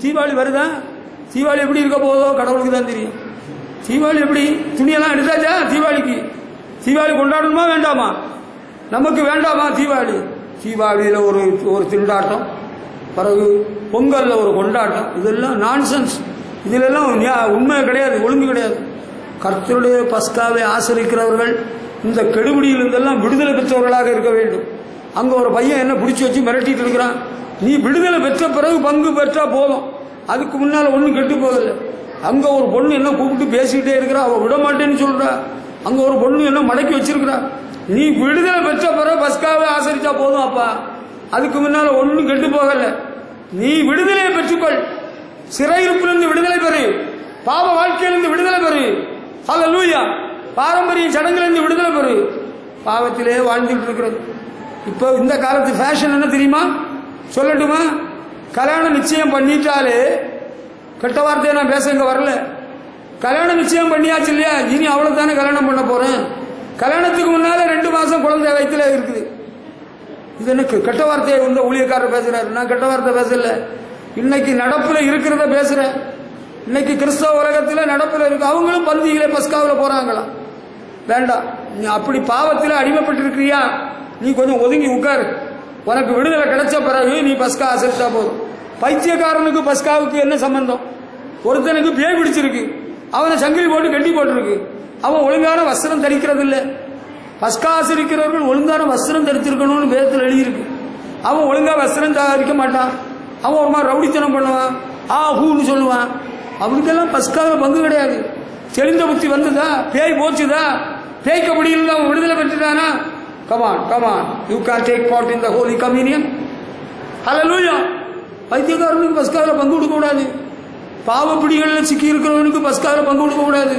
தீபாவளி வருதா, தீபாவளி எப்படி இருக்க போதோ கடவுளுக்கு தான் தெரியும். தீபாவளி எப்படி, துணியெல்லாம் எடுத்தாச்சா தீபாவளிக்கு? தீபாவளி கொண்டாடணுமா வேண்டாமா? நமக்கு வேண்டாமா தீபாவளி? தீபாவளியில் ஒரு திண்டாட்டம், பிறகு பொங்கல்ல ஒரு கொண்டாட்டம், இதெல்லாம் நான்சென்ஸ். இதிலெல்லாம் உண்மை கிடையாது, ஒழுங்கு கிடையாது. கர்த்தருடைய பஸ்காவை ஆசரிக்கிறவர்கள் இந்த கெடுபிடியிலிருந்தெல்லாம் விடுதலை பெற்றவர்களாக இருக்க வேண்டும். அங்க ஒரு பையன் என்ன பிடிச்சி வச்சு மிரட்டிட்டு இருக்கிறான். நீ விடுதலை பெற்ற பிறகு பங்கு பெற்றா போதும், அதுக்கு முன்னால ஒன்றும் கெட்டு போகல. அங்க ஒரு பொண்ணு என்ன கூப்பிட்டு பேசிக்கிட்டே இருக்கிறா, அவ விட மாட்டேன்னு சொல்றா. அங்க ஒரு பொண்ணு என்ன மடக்கி வச்சிருக்கிறா. நீ விடுதலை பெற்ற பிறகு பஸ்காவை ஆசரிச்சா போதும் அப்பா, அதுக்கு முன்னால ஒன்றும் கெட்டு போகல. நீ விடுதலையை பெற்றுக்கொள், சிறையிருப்பிலிருந்து விடுதலை பெறு, பாவ வாழ்க்கையிலிருந்து விடுதலை பெறு. அல்லேலூயா. பாரம்பரிய சடங்குலேருந்து விடுதலை பெறு. பாவத்திலே வாழ்ந்துட்டு இருக்கிறது. இப்போ இந்த காலத்து ஃபேஷன் என்ன தெரியுமா, சொல்லட்டுமா? கல்யாணம் நிச்சயம் பண்ணிட்டாலே, கெட்ட வார்த்தையை நான் பேச இங்க வரல, கல்யாணம் நிச்சயம் பண்ணியாச்சு இல்லையா, இனி அவ்வளவு தானே கல்யாணம் பண்ண போறேன். கல்யாணத்துக்கு முன்னால 2 மாசம் குழந்தை வயிற்றுல இருக்குது. இது என்ன கெட்ட வார்த்தையை இந்த ஊழியக்காரர் பேசுறாரு? நான் கெட்ட வார்த்தை பேசல, இன்னைக்கு நடப்புல இருக்கிறத பேசுறேன். இன்னைக்கு கிறிஸ்தவ உலகத்தில் நடப்புல இருக்கு. அவங்களும் பந்தியிலே பஸ்காவில் போறாங்களா? வேண்டாம். நீ அப்படி பாவத்தில் அடிமைப்பட்டிருக்கிறியா, நீ கொஞ்சம் ஒதுங்கி உட்காரு. உனக்கு விடுதலை கிடைச்ச பிறகு நீ பஸ்கா ஆசரிச்சா போதும். பைத்தியக்காரனுக்கு பஸ்காவுக்கு என்ன சம்பந்தம்? ஒருத்தனுக்கு பேய் பிடிச்சிருக்கு, அவனை சங்கிலி போட்டு கட்டி போட்டிருக்கு, அவன் ஒழுங்கான வஸ்திரம் தரிக்கிறது இல்லை. பஸ்கா ஆசரிக்கிறவர்கள் ஒழுங்கான வஸ்திரம் தரித்திருக்கணும்னு வேதத்தில் எழுதியிருக்கு. அவன் ஒழுங்கா வஸ்திரம் தரிக்க மாட்டான், அவன் ஒரு மாதிரி ரவுடித்தனம் பண்ணுவான், ஹூன்னு சொல்லுவான். அவனுக்கெல்லாம் பஸ்காவில் பங்கு கிடையாது. தெளிந்த புத்தி வந்ததா, பேய் போச்சுதா, பேய்க்க முடியல, அவன் விடுதலை பெற்றுட்டானா? Come on, you can take part in the holy communion. அல்லேலூயா. பைத்தியக்காரனுக்கு பஸ்காவில் பங்கு கொடுக்க கூடாது. பாவப்பிடிகளில் சிக்கி இருக்கிறவனுக்கு பஸ்காவில் பங்கு கொடுக்க கூடாது.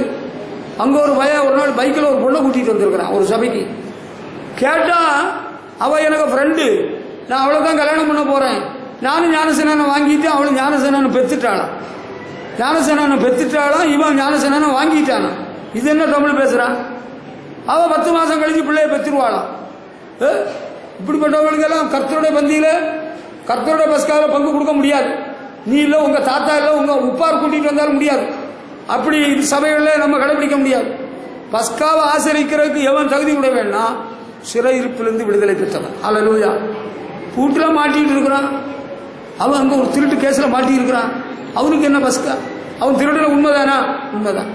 அங்க ஒரு ஒரு நாள் பைக்கில் ஒரு பொண்ணை கூட்டிட்டு வந்திருக்கிறான் ஒரு சபைக்கு. கேட்டா அவ எனக்கு ஃப்ரெண்டு, நான் அவளை தான் கல்யாணம் பண்ண போறேன், நானும் ஞானசேனானை வாங்கிட்டு அவளும் ஞானசேனானை பெற்றுட்டாளாம். ஞானசேனானை பெற்றுட்டாளாம், இவன் ஞானசேனானை வாங்கிட்டானா. இது என்ன தமிழ் பேசுறான்? அவ 10 மாசம் கழிச்சு பிள்ளைய பெற்றுருவாளாம். இப்படிப்பட்டவர்களுக்கெல்லாம் கர்த்தருடைய பந்தியில, கர்த்தருடைய பஸ்காவில் பங்கு கொடுக்க முடியாது. நீ இல்லை, உங்க தாத்தா இல்லை, உங்க உப்பார் கூட்டிட்டு வந்தாலும் முடியாது. அப்படி சபைகளில் நம்ம கடைபிடிக்க முடியாது. பஸ்காவை ஆசரிக்கிறதுக்கு எவன் தகுதி உடையவன்னா சிறையிருப்பிலிருந்து விடுதலை பெற்றவன். அல்லேலூயா. பூட்டில் மாட்டிட்டு இருக்கிறான், அவன் அங்கே ஒரு திருட்டு கேஸில் மாட்டி இருக்கிறான். அவனுக்கு என்ன பஸ்கா? அவன் திருடன உண்மைதானா? உண்மைதான்.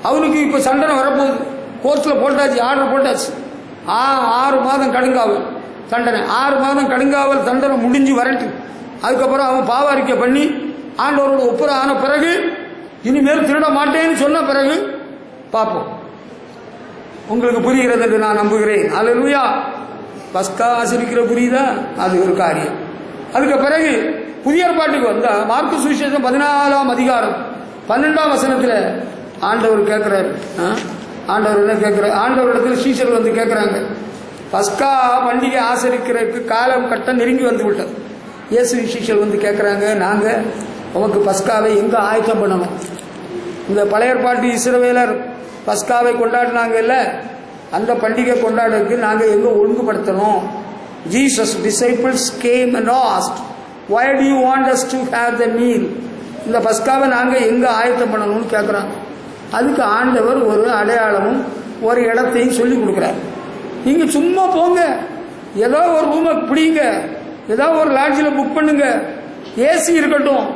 அவனுக்கு இப்போ தண்டனை வரப்போகுது, கோர்ட்டில் போட்டாச்சு, ஆர்டர் போட்டாச்சு. 6 மாதம் கடுங்காவல் தண்டனை. 6 மாதம் கடுங்காவல் தண்டனை முடிஞ்சு வரட்டு. அதுக்கப்புறம் அவன் பாவ அறிக்கை பண்ணி ஆண்டவரோட ஒப்புரை ஆன பிறகு, இனிமேல் திருட மாட்டேன்னு சொன்ன பிறகு பார்ப்போம். உங்களுக்கு புரிகிறது என்று நான் நம்புகிறேன். அல்லேலூயா. பஸ்கா ஆசரிக்கிற புரியுதா? அது ஒரு காரியம். அதுக்கு பிறகு புதிய ஏற்பாட்டுக்கு வந்தா மார்க்கு சுவிசேஷம் 14ஆம் அதிகாரம் 12ஆம் வசனத்தில் ஆண்டவர் கேட்கிறார். ஆண்டவர் என்ன கேட்கிறார்? ஆண்டவரிடத்தில் சீஷர்கள் வந்து கேட்கிறாங்க, பஸ்கா பண்டிகை ஆசரிக்கிறதுக்கு காலம் கட்டம் நெருங்கி வந்து விட்டது. இயேசு சீஷர்கள் வந்து கேட்குறாங்க, நாங்கள் உமக்கு பஸ்காவை எங்கே ஆயத்தம் பண்ணணும்? இந்த பழைய ஏற்பாட்டு இஸ்ரவேலர் பஸ்காவை கொண்டாடினாங்கல்ல, அந்த பண்டிகை கொண்டாடுறதுக்கு நாங்கள் எங்கே ஒழுங்குபடுத்தணும்? Jesus disciples came and asked, why do you want us to have the meal? இந்த பஸ்காவை நாங்கள் எங்கே ஆயத்தம் பண்ணணும்னு கேட்குறாங்க. அதுக்கு ஆண்டவர் ஒரு அடையாளமும் ஒரு இடத்தையும் சொல்லி கொடுக்குறார். நீங்கள் சும்மா போங்க, ஏதோ ஒரு ரூமை பிடிங்க, ஏதோ ஒரு லாட்ஜில் புக் பண்ணுங்க, ஏசி இருக்கட்டும்,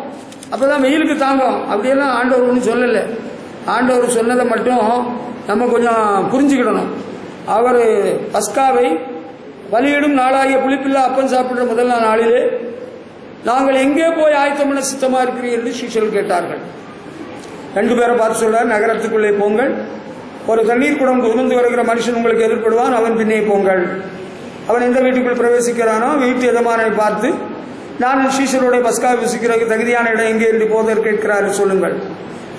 அப்போ தான் வெயிலுக்கு தாங்கும். அப்படியெல்லாம் ஆண்டவர் ஒன்றும் சொல்லலை. ஆண்டவர் சொன்னதை மட்டும் நம்ம கொஞ்சம் புரிஞ்சுக்கிடணும். அவர் பஸ்காவை பலியிடும் நாளாகிய புளிப்பில்லா அப்பம் சாப்பிட்ற முதல் நாளிலே நாங்கள் எங்கே போய் ஆயத்தம் பண்ண சித்தமாக இருக்கிறீர்கள் என்று சீஷர்கள் கேட்டார்கள். 2 பேரை பார்த்து சொல்றார், நகரத்துக்குள்ளே போங்கள், ஒரு தண்ணீர் குடம் உணர்ந்து வருகிற மனுஷன் உங்களுக்கு எதிர்ப்படுவான், அவன் பின்னே போங்கள். அவன் எந்த வீட்டுக்குள் பிரவேசிக்கிறானோ வீட்டு எஜமானை பார்த்து, நான் சீஷருடைய பஸ்காவை புசிக்கிறதுக்கு தகுதியான இடம் எங்கே என்று போதர் கேட்கிறாரு சொல்லுங்கள்,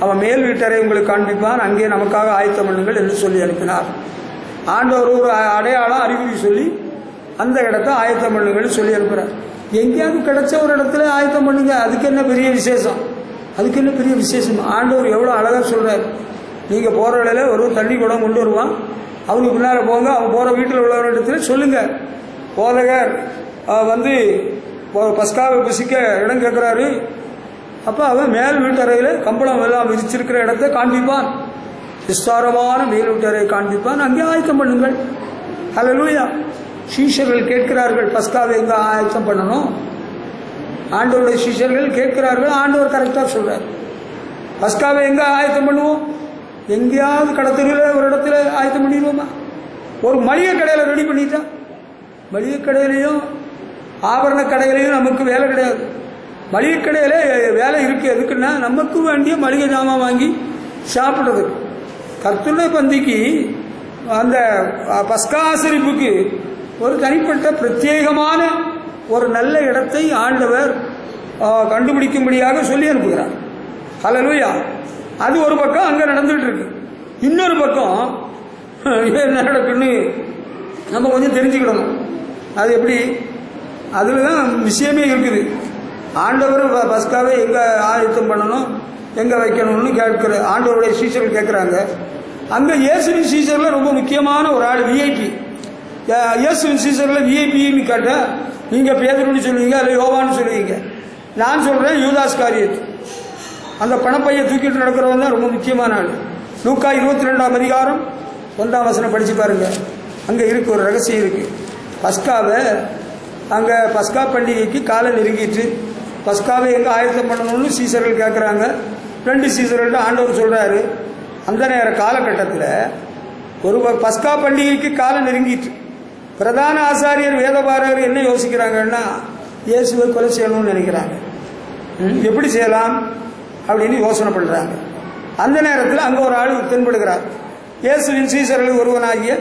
அவன் மேல் வீட்டரை உங்களுக்கு காண்பிப்பான், அங்கே நமக்காக ஆயத்தம் பண்ணுங்கள் என்று சொல்லி அனுப்பினார். ஆண்டவர் ஒரு அடையாளம் அறிகுறி சொல்லி அந்த இடத்த ஆயத்தம் பண்ணுங்கள் சொல்லி அனுப்புகிறார். எங்கேயாவது கிடைச்ச ஒரு இடத்துல ஆயத்தம் பண்ணுங்க, அதுக்கு என்ன பெரிய விசேஷம்? அதுக்கு என்ன பெரிய விசேஷம்? ஆண்டவர் எவ்வளோ அழகாக சொல்கிறார். நீங்கள் போகிற வேளையில ஒரு தண்ணி குடம் கொண்டு வருவான், அவனுக்கு பின்னால் போங்க, அவன் போகிற வீட்டில் உள்ளவரிடத்துல சொல்லுங்கள், போதகர் வந்து பஸ்காவை புசிக்க இடம் கேட்குறாரு. அப்போ அவன் மேல் வீட்டறையில் கம்பளம் எல்லாம் விரிச்சிருக்கிற இடத்த காண்பிப்பான், விஸ்தாரமான மேல் வீட்டறையை காண்பிப்பான், அங்கே ஆயத்தம் பண்ணுங்கள். ஹல்லேலூயா. சீஷர்கள் கேட்கிறார்கள், பஸ்காவை எங்கே ஆயத்தம் பண்ணணும்? ஆண்டவருடைய சீஷர்கள் கேட்கிறார்கள், ஆண்டவர் கரெக்டாக சொல்றார். பஸ்காவை எங்கே ஆயத்தம் பண்ணுவோம்? எங்கேயாவது கடத்தெருவில் ஒரு இடத்துல ஆயத்தம் பண்ணிடுவோமா? ஒரு மளிகை கடையில் ரெடி பண்ணிட்டா, மளிகை கடையிலையும் ஆபரண கடையிலையும் நமக்கு வேலை கிடையாது. மளிகை கடையில் வேலை இருக்குது. எதுக்குன்னா நமக்கு வேண்டிய மளிகை ஜாமான் வாங்கி சாப்பிட்றதுக்கு. கர்த்தருடைய பந்திக்கு அந்த பஸ்கா ஆசரிப்புக்கு ஒரு தனிப்பட்ட பிரத்யேகமான ஒரு நல்ல இடத்தை ஆண்டவர் கண்டுபிடிக்கும்படியாக சொல்லி அனுப்புகிறார். ஹல்லேலூயா. அது ஒரு பக்கம் அங்கே நடந்துகிட்டு இருக்கு. இன்னொரு பக்கம் என்ன நடக்குன்னு நம்ம கொஞ்சம் தெரிஞ்சுக்கிடணும். அது எப்படி? அதில் தான் விஷயமே இருக்குது. ஆண்டவர் பஸ்காவை எங்கே ஆயத்தம் பண்ணணும், எங்கே வைக்கணும்னு கேட்கிற ஆண்டவருடைய சீஷர்கள் கேட்குறாங்க. அங்கே இயேசுவின் சீஷரில் ரொம்ப முக்கியமான ஒரு ஆள், விஐபி. இயேசுவின் சீஷரில் விஐபின்னு கேட்டால் நீங்கள் பேதுருன்னு சொல்லுவீங்க, அல்ல யோவான்னு சொல்லுவீங்க. நான் சொல்கிறேன் யூதாஸ் காரியத். அந்த பணப்பையை தூக்கிட்டு நடக்கிறவன் தான் ரொம்ப முக்கியமான ஆள். லூக்கா 22ஆம் அதிகாரம் 1ஆம் வசனம் படித்து பாருங்கள். அங்கே இருக்குது ஒரு ரகசியம் இருக்குது. பஸ்காவை அங்கே பஸ்கா பண்டிகைக்கு காலை நெருங்கிட்டு பஸ்காவை எங்கே ஆயத்தம் பண்ணணும்னு சீசர்கள் கேட்குறாங்க. 2 சீசர்கள்ட்ட ஆண்டவர் சொல்கிறாரு, அந்த நேர காலகட்டத்தில் ஒரு பஸ்கா பண்டிகைக்கு காலம் நெருங்கிட்டு பிரதான ஆசாரியர் வேதபாரகர் என்ன யோசிக்கிறாங்கன்னா, இயேசுவை கொலை செய்யணும்னு நினைக்கிறாங்க. எப்படி செய்யலாம் அப்படின்னு யோசனை பண்ணுறாங்க. அந்த நேரத்தில் அங்கே ஒரு ஆள் தென்படுகிறார். இயேசுவின் சீசர்கள் ஒருவனாகிய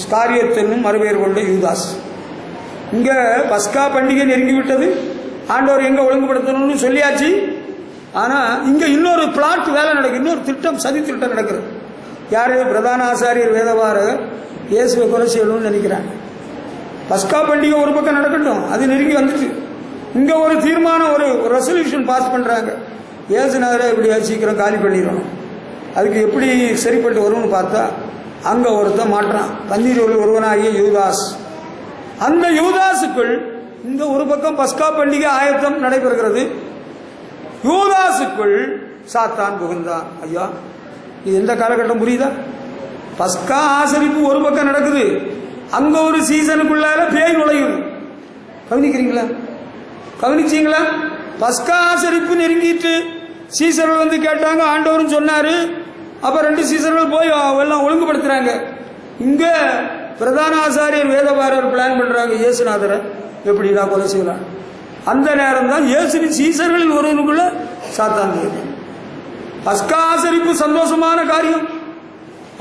ஸ்காரியத் என்னும் மறுபெயர் கொண்ட யூதாஸ். இங்கே பஸ்கா பண்டிகை நெருங்கிவிட்டது, ஆண்டவர் எங்கே ஒழுங்குபடுத்தணும்னு சொல்லியாச்சு. ஆனால் இங்கே இன்னொரு பிளாட் வேலை நடக்குது, இன்னொரு திட்டம், சதி திட்டம் நடக்கிறது. யாரு? பிரதான ஆசாரியர் வேதபாரகர் இயேசுவை கொலை செய்யணும்னு நினைக்கிறாங்க. பஸ்கா பண்டிகை ஒரு பக்கம் நடக்கட்டும், அது நெருங்கி வந்துச்சு. இங்கே ஒரு தீர்மானம், ஒரு ரெசல்யூஷன் பாஸ் பண்ணுறாங்க. இயேசு நகரை இப்படி சீக்கிரம் காலி பண்ணிடணும். அதுக்கு எப்படி சரிப்பட்டு வரும்னு பார்த்தா அங்கே ஒருத்தன் மாற்றான், பந்தியில் ஒருவனாகிய யூதாஸ். அந்த யூதாஸுக்குள் இந்த ஒரு பக்கம் பஸ்கா பண்டிகை ஆயத்தம் நடைபெறுகிறது. யூதாஸுக்குள் சாத்தான் புகுந்தான். ஐயா, இது எந்த காலகட்டம் புரியுதா? பஸ்கா ஆசரிப்பு ஒரு பக்கம் நடக்குது, அங்க ஒரு சீசனுக்குள்ளால பேய் நுழையுது. கவனிக்கிறீங்களா? கவனிச்சீங்களா? பஸ்கா ஆசரிப்பு நெருங்கிட்டு சீசர்கள் வந்து கேட்டாங்க, ஆண்டவரும் சொன்னாரு. அப்ப 2 சீசர்கள் போய் எல்லாம் ஒழுங்குபடுத்துறாங்க. இங்க பிரதான ஆசாரியர் வேதபாரர் பிளான் பண்றாங்க, இயேசுநாதரை எப்படிதான் கொலை செய்யலாம். அந்த நேரம் தான் இயேசுவின் சீசர்களில் ஒருவனுக்குள்ள சாத்தான். பஸ்கா ஆசரிப்பு சந்தோஷமான காரியம்,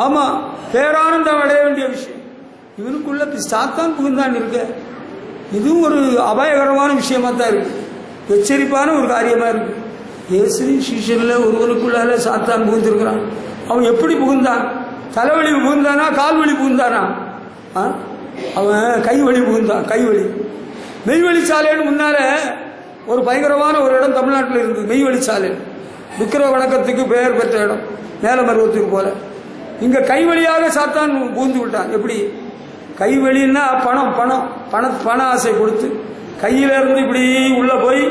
ஆமா, பேரானந்தம் அடைய வேண்டிய விஷயம். இவனுக்குள்ள சாத்தான் புகுந்தான் இருக்க, இதுவும் ஒரு அபாயகரமான விஷயமா தான் இருக்கு, எச்சரிப்பான ஒரு காரியமா இருக்கு. இயேசுவின் சீசர்ல ஒருவனுக்குள்ளால சாத்தான் புகுந்திருக்கிறான். அவன் எப்படி புகுந்தான்? தலைவலி புகுந்தானா, கால்வழி புகுந்தானா? அவன் கைவழி புகுந்தான். கைவழி மெய்வழிச்சாலைன்னு முன்னால ஒரு பயங்கரமான ஒரு இடம் தமிழ்நாட்டில் இருந்தது, மெய்வழிச்சாலை. விக்கிர வணக்கத்துக்கு பெயர் பெற்ற இடம், மேலமருவத்துக்கு போல. இங்க கைவழியாக சாத்தான் புகுந்து விட்டான். எப்படி? கைவழின்னா பணம் பணம் பண பண ஆசை கொடுத்து கையில இருந்து இப்படி உள்ள போய்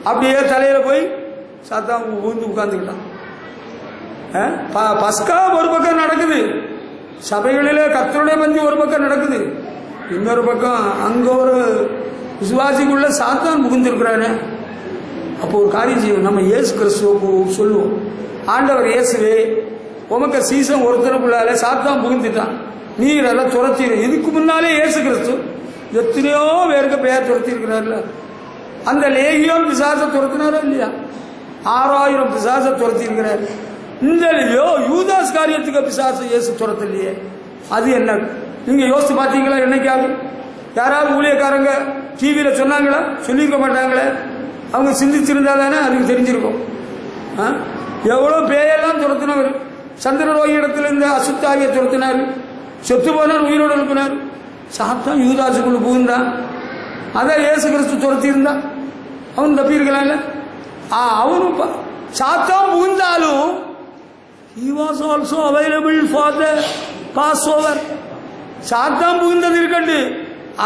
அப்படியே தலையில போய் சாத்தான் புகுந்து உட்கார்ந்துக்கிட்டான். பஸ்கா ஒரு பக்கம் நடக்குது, சபைகளிலே கர்த்தருடைய பந்தி ஒரு பக்கம் நடக்குது, இன்னொரு பக்கம் அங்க ஒரு விசுவாசிக்குள்ள சாத்தான் புகுந்திருக்கிறானே. அப்போ ஒரு காரியம் செய்வோம், நம்ம இயேசு கிறிஸ்துவுக்கு சொல்லுவோம், ஆண்டவர் இயேசுவே, உமக்கு சீசன் ஒருத்தனுக்குள்ளால சாத்தான் புகுந்துட்டான், நீர் எல்லாம் துரத்திடு. இதுக்கு முன்னாலே இயேசு கிறிஸ்து எத்தனையோ பேருக்கு பெயர் துரத்தி இருக்கிறார்ல. அந்த லேகியோன் பிசாசை துரத்தினாரோ இல்லையா? 6000 பிசாசை துரத்தி இருக்கிறார். இந்த யூதாஸ் காரியத்துக்கு பிசாசு இயேசு துரத்தலையே, அது என்ன? நீங்க யோசிச்சு பார்த்தீங்களா? என்னைக்காவது யாராவது ஊழியக்காரங்க டிவியில சொன்னாங்களா? சொல்லியிருக்க மாட்டாங்களே. அவங்க சிந்திச்சிருந்தா தானே அதுக்கு தெரிஞ்சிருக்கும். எவ்வளவு பேயெல்லாம் துரத்தினவர். சந்திர ரோகி இடத்துல இருந்து அசுத்தாகிய துரத்தினார், செத்து போனார், உயிரோடு எழுப்பினார். சாத்தான் யூதாசுக்குள்ள புகுந்தான், அதான் இயேசு கிறிஸ்து துரத்தி இருந்தான். அவன் தப்பி இருக்கலாம்ல. அவனும் சாத்தான் புகுந்தாலும் he was also available for the Passover. சாத்தான் புகுந்தது இருக்கண்டு,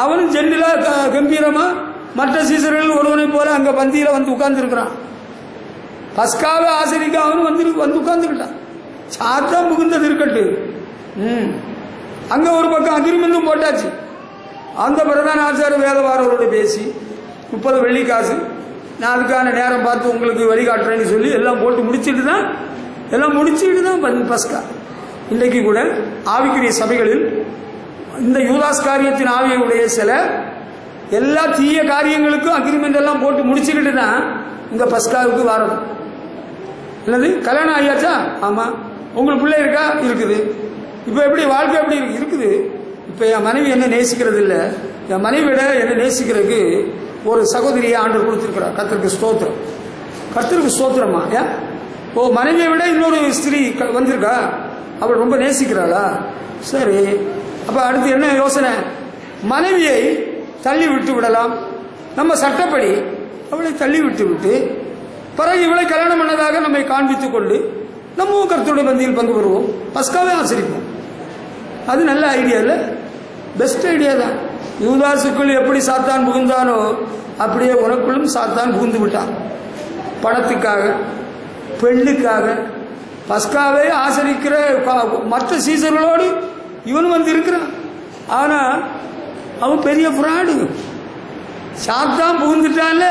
அவனும் ஜென்டிலா கம்பீரமா மற்ற சீசர்கள் ஒருவனை போல அங்க பந்தியில வந்து உட்கார்ந்து இருக்கிறான். பஸ்காவை ஆசிரிக்க அவனும் வந்து உட்கார்ந்துக்கிட்டான். சாத்தான் புகுந்தது இருக்கட்டு. அங்க ஒரு பக்கம் அகிரிமெண்டும் போட்டாச்சு. அந்த பிரதான ஆச்சார வேதவாரரோட பேசி 30 வெள்ளி காசு நான் அதுக்கான நேரம் பார்த்து உங்களுக்கு வழிகாட்டுறேன்னு சொல்லி எல்லாம் போட்டு முடிச்சுட்டு தான் பஸ்கா. இன்றைக்கு கூட ஆவிக்குரிய சபைகளில் இந்த யூதாஸ் காரியத்தின் ஆவியுடைய சில எல்லா தீய காரியங்களுக்கும் அக்ரிமெண்ட் எல்லாம் போட்டு முடிச்சுக்கிட்டு தான் இங்க பஸ்காவுக்கு வரணும். என்னது, கல்யாணம் ஆகியாச்சா? ஆமா. உங்களுக்கு பிள்ளை இருக்கா? இருக்குது. இப்ப எப்படி வாழ்க்கை எப்படி இருக்குது? இப்ப என் மனைவி என்ன நேசிக்கிறது இல்லை, என் மனைவியோட என்ன நேசிக்கிறதுக்கு ஒரு சகோதரியை ஆண்டவர் கொடுத்திருக்கிறார். கர்த்தருக்கு ஸ்தோத்திரம், கர்த்தருக்கு ஸ்தோத்திரமா. ஏன் ஓ மனைவியை விட இன்னொரு ஸ்திரீ வந்திருக்கா, அவள் ரொம்ப நேசிக்கிறாளா? சரி, அப்ப அடுத்து என்ன யோசனை? மனைவியை தள்ளி விட்டு விடலாம். நம்ம சட்டப்படி அவளை தள்ளி விட்டு பிறகு இவளை கல்யாணம் பண்ணதாக நம்மை காண்பித்துக் கொண்டு நம்ம கர்த்தருடைய பந்தியில் பங்கு பெறுவோம், பஸ்காவே ஆசரிப்போம். அது நல்ல ஐடியா இல்லை, பெஸ்ட் ஐடியா தான். யூதாசுக்குள் எப்படி சாத்தான் புகுந்தானோ அப்படியே உனக்குள்ளும் சாத்தான் புகுந்து விட்டான். பணத்துக்காக, பெண்ணுக்காக பஸ்காவை ஆசரிக்கிற மற்ற சீசர்களோடு இவன் வந்து இருக்கிறான். ஆனா அவன் பெரிய ஃப்ராடு, சாத்தான் புகுந்துட்டான்ல.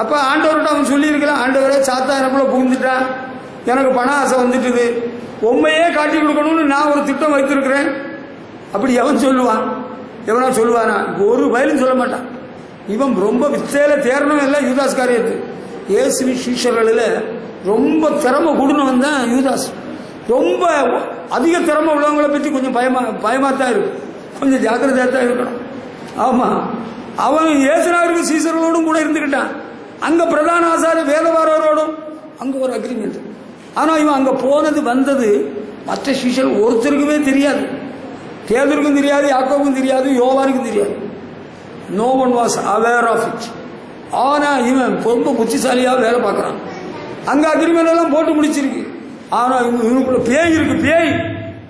அப்ப ஆண்டவர்கிட்ட அவன் சொல்லி இருக்கிறான், ஆண்டவரே சாத்தான் எனக்குள்ள புகுந்துட்டான், எனக்கு பண ஆசை வந்துட்டுது, உண்மையே காட்டி கொடுக்கணும்னு நான் ஒரு திட்டம் வைத்திருக்கிறேன். அப்படி எவன் சொல்லுவான்? எவனா சொல்லுவானா? ஒரு வயலும் சொல்ல மாட்டான். இவன் ரொம்ப வித்தையில தேரணும் இல்லை யூதாஸ் காரியத்து. இயேசுவி சீஷர்களில் ரொம்ப திறமை கூடணும் தான் யூதாஸ். ரொம்ப அதிக திறமை உள்ளவங்களை பற்றி கொஞ்சம் பயமா தான் இருக்கு, கொஞ்சம் ஜாக்கிரதையாக தான் இருக்கணும். ஆமா, அவன் இயேசுநாதருக்கு சீசர்களோடும் கூட இருந்துக்கிட்டான். அங்க பிரதான ஆசாரிய வேதவாரரோடும் அங்க ஒரு அக்ரிமெண்ட். ஆனா இவன் அங்க போனது வந்தது மற்ற சீஷர்கள் ஒருத்தருக்குமே தெரியாது. பேதுருக்கும் தெரியாது, யாக்கோபுக்கும் தெரியாது, யோவானுக்கும் தெரியாது. No one was aware of it. ஆனா இவன் ரொம்ப புத்திசாலியாக வேலை பார்க்கறான். அங்க அக்ரிமெண்ட் எல்லாம் போட்டு முடிச்சிருக்கு. ஆனா இவனுக்குள்ள பேய் இருக்கு, பேய்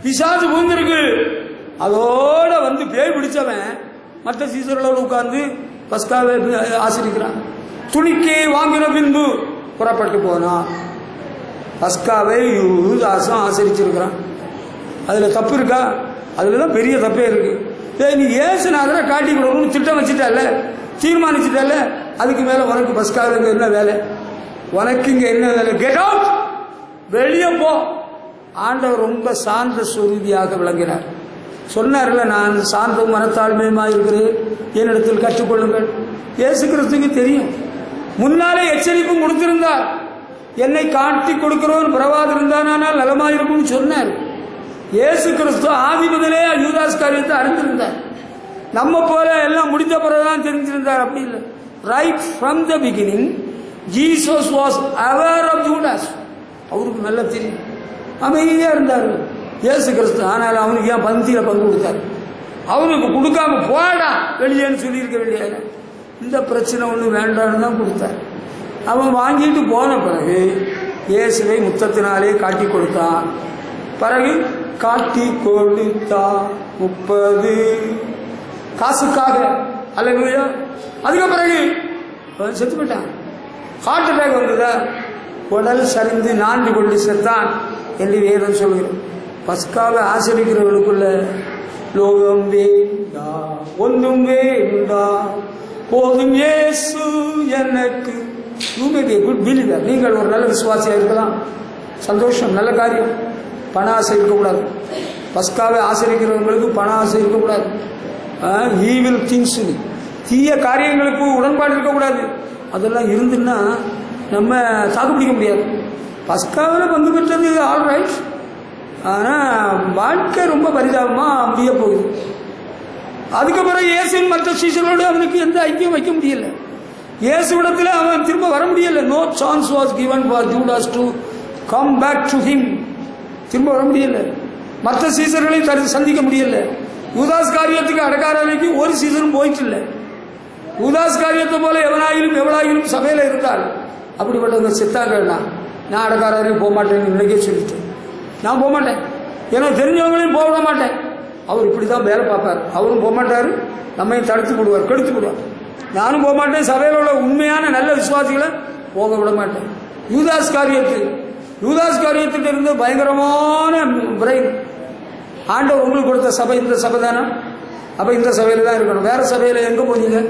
பிசாசு புகுந்திருக்கு. அதோட வந்து பேய் பிடிச்சவன் மற்ற சீசர்களோடு உட்கார்ந்து பஸ்காவை ஆசிரிக்கிறான். துணிக்கை வாங்கின பின்பு புறப்பட்டு போனான். பஸ்காவை யூதாசும் ஆசரிச்சிருக்கிறான். அதில் தப்பு இருக்கா? அதில் தான் பெரிய தப்பே இருக்கு. நீ ஏசுநாதரை காட்டி கொடுக்கணும்னு திட்டம் வச்சுட்டால, தீர்மானிச்சுட்டால, அதுக்கு மேலே உனக்கு பஸ்காவுக்கு என்ன வேலை? உனக்கு இங்கே என்ன வேலை? கெட் அவுட், வெளியே போ. ஆண்டவர் ரொம்ப சாந்த சுரூபியாக விளங்கினார். சொன்னார்ல, நான் சாந்தம் மனத்தாழ்மையுமாக இருக்கிறேன், என்னிடத்தில் கற்றுக்கொள்ளுங்கள். இயேசு கிறிஸ்துக்கு தெரியும். முன்னாலே எச்சரிப்பும் கொடுத்திருந்தார். என்னை காட்டி கொடுக்கிறவன் பிறவாதிருந்தானால் நலமாயிருக்கும்னு சொன்னார். இயேசு கிறிஸ்து ஆதி முதலே யூதாஸ் காரியத்தை அறிந்திருந்தார். நம்ம போல எல்லாம் முடிந்த பிறகுதான் தெரிஞ்சிருந்தார். அப்படி இல்லை. Right from the beginning Jesus was aware of Judas. அவருக்கு நல்லா தெரியும். அமைதியா இருந்தார் இயேசு கிறிஸ்து. ஆனால் அவனுக்கு ஏன் பந்தியில பங்கு கொடுத்தார்? அவனுக்கு கொடுக்காம போடா வெளியேன்னு சொல்லியிருக்க வேண்டிய இந்த பிரச்சனை ஒன்று வேண்டான்னு தான் கொடுத்தார். அவன் வாங்கிட்டு போன பிறகு இயேசுவை முத்தத்தினாலே காட்டி கொடுத்தான். பிறகு காட்டி கொடுத்தான் 30 காசுக்காக. அல்லேலூயா. அதுக்கு பிறகு அவன் செத்து போயிட்டான். ஹார்ட் அட்டாக் வந்ததா, உடல் சரிந்து 4 கொண்டு செத்தான் என்று வேதம் சொல்கிறோம். பஸ்காவை ஆசரிக்கிறவர்களுக்குள்ள லோகம் வேண்டா, ஒன்றும் வேண்டா, போதும் இயேசு எனக்கு. Good believer. நீங்கள் ஒரு நல்ல விசுவாசியாக இருக்கலாம், சந்தோஷம், நல்ல காரியம். பண ஆசை இருக்கக்கூடாது. பஸ்காவை ஆசரிக்கிறவங்களுக்கு பண ஆசை இருக்கக்கூடாது. ஈவில் திங்ஸ், தீய காரியங்களுக்கு உடன்பாடு இருக்கக்கூடாது. அதெல்லாம் இருந்துன்னா நம்ம தாக்கு பிடிக்க முடியாது. பஸ்காவில் பங்கு பெற்றது ஆல் ரைட், ஆனால் வாழ்க்கை ரொம்ப பரிதாபமாக முடிய போகுது. அதுக்கு பிறகு இயேசுவின் மற்ற சீஷர்களோடு அவனுக்கு எந்த ஐக்கியம் வைக்க முடியல. இயேசுவிடத்தில் அவன் திரும்ப வர முடியல. No chance was given for Judas to come back to him. திரும்ப வர முடியல. மற்ற சீசர்களையும் சந்திக்க முடியல. யூதாஸ் காரியத்துக்கு அடக்காரவைக்கு ஒரு சீசனும் போயிட்டு இல்லை. யூதாஸ் காரியத்தை போல எவனாயிலும் சபையில இருந்தால் அப்படிப்பட்டவங்க செத்தாங்கன்னா நான் அடக்காரரையும் போக மாட்டேன்னு இன்னைக்கே சொல்லிட்டேன். நான் போக மாட்டேன், ஏன்னா தெரிஞ்சவங்களையும் போக விட மாட்டேன். அவர் இப்படி தான் வேலை பார்ப்பார். அவரும் போக மாட்டார், நம்மையும் தடுத்து போடுவார், கெடுத்து போடுவார். நானும் போக மாட்டேன். சபையில் உள்ள உண்மையான நல்ல விசுவாசிகளை போக விட மாட்டேன். யூதாஸ் காரியத்திட்ட இருந்து பயங்கரமான பிரெயின். ஆண்டவர் உங்களுக்கு கொடுத்த சபை இந்த சபை தானே. அப்ப இந்த சபையில தான் இருக்கணும். வேற சபையில எங்க போனீங்க?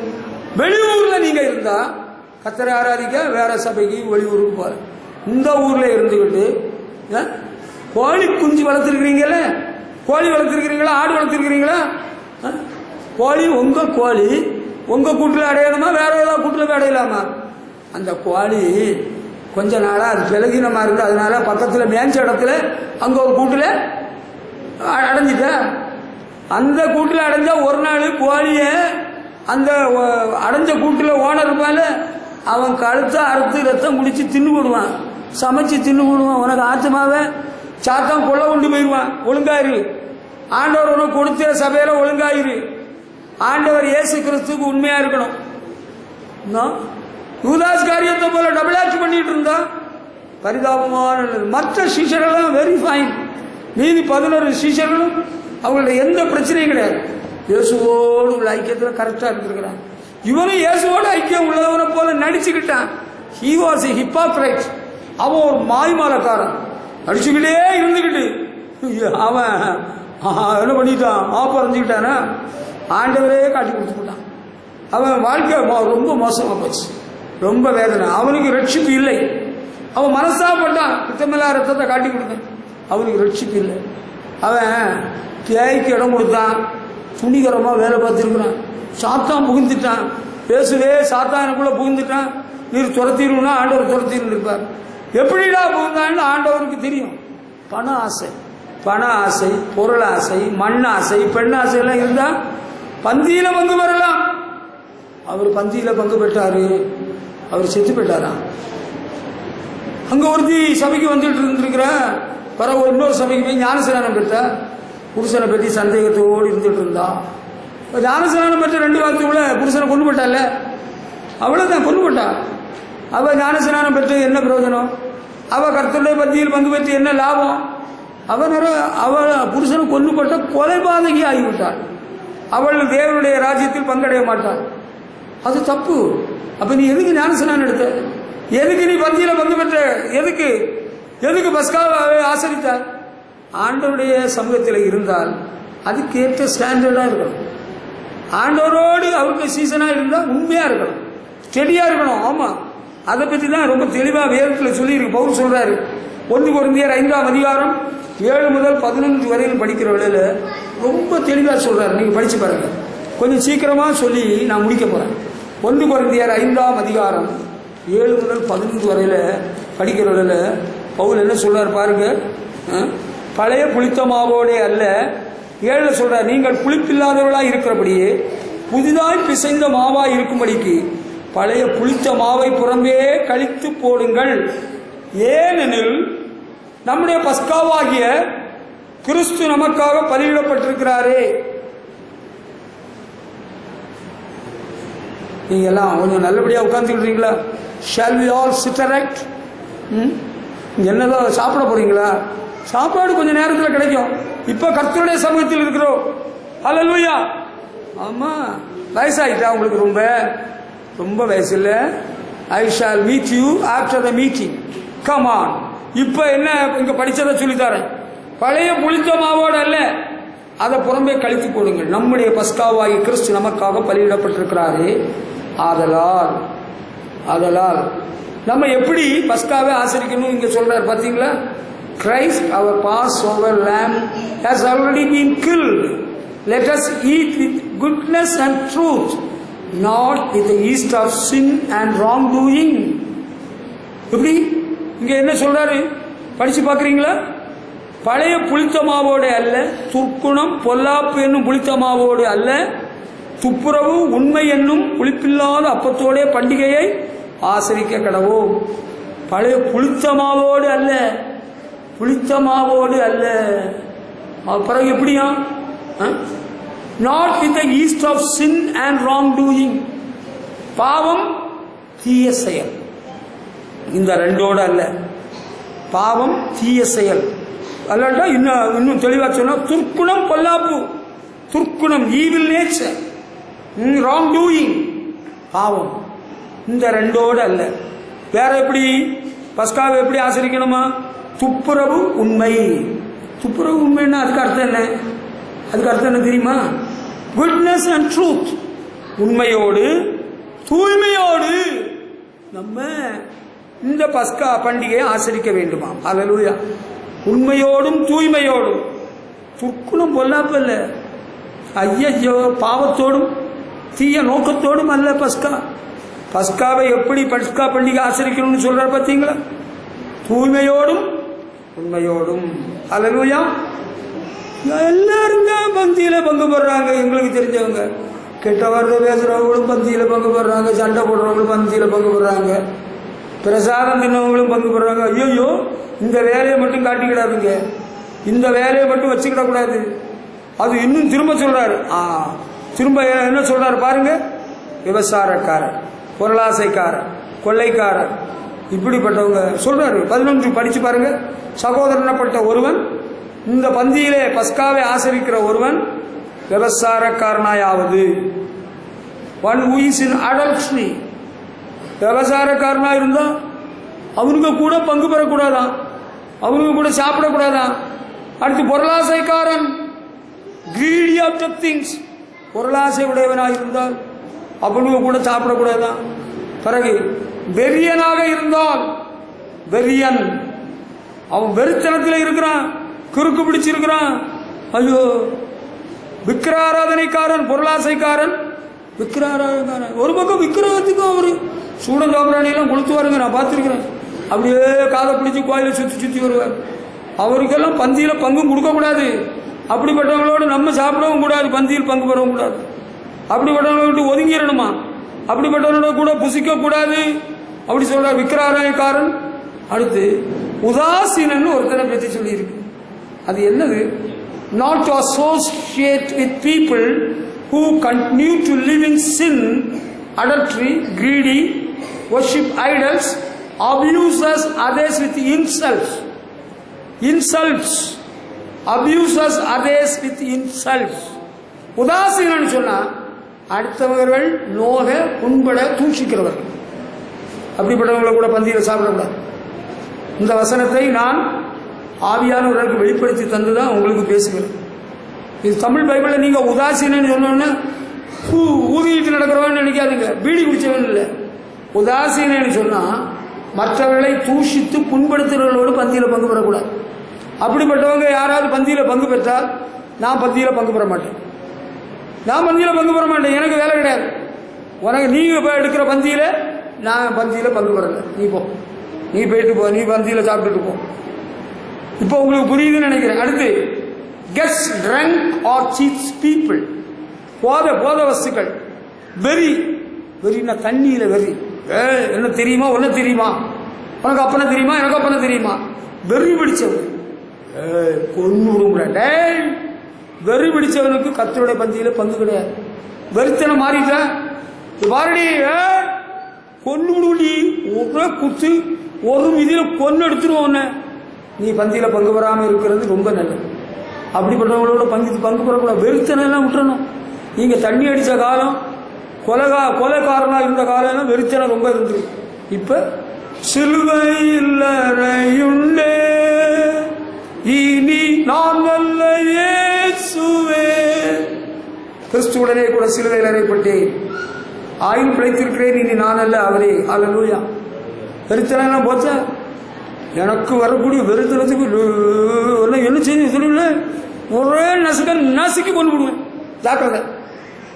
வெளியூர்ல நீங்க இருந்தா கர்த்தரை ஆராதிக்க வேற சபைக்கு வெளியூருக்கு போற. இந்த ஊர்ல இருந்துகிட்டு கோழி குஞ்சு வளர்த்துருக்கிறீங்கல்ல, கோழி வளர்த்துருக்கிறீங்களா, ஆடு வளர்த்துருக்கிறீங்களா? கோழி உங்க கூட்டில் அடையணுமா, வேற ஏதாவது கூட்டில் அடையலாமா? அந்த கோழி கொஞ்ச நாளா அது விலகினமா இருக்கு. அதனால பக்கத்துல மேய்ச்ச இடத்துல அங்க ஒரு கூட்டுல அடைஞ்சிட்ட. அந்த கூட்டுல அடைஞ்சா ஒரு நாள் கோழிய அந்த அடைஞ்ச கூட்டுல ஓனர் இருப்பால, அவன் கழுத்தை அறுத்து ரத்தம் குடிச்சு தின்னு போடுவான், சமைச்சு தின்னு போடுவான். உனக்கு ஆச்சமாவே சாத்தான் கொள்ள கொண்டு போயிடுவான். ஒழுங்காயிரு. ஆண்டவர் உனக்கு கொடுத்த சபையில ஒழுங்காயிரு. ஆண்டவர் இயேசு கிறிஸ்துக்கு உண்மையா இருக்கணும். யூதாஸ் காரியத்தை போல டபுள் ஆக்ட் பண்ணிட்டு இருந்தா பரிதாபமான. மற்ற சீஷர்களும் வெரி ஃபைன். மீதி 11 சீஷர்களும் அவங்களோட எந்த பிரச்சனையும் கிடையாது. இயேசுவோடு உள்ள ஐக்கியத்தில் கரெக்டா இருந்திருக்கிறான். இவனும் இயேசுவோட ஐக்கியம் உள்ளவனை போல நடிச்சுக்கிட்டான். He was a hypocrite. அவன் ஒரு மாய்மாலக்காரன். நடிச்சுக்கிட்டே இருந்துகிட்டு அவன் என்ன பண்ணிட்டான்? பறஞ்சுக்கிட்டானா ஆண்டவரே காட்டி கொடுத்துட்டான். அவன் வாழ்க்கை ரொம்ப மோசமா போச்சு, ரொம்ப வேதனை. அவனுக்கு ரட்சிப்பு இல்லை. அவன் மனசாப்பட்டான், பித்தமில்லா ரத்தத்தை காட்டி கொடுத்தேன். அவனுக்கு ரட்சிப்பு இல்லை. அவன் தேய்க்கு இடம் கொடுத்தான், துணிகரமா வேலை பார்த்துருக்கிறான். சாத்தான் புகுந்துட்டான். பேசுவே சாத்தானுக்குள்ள புகுந்துட்டான். நீர் துரத்திடுனா ஆண்டவர் துரத்தின்னு இருப்பார். எப்படிடா புகுந்தான்னு ஆண்டவருக்கு தெரியும். பண ஆசை, பொருள் ஆசை, மண் ஆசை, பெண் ஆசை எல்லாம் இருந்தா பந்தியில பங்கு பெறலாம். அவர் பந்தியில பங்கு பெற்றாரு, அவர் செத்து போயிட்டாராம். அங்க ஒருத்தி சபைக்கு வந்துட்டு இருந்திருக்கிற பிறகு இன்னொரு சபைக்கு போய் ஞானஸ்நானம் பெற்றா. புருஷனை பற்றி சந்தேகத்தோடு இருந்துட்டு இருந்தா. ஞானஸ்நானம் பெற்ற 2 வாரத்துக்குள்ள புருஷனை கொண்டு போட்டால, அவ்வளவுதான் கொண்டு போட்டா. அவ ஞானஸ்நானம் பெற்று என்ன பிரயோஜனம்? அவ கர்த்தருடைய பந்தியில் பங்கு பெற்று என்ன லாபம்? அவ புருஷனை கொண்டு போட்ட கொலைபாதகி ஆகிவிட்டாள். அவள் தேவனுடைய ராஜ்யத்தில் பங்கடைய மாட்டாள். அது தப்பு. அப்ப நீ எதுக்கு ஞானஸ்நானம் எடுத்த? எதுக்கு நீ பந்தியில பங்கு பெற்ற? எதுக்கு பஸ்காவை ஆசரித்த? ஆண்டவருடைய சமூகத்தில் இருந்தால் அதுக்கேற்ற ஸ்டாண்டர்டாக இருக்கணும். ஆண்டவரோடு அவருக்கு சீசனாக இருந்தால் உண்மையாக இருக்கணும், ஸ்டெடியாக இருக்கணும். ஆமாம், அதை பற்றி தான் ரொம்ப தெளிவாக வேதத்தில் சொல்லியிருக்கு. பவுல் சொல்கிறாரு 1 கொரிந்தியர் 5ஆம் அதிகாரம் 7 முதல் 11 வரையில் படிக்கிற வேளையில் ரொம்ப தெளிவாக சொல்கிறார். நீங்கள் படித்து பாருங்கள். கொஞ்சம் சீக்கிரமாக சொல்லி நான் முடிக்க போகிறேன். 1 கொரிந்தியர் 5ஆம் அதிகாரம் 7 முதல் 11 வரையில் படிக்கிற வேளையில் பவுல் என்ன சொல்கிறார் பாருங்க. பழைய புளித்த மாவோடே அல்ல, 7 சொல்கிறார், நீங்கள் புளிப்பில்லாதவர்களாக இருக்கிறபடியே புதிதாய் பிசைந்த மாவாய் இருக்கும்படிக்கு பழைய புளித்த மாவை புறம்பே கழித்து போடுங்கள். ஏனெனில் நம்முடைய பஸ்காவாகிய கிறிஸ்து நமக்காக பலியிடப்பட்டிருக்கிறாரே. நீங்க எல்லாம் கொஞ்சம் நல்லபடியா உட்கார்ந்துக்கிறீங்களா? Shall we all sit erect? என்னதான் சாப்பிட போறீங்களா? சாப்பாடு கொஞ்சம் நேரத்தில் கிடைக்கும். இப்ப கர்த்தருடைய சமூகத்தில் இருக்கிறோம். ஹல்லேலூயா. ஆமா, வயசாயிட்டா உங்களுக்கு? ரொம்ப ரொம்ப வயசு இல்லை. I shall meet you after the meeting. Come on. இப்ப என்ன இங்க படிச்சதை சொல்லித்தரேன். பழைய புளித்த மாவோடு அல்ல, அதை புறம்பே கழித்து போடுங்கள். நம்முடைய பஸ்காவாகி கிறிஸ்து நமக்காக பலியிடப்பட்டிருக்கிறாரே. ஆதலால் நம்ம எப்படி பஸ்காவை ஆசரிக்கணும் இங்க சொல்றாரு பாத்தீங்களா? Christ, our Passover lamb, has already been killed. Let us eat with goodness and truth, not with the yeast of sin and wrongdoing. எப்படி இங்க என்ன சொல்றாரு படிச்சு பாக்குறீங்களா? பழைய புளித்த மாவோடு அல்ல, துர்க்குணம் பொல்லாப்பு என்னும் புளித்த மாவோடு அல்ல, துப்புரவு உண்மை என்னும் புளிப்பில்லாத அப்பத்தோட பண்டிகையை ஆசரிக்க கடவோம். பழைய புளித்த மாவோடு அல்ல, புளித்த மாவோடு அல்ல. பிறகு எப்படியா? Not with the yeast of sin and wrongdoing. பாவம் தீய செயல், இந்த ரெண்டோடு அல்ல. பாவம் தீய செயல் அல்லட்டா இன்னும் தெளிவாக சொன்னா துர்க்குணம் பொல்லாப்பு. துர்க்குணம் ஈவில் நேச்சர், ராங் டூயிங் பாவம், இந்த ரெண்டோடு அல்ல. வேற எப்படி பஸ்காவை எப்படி ஆசரிக்கணுமா? துப்புரவு உண்மை. துப்புரவு உண்மைன்னா அதுக்கு அர்த்தம் என்ன? அதுக்கு அர்த்தம் என்ன தெரியுமா? Goodness and truth. உண்மையோடு தூய்மையோடு நம்ம இந்த பஸ்கா பண்டிகையை ஆசரிக்க வேண்டுமா? ஹல்லேலூயா. உண்மையோடும் தூய்மையோடும். துர்க்குணம் பொல்லாப்பு அல்ல, ஐயோ பாவத்தோடும் தீய நோக்கத்தோடும் அல்ல பஸ்கா. பஸ்காவை எப்படி பஸ்கா பண்டிகை ஆசரிக்கணும்னு சொல்றாரு பார்த்தீங்களா? தூய்மையோடும் உண்மையோடும். ஹல்லேலூயா. எல்லாரும் பந்தியில பங்கு பெறாங்க. எங்களுக்கு தெரிஞ்சவங்க கெட்ட வார்த்தை பேசுறவங்களும் பந்தியில பங்கு பெறாங்க, சண்டை போடுறவங்களும் பந்தியில பங்கு பெறாங்க, பிரசாதம் தின்னவங்களும் பங்கு பெறாங்க. ஐயோ, இந்த வேலையை மட்டும் காட்டிக்கிடாதுங்க, இந்த வேலையை மட்டும் வச்சுக்கிடக்கூடாது. அது இன்னும் திரும்ப சொல்றாரு. திரும்ப என்ன சொல்றாரு பாருங்க. விபசாரக்காரர், பொருளாசைக்காரர், கொள்ளைக்காரர், இப்படிப்பட்டவங்க சொல்றாரு. 11 படிச்சு பாருங்க. சகோதரனப்பட்ட ஒருவன், இந்த பந்தியிலே பஸ்காவை ஆசரிக்கிற ஒருவன் விபசாரக்காரனாயாவது, one who is in adultery. விபசாரக்காரனா இருந்தா அவனுக்கு கூட பங்கு பெறக்கூடாதான், அவனுக்கு கூட சாப்பிடக்கூடாதான். அடுத்து பொருளாசைக்காரன், greedy of the things, பொருளாசை உடையவனாக இருந்தால் அவனுக்கு கூட சாப்பிடக்கூடாதான். பிறகு வெறியனாக இருந்தால், வெறியன் அவன் வெறித்தனத்தில் இருக்கிறான், குறுக்கு பிடிச்சிருக்கிறான். ஐயோ, விக்கிராராதனைக்காரன், பொருளாசைக்காரன், விக்கிராராதனைக்காரன். ஒரு பக்கம் விக்கிரகத்துக்கும் அவரு சூடம் சாம்பிராணியெல்லாம் கொளுத்துவாருங்க, நான் பார்த்துருக்கிறேன். அப்படியே காதை பிடிச்சி கோயிலை சுற்றி வருவார். அவருக்கெல்லாம் பந்தியில் பங்கும் கொடுக்கக்கூடாது. அப்படிப்பட்டவங்களோடு நம்ம சாப்பிடவும் கூடாது, பந்தியில் பங்கு பெறவும் கூடாது. அப்படிப்பட்டவங்களை விட்டு ஒதுங்கிடணுமா? அப்படிப்பட்டவங்களோட கூட புசிக்க கூடாது அப்படி சொல்றார் விக்கிராராயக்காரன். அடுத்து உதாசீனன்னு ஒருத்தனை பற்றி சொல்லியிருக்கு. அது என்னது? not to associate with people who continue to live in sin, adultery, greedy, worship idols, abuses others with insults, abuses others with insults. உதாசீனன்னு சொன்னா அடுத்தவர்கள் நோக புண்பட தூஷிக்கிறவர்கள். அப்படிப்பட்டவங்களை கூட பந்தியில் சாப்பிடக்கூடாது. இந்த வசனத்தை நான் ஆவியானவர்களுக்கு வெளிப்படுத்தி தந்து தான் உங்களுக்கு பேசுகிறேன். இது தமிழ் பைபிளில் நீங்கள் உதாசீனன்னு சொன்னோன்னா ஊதிட்டு நடக்கிறவன்னு நினைக்காதுங்க, பீடி குடிச்சவன் இல்லை. உதாசீனன்னு சொன்னால் மற்றவர்களை தூஷித்து புண்படுத்துறவர்களோடு பந்தியில் பங்கு பெறக்கூடாது. அப்படிப்பட்டவங்க யாராவது பந்தியில் பங்கு பெற்றால் நான் பந்தியில் பங்கு பெற மாட்டேன். நான் பந்தியில் பங்கு பெற மாட்டேன், எனக்கு வேலை கிடையாது. உனக்கு நீங்கள் எடுக்கிற பந்தியில் நான் பந்தியில் பங்கு பெறலை, நீ போ, நீ போயிட்டு போ, நீ பந்தியில் சாப்பிட்டுட்டு போ. இப்போ உங்களுக்கு புரியுதுன்னு நினைக்கிறேன். அடுத்து gets drunk or cheats people. போத வஸ்துக்கள், வெறி. வெறினா தண்ணியில் வெறி. என்ன தெரியுமா, ஒன்ன தெரியுமா, உனக்கு அப்பனை தெரியுமா, எனக்கு அப்பனை தெரியுமா, வெறி பிடிச்சவன் கொண்டு விடுங்க. வெறி பிடிச்சவனுக்கு கர்த்தருடைய பந்தியில் பங்கு கிடையாது. வெறித்தனை மாறிட்டேன் பாரடி, கொண்டு விடுவடி, ஒரே குத்து, ஒரு விதியில் கொண்டு எடுத்துருவோன்னு. நீ பந்தியில் பங்கு பெறாமல் இருக்கிறது ரொம்ப நல்லது. அப்படிப்பட்டவங்களோட பங்கு பெறக்கூடாது. வெறித்தனை எல்லாம் விட்டுறணும். நீங்கள் தண்ணி அடித்த காலம், கொலைக்காரனாக இருந்த காலம் எல்லாம் வெறித்தனை ரொம்ப இருந்தது. இப்போ சிலுவையில் அறையுண்டே இனி நான் அல்ல இயேசுவே, கிறிஸ்துவுடனே கூட சிலுவையில் அறையப்பட்டேன், ஆயுள் பிழைத்திருக்கிறேன், இனி நான் அல்ல அவரே. அல்லேலூயா. வெறித்தனை எல்லாம் போச்சா? எனக்கு வரக்கூடிய வெறித்தனத்துக்கு என்ன செய்ய சொல்லல, ஒரே நசுக்கி கொண்டு விடுவேன். ஜாக்கிரதை,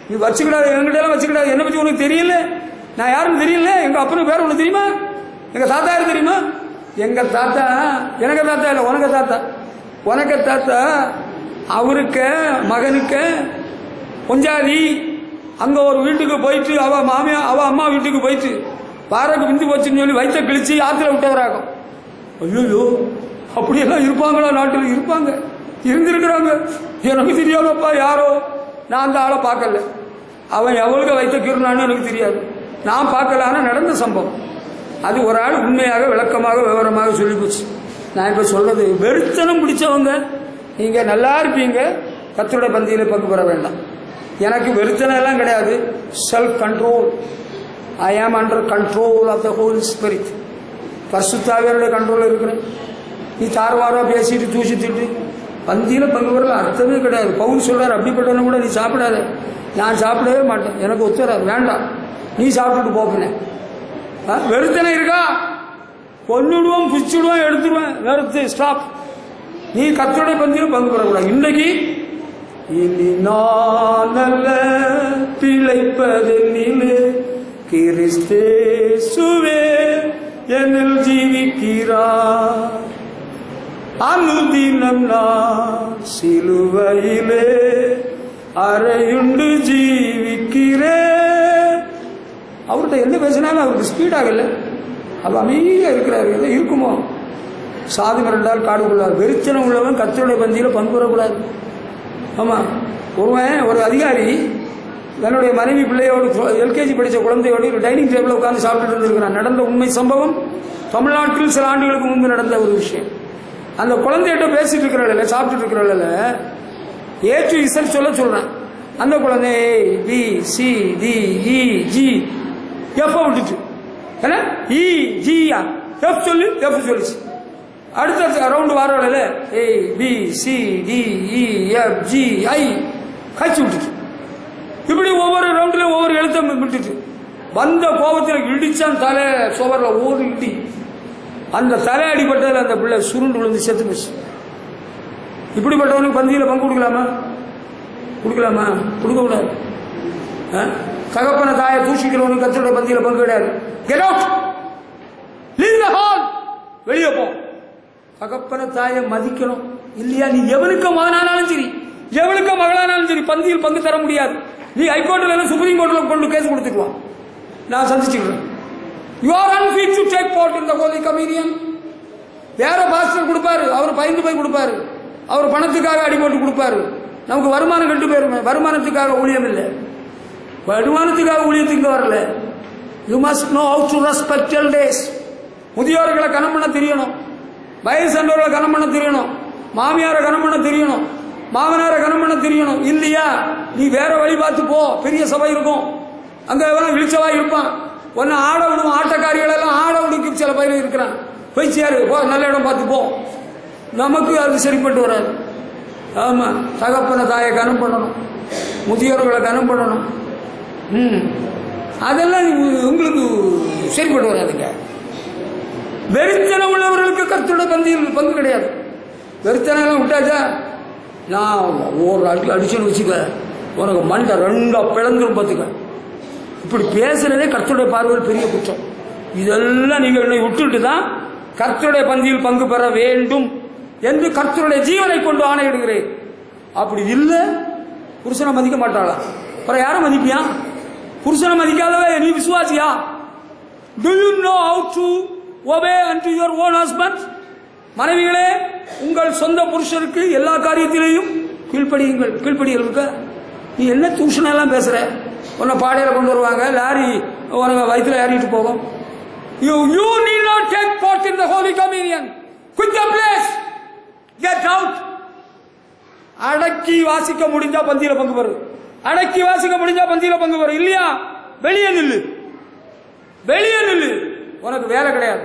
நீ வச்சுக்கிடாது, என்கிட்ட வச்சுக்கிடாது. என்னை பற்றி உனக்கு தெரியல, நான் யாருன்னு தெரியல. எங்க அப்பனுக்கு பேர் உனக்கு தெரியுமா, எங்க தாத்தா யாரு தெரியுமா? எங்க தாத்தா, எனக்கு தாத்தா இல்லை, உனக்கு தாத்தா. உனக்கு தாத்தா அவருக்கு மகனுக்கு பொஞ்சாதி அங்க ஒரு வீட்டுக்கு போயிட்டு, அவ அம்மா வீட்டுக்கு போயிட்டு பாறைக்கு பிந்து போச்சுன்னு சொல்லி வயிற்ற கிழிச்சு ஆத்துல விட்டவராகும். ஐயோ, அப்படியெல்லாம் இருப்பாங்களா? நாட்டில் இருப்பாங்க, இருந்திருக்கிறாங்க. எனக்கு தெரியாமப்பா, யாரோ, நான் அந்த ஆளை பார்க்கல. அவன் எவ்வளவு வைத்த கீர்னான்னு எனக்கு தெரியாது, நான் பார்க்கல. ஆனால் நடந்த சம்பவம் அது ஒரு ஆள் உண்மையாக விளக்கமாக விவரமாக சொல்லி போச்சு. நான் இப்போ சொல்றது, வெறித்தனம் பிடிச்சவங்க நீங்கள் நல்லா இருப்பீங்க, கர்த்தருடைய பந்தியில் பங்கு பெற வேண்டாம். எனக்கு வெறித்தனம் எல்லாம் கிடையாது. Self control, I am under control of the holy spirit. பரிசுத்தாவியருடைய கண்ட்ரோல் இருக்கிறேன். நீ தார்வாரா பேசிட்டு தூசித்துட்டு பந்தியில் பங்கு பெறல அர்த்தமே கிடையாது. பவுல் சொல்றாரு, அப்படிப்பட்டவன கூட நீ சாப்பிடாத. நான் சாப்பிடவே மாட்டேன், எனக்கு ஒத்துறாது, வேண்டாம், நீ சாப்பிட்டுட்டு போப்பினேன். வெறுத்தனை இருக்கா? கொன்னுடுவோம், பிச்சுடுவோம், எடுத்துடுவேன். வெறுத்து ஸ்டாப். நீ கர்த்தருடைய பந்தியில் பங்கு பெறக்கூடாது. இன்னைக்கு இனி நான் அல்ல பிழைப்பதென்னிலே கிறிஸ்தேசுவே என்னில் ஜீவிக்கிறார். அனுதினம் நான் சிலுவையிலே அறையுண்டு ஜீவிக்கிறேன். அவர்கிட்ட என்ன பேசினாலும் அவருக்கு ஸ்பீட் ஆகல, அவ அமைதியா இருக்கிறாரு. எதோ இருக்குமோ, சாதி மிரண்டால் காடு கொள்ளார். வெறித்தனம் உள்ளவன் கர்த்தருடைய பந்தியில் பங்கு பெறக்கூடாது. ஆமா, ஒரு அதிகாரி என்னுடைய மனைவி பிள்ளையோடு எல்கேஜி படித்த குழந்தையோடு ஒரு டைனிங் டேபிள் உட்கார்ந்து சாப்பிட்டு இருந்திருக்கிறான். நடந்த உண்மை சம்பவம், தமிழ்நாட்டில் சில ஆண்டுகளுக்கு முன்பு நடந்த ஒரு விஷயம். அந்த குழந்தைகிட்ட பேசிட்டு இருக்கிற சாப்பிட்டு இருக்கிற ஏ டு இசட் சொல்றேன். அந்த குழந்தை B C D E G F விட்டுச்சு. ஏன்னா இ ஜி எஃப் சொல்லி எஃப் சொல்லிச்சு. அடுத்த ரவுண்டு வாரோட A B C D E F G I கழிச்சு விட்டுச்சு. இப்படி ஒவ்வொரு ரவுண்டுல ஒவ்வொரு எழுத்த விட்டுச்சு. வந்த கோபத்தில் இடிச்சான் தலை சுவர்ல ஓடு இடி. அந்த தலை அடிப்பட்டதில் அந்த பிள்ளை சுருண்டு விழுந்து செத்து போச்சு. இப்படிப்பட்டவனுக்கு பந்தியில் பங்கு கொடுக்கலாமா? கொடுக்கலாமா? கொடுக்க கூடாது. தகப்பன தாயை தூஷிக்கிறவனுக்கு கர்த்தருடைய பந்தியில் பங்கு கிடையாது. கெட் அவுட், லீவ் தி ஹால், வெளியே போ. தகப்பன தாயை மதிக்கணும் இல்லையா? நீ எவனுக்கு மகனானாலும் சரி, எவனுக்கு மகளானாலும் சரி, பந்தியில் பங்கு தர முடியாது. நீ ஹைகோர்ட்ல எல்லாம் சுப்ரீம் கோர்ட்ல கொண்டு கேஸ் கொடுத்துக்குவான். நான் சந்திச்சுக்கிறேன். You are unfit to take part in the Holy Communion. வேற பாஸ்டர் கொடுப்பாரு, அவர் பயந்து போய் கொடுப்பாரு, அவர் பணத்துக்காக அடிபட்டு கொடுப்பாரு. நமக்கு வருமானம் கட்டு போயிருமே. வருமானத்துக்காக ஊழியம் இல்லை, வருமானத்துக்காக ஊழியத்துக்கு வரல. You must know how to respect elders. முதியோர்களை கனம் பண்ண தெரியணும், வயசானவர்களை கனம் பண்ண தெரியணும், மாமியாரை கனம் பண்ண தெரியணும், மாமனாரை கனம் பண்ண தெரியணும். இல்லையா நீ வேற வழி பார்த்து போ. பெரிய சபை இருக்கும், அங்க எவனும் விழிச்சவா இருப்பான். ஒன்னு ஆட விடுவோம், ஆட்டக்காரிகள் எல்லாம் ஆட விடுக்கு சில பயிர் இருக்கிறான். போய் சேரு போ, நல்ல இடம் பார்த்து போ. நமக்கு அது சரிப்பட்டு வராது. ஆமாம், தகப்பனை தாயை கனம் பண்ணணும், முதியோர்களை கனம் பண்ணணும். அதெல்லாம் உங்களுக்கு சரிப்பட்டு வராதுங்க. வெறித்தனம் உள்ளவர்களுக்கு கர்த்தருடைய பந்தியில் பங்கு கிடையாது. வெறித்தனம் விட்டாச்சா, நான் ஒரு அடிக்கல அடிச்சுன்னு வச்சுக்க, உனக்கு மண்டை ரெண்டா பிளந்துரும் பார்த்துக்க. இப்படி பேசுறதே கர்த்தருடைய பார்வையில் பெரிய குற்றம். இதெல்லாம் நீங்கள் என்னை விட்டுட்டு தான் கர்த்தருடைய பந்தியில் பங்கு பெற வேண்டும் என்று கர்த்தருடைய ஜீவனை கொண்டு ஆணையிடுகிறேன். அப்படி இல்லை, புருஷனை மதிக்க மாட்டாளா? அப்புறம் யாரை மதிப்பியா? புருஷனை மதிக்காதவ நீ விசுவாசியா? Do you know how to obey unto your own husband? மனைவிகளே, உங்கள் சொந்த புருஷருக்கு எல்லா காரியத்திலையும் கீழ்ப்படியுங்கள். கீழ்ப்படிகள் இருக்க நீ என்ன தூஷணெல்லாம் பேசுற? உன்னை பாடையில் கொண்டு வருவாங்க, லாரி உனக்கு வயிற்றுல ஏறிட்டு போகும். You need not take part in the Holy Communion. Quit the place. Get out. அடக்கி வாசிக்க முடிஞ்சா பந்தியில பங்கு பெறு. அடக்கி வாசிக்க முடிஞ்சா பந்தியில பங்கு பெறு. இல்லையா, வெளியே நில்லு, வெளியே நில்லு. உனக்கு வேலை கிடையாது.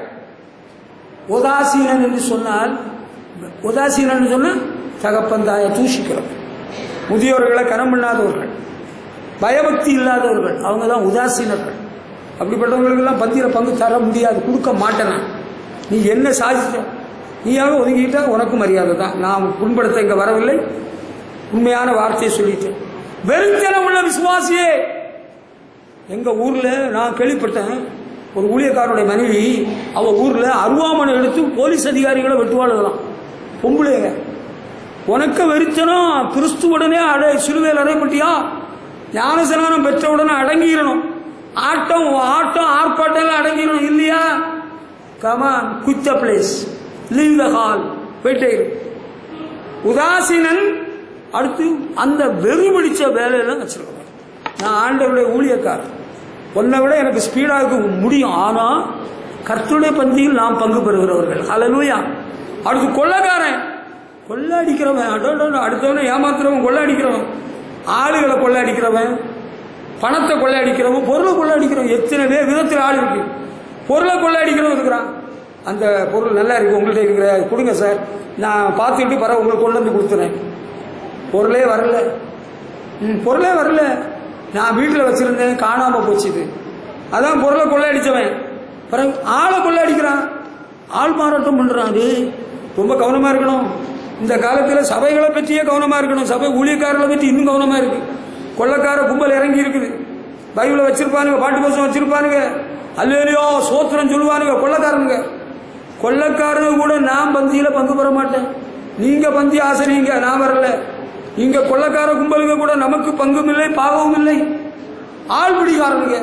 உதாசீனன் என்று சொன்னால், உதாசீனன் சொன்னா தகப்பன் தாயை தூஷிக்கிறோம், முதியோர்களை கனம் பண்ணாதவர்கள், பயபக்தி இல்லாதவர்கள், அவங்க தான் உதாசீனர்கள். அப்படிப்பட்டவங்களுக்கெல்லாம் பந்தியில பங்கு தர முடியாது, கொடுக்க மாட்டேன். நீ என்ன சாதிச்ச? நீயாக ஒதுங்கிட்டா உனக்கு மரியாதை தான். நான் புண்படுத்த இங்க வரவில்லை, உண்மையான வார்த்தையை சொல்லிட்டேன். வெறுத்தனம் உள்ள விசுவாசியே, எங்க ஊர்ல நான் கேள்விப்பட்டேன், ஒரு ஊழியக்காரனுடைய மனைவி அவ ஊர்ல அருவாமனை எடுத்து போலீஸ் அதிகாரிகளை வெட்டுவாளுகளாம். பொம்பளைங்க, உனக்கு வெறுத்தனம், கிறிஸ்துவுடனே சிலுவையில் அறையப்பட்டியா? ஞானசனானம் பெற்றவுடனே அடங்கிடணும். ஆட்டம் ஆட்டம் ஆர்ப்பாட்டம் அடங்கிடணும். இல்லையா, கமான், குவிட் தி பிளேஸ், லீவ் தி ஹால், போயிட்டே. உதாசீனன் அடுத்து அந்த வெறி பிடிச்ச வேலையெல்லாம் வச்சிருக்கேன். நான் ஆண்டவருடைய ஊழியக்காரர், உன்னை விட எனக்கு ஸ்பீடாக முடியும். ஆனா கர்த்தருடைய பந்தியில் நாம் பங்கு பெறுகிறவர்கள். ஹல்லேலூயா. அடுத்து கொள்ளைக்காரன், கொள்ளை அடிக்கிறவன், அடுத்தவனை ஏமாத்துறவன், கொள்ளை அடிக்கிறவன், ஆளுகளை கொள்ளை அடிக்கிறவன், பணத்தை கொள்ளை அடிக்கிறவன், பொருளை கொள்ளை அடிக்கிறவன். எத்தனை விதத்தில் ஆள் இருக்கு. பொருளை கொள்ளை அடிக்கிறவன் இருக்கிறான். அந்த பொருள் நல்லா இருக்கு, உங்கள்கிட்ட இருக்கிற கொடுங்க சார், நான் பார்த்துட்டு பரவ உங்களுக்கு கொண்டு வந்து கொடுத்துறேன். பொருளே வரல, பொருளே வரல, நான் வீட்டில் வச்சிருந்தேன், காணாம போச்சுது. அதான் பொருளை கொள்ளை அடிச்சவன். பிறகு ஆளை கொள்ளை அடிக்கிறான், ஆள் மாறாட்டம் பண்றான். அது ரொம்ப கவனமா இருக்கணும். இந்த காலத்தில் சபைகளை பற்றியே கவனமா இருக்கணும். சபை ஊழியக்காரர்களை பற்றி இன்னும் கவனமா இருக்கு. கொள்ளக்கார கும்பல் இறங்கி இருக்குது. பைபிளை வச்சிருப்பானுங்க, பாட்டு கோஷம் வச்சிருப்பானுங்க, அல்லேலூயா சோத்திரம் சொல்லுவானுங்க. கொள்ளக்காரனுங்க, கொள்ளக்காரங்க கூட நான் பந்தியில பங்கு பெற மாட்டேன். நீங்க பந்தி ஆசிரியங்க, நான் வரல. நீங்க கொள்ளக்கார கும்பலுங்க கூட நமக்கு பங்கும் இல்லை, பாவமும் இல்லை. ஆள் பிடிக்காரனுங்க,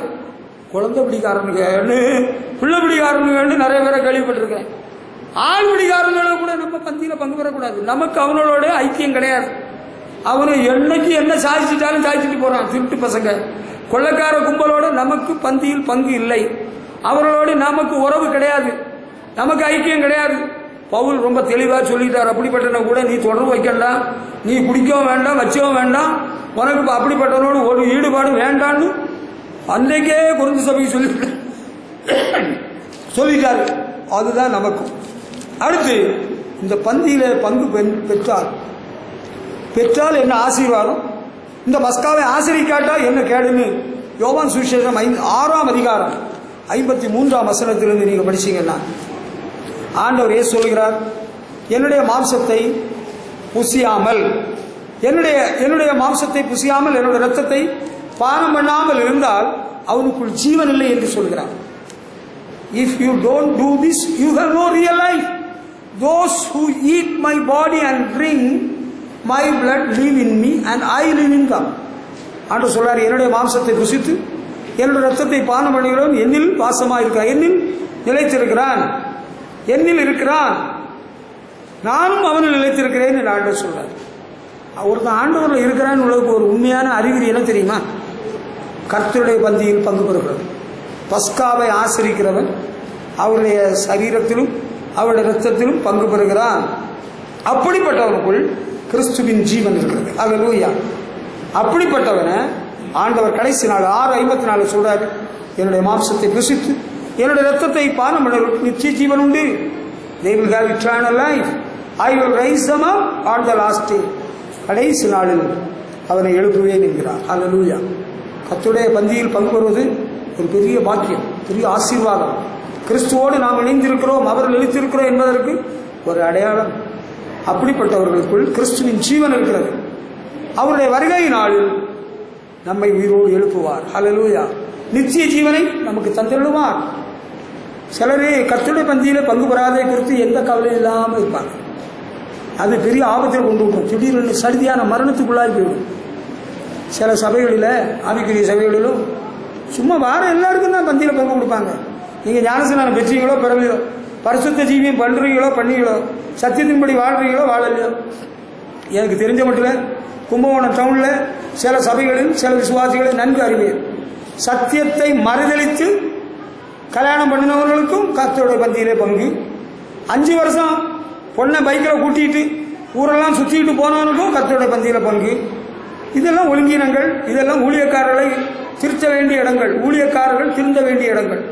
குழந்தை பிடிக்காரனுங்க, பிள்ளை பிடிக்காரனுங்க நிறைய பேரை கேள்விப்பட்டிருக்கேன். ஆள் பிடிக்காரங்கள கூட நம்ம பந்தியில பங்கு பெறக்கூடாது. நமக்கு அவனோட ஐக்கியம் கிடையாது. அவனை என்னைக்கு என்ன சாதிச்சுட்டாலும் சாதிச்சுட்டு போறான். திருட்டு பசங்க, கொள்ளக்கார கும்பலோட நமக்கு பந்தியில் பங்கு இல்லை. அவர்களோடு நமக்கு உறவு கிடையாது, நமக்கு ஐக்கியம் கிடையாது. பவுல் ரொம்ப தெளிவா சொல்லிட்டார். அப்படிப்பட்டவனை கூட நீ தொடர்பு வைக்கண்டாம், நீ குடிக்கவும் வேண்டாம், வச்சவும் வேண்டாம், உனக்கு அப்படிப்பட்டவனோடு ஒரு ஈடுபாடு வேண்டான்னு அன்றைக்கே கொரிந்து சபைக்கு சொல்லிட்டாரு. அதுதான் நமக்கும். அடுத்து இந்த பந்தியில பங்கு பெற்றால் என்ன ஆசீர்வாதம், இந்த பஸ்காவை ஆசிரிக்காட்டா என்ன கேடுன்னு யோவான் சுவிசேஷம் 6ஆம் அதிகாரம் 53ஆம் வசனத்திலிருந்து நீங்க படிச்சீங்கன்னா ஆண்டவர் ஏன் சொல்கிறார், என்னுடைய மாம்சத்தை புசியாமல், என்னுடைய மாம்சத்தை புசியாமல் என்னுடைய ரத்தத்தை பானம் பண்ணாமல் இருந்தால் அவனுக்குள் ஜீவன் இல்லை என்று சொல்கிறார். If you don't do this, you have no real life. Those who eat my body and drink my blood live in me and I live in them. ஆண்டவர் சொல்றார், என்னுடைய மாம்சத்தை புசித்து என்னுடைய ரத்தத்தை பானம் பண்ணுகிறவன் என்னில் வாசமா இருக்கிறான், என்னில் நிலைத்திருக்கிறான், என்னில் இருக்கிறான், நானும் அவனில் நிலைத்திருக்கிறேன் என்று ஆண்டவர் சொல்றார். ஒருத்தன் ஆண்டவர்ல இருக்கிறான்னு உலகம் ஒரு உண்மையான அறிகுறி என்ன தெரியுமா? கர்த்தருடைய பந்தியில் பங்கு பெறுகிறது. பஸ்காவை ஆசரிக்கிறவன் அவருடைய சரீரத்திலும் அவருடைய ரத்தத்திலும் பங்கு பெறுகிறான். அப்படிப்பட்டவனுக்குள் கிறிஸ்துவின் ஜீவன் இருக்கிறது. அல்லேலூயா. அப்படிப்பட்டவனை ஆண்டவர் கடைசி நாள் 6:54 சொல்றாரு, என்னுடைய மாம்சத்தை புசித்து என்னுடைய ரத்தத்தை பானம் பண்ண நிச்சய ஜீவன் உண்டு. they will have eternal life. I will raise them up on the last day. கடைசி நாளில் அவனை எழுப்புவேன் என்கிறார். ஹல்லேலூயா. கர்த்தருடைய பந்தியில் பங்கு பெறுவது ஒரு பெரிய பாக்கியம், பெரிய ஆசீர்வாதம். கிறிஸ்துவோடு நாம் இணைந்திருக்கிறோம், அவர் எழுத்திருக்கிறோம் என்பதற்கு ஒரு அடையாளம். அப்படிப்பட்டவர்களுக்குள் கிறிஸ்துவின் ஜீவன் இருக்கிறது. அவருடைய வருகை நாளில் நம்மை உயிரோடு எழுப்புவார். ஹல்லேலூயா. நித்திய ஜீவனை நமக்கு தந்திடுவார். சிலரே கர்த்தருடைய பந்தியில பங்கு பெறாதை குறித்து எந்த கவலையும் இல்லாமல் இருப்பாங்க. அது பெரிய ஆபத்தில் கொண்டு விடும். திடீர்னு சடுதியான மரணத்துக்குள்ளாகி போயிடும். சில சபைகளில், ஆவிக்குரிய சபைகளிலும் சும்மா வார எல்லாருக்கும் தான் பந்தியில் பங்கு கொடுப்பாங்க. நீங்கள் ஞானஸ்நானம் பெற்றீங்களோ பெறலையோ, பரிசுத்த ஜீவியம் பண்ணுறீங்களோ பண்ணீங்களோ, சத்தியத்தின்படி வாழ்றீங்களோ வாழலையோ, எனக்கு தெரிஞ்ச மட்டும் கும்பகோணம் டவுனில் சில சபைகளில் சில விசுவாசிகளை நன்கு அறிவேன். சத்தியத்தை மறுதளித்து கல்யாணம் பண்ணினவர்களுக்கும் கர்த்தருடைய பந்தியிலே பங்கு. 5 வருஷம் பொண்ணை பைக்கில் கூட்டிகிட்டு ஊரெல்லாம் சுற்றிட்டு போனவனுக்கும் கர்த்தருடைய பந்தியில் பங்கு. இதெல்லாம் ஒழுங்கீனங்கள், இதெல்லாம் ஊழியக்காரர்களை திருத்த வேண்டிய இடங்கள், ஊழியக்காரர்கள் திருந்த வேண்டிய இடங்கள்.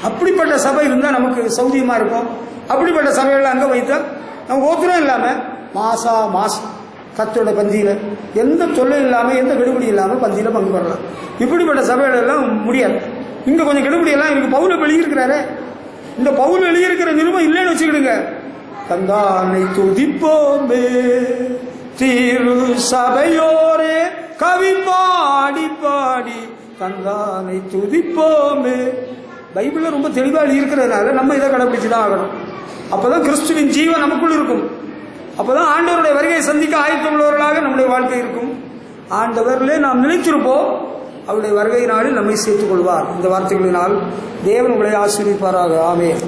அப்படிப்பட்ட சபை இருந்தால் நமக்கு சௌரியமாக இருக்கும். அப்படிப்பட்ட சபைகள் அங்கே வைத்தால் நம்ம ஓத்திரம் இல்லாமல் மாதம் கர்த்தருடைய பந்தியில் எந்த தொல்லை இல்லாமல் எந்த கெடுபடி இல்லாமல் பந்தியில் பங்கு பெறலாம். இப்படிப்பட்ட சபைகள் எல்லாம் முடியாது. இங்கே கொஞ்சம் கெடுபடியெல்லாம் இருக்கு. பவுல் எழுதியிருக்கிறாரு. இந்த பவுல் எழுதியிருக்கிற நிருபம் இல்லைன்னு வச்சுக்கிடுங்க. தந்தானை துதிப்போமே திரு சபையோரே கவி பாடி பாடி தந்தானை துதிப்போமே. பைபிளில் ரொம்ப தெளிவாக எழுதியிருக்கிறதுனால நம்ம இதை கடைபிடிச்சுதான் ஆகணும். அப்போதான் கிறிஸ்துவின் ஜீவன் நமக்குள் இருக்கும். அப்போதான் ஆண்டவருடைய வருகையை சந்திக்க ஆயத்தமுள்ளவர்களாக நம்முடைய வாழ்க்கை இருக்கும். ஆண்டவரிலே நாம் நிலைத்திருப்போம். அவருடைய வருகை நாளில் நம்மை சேர்த்துக் கொள்வார். இந்த வார்த்தைகளினால் தேவன் உங்களை ஆசீர்வதிப்பாராக. ஆமென்.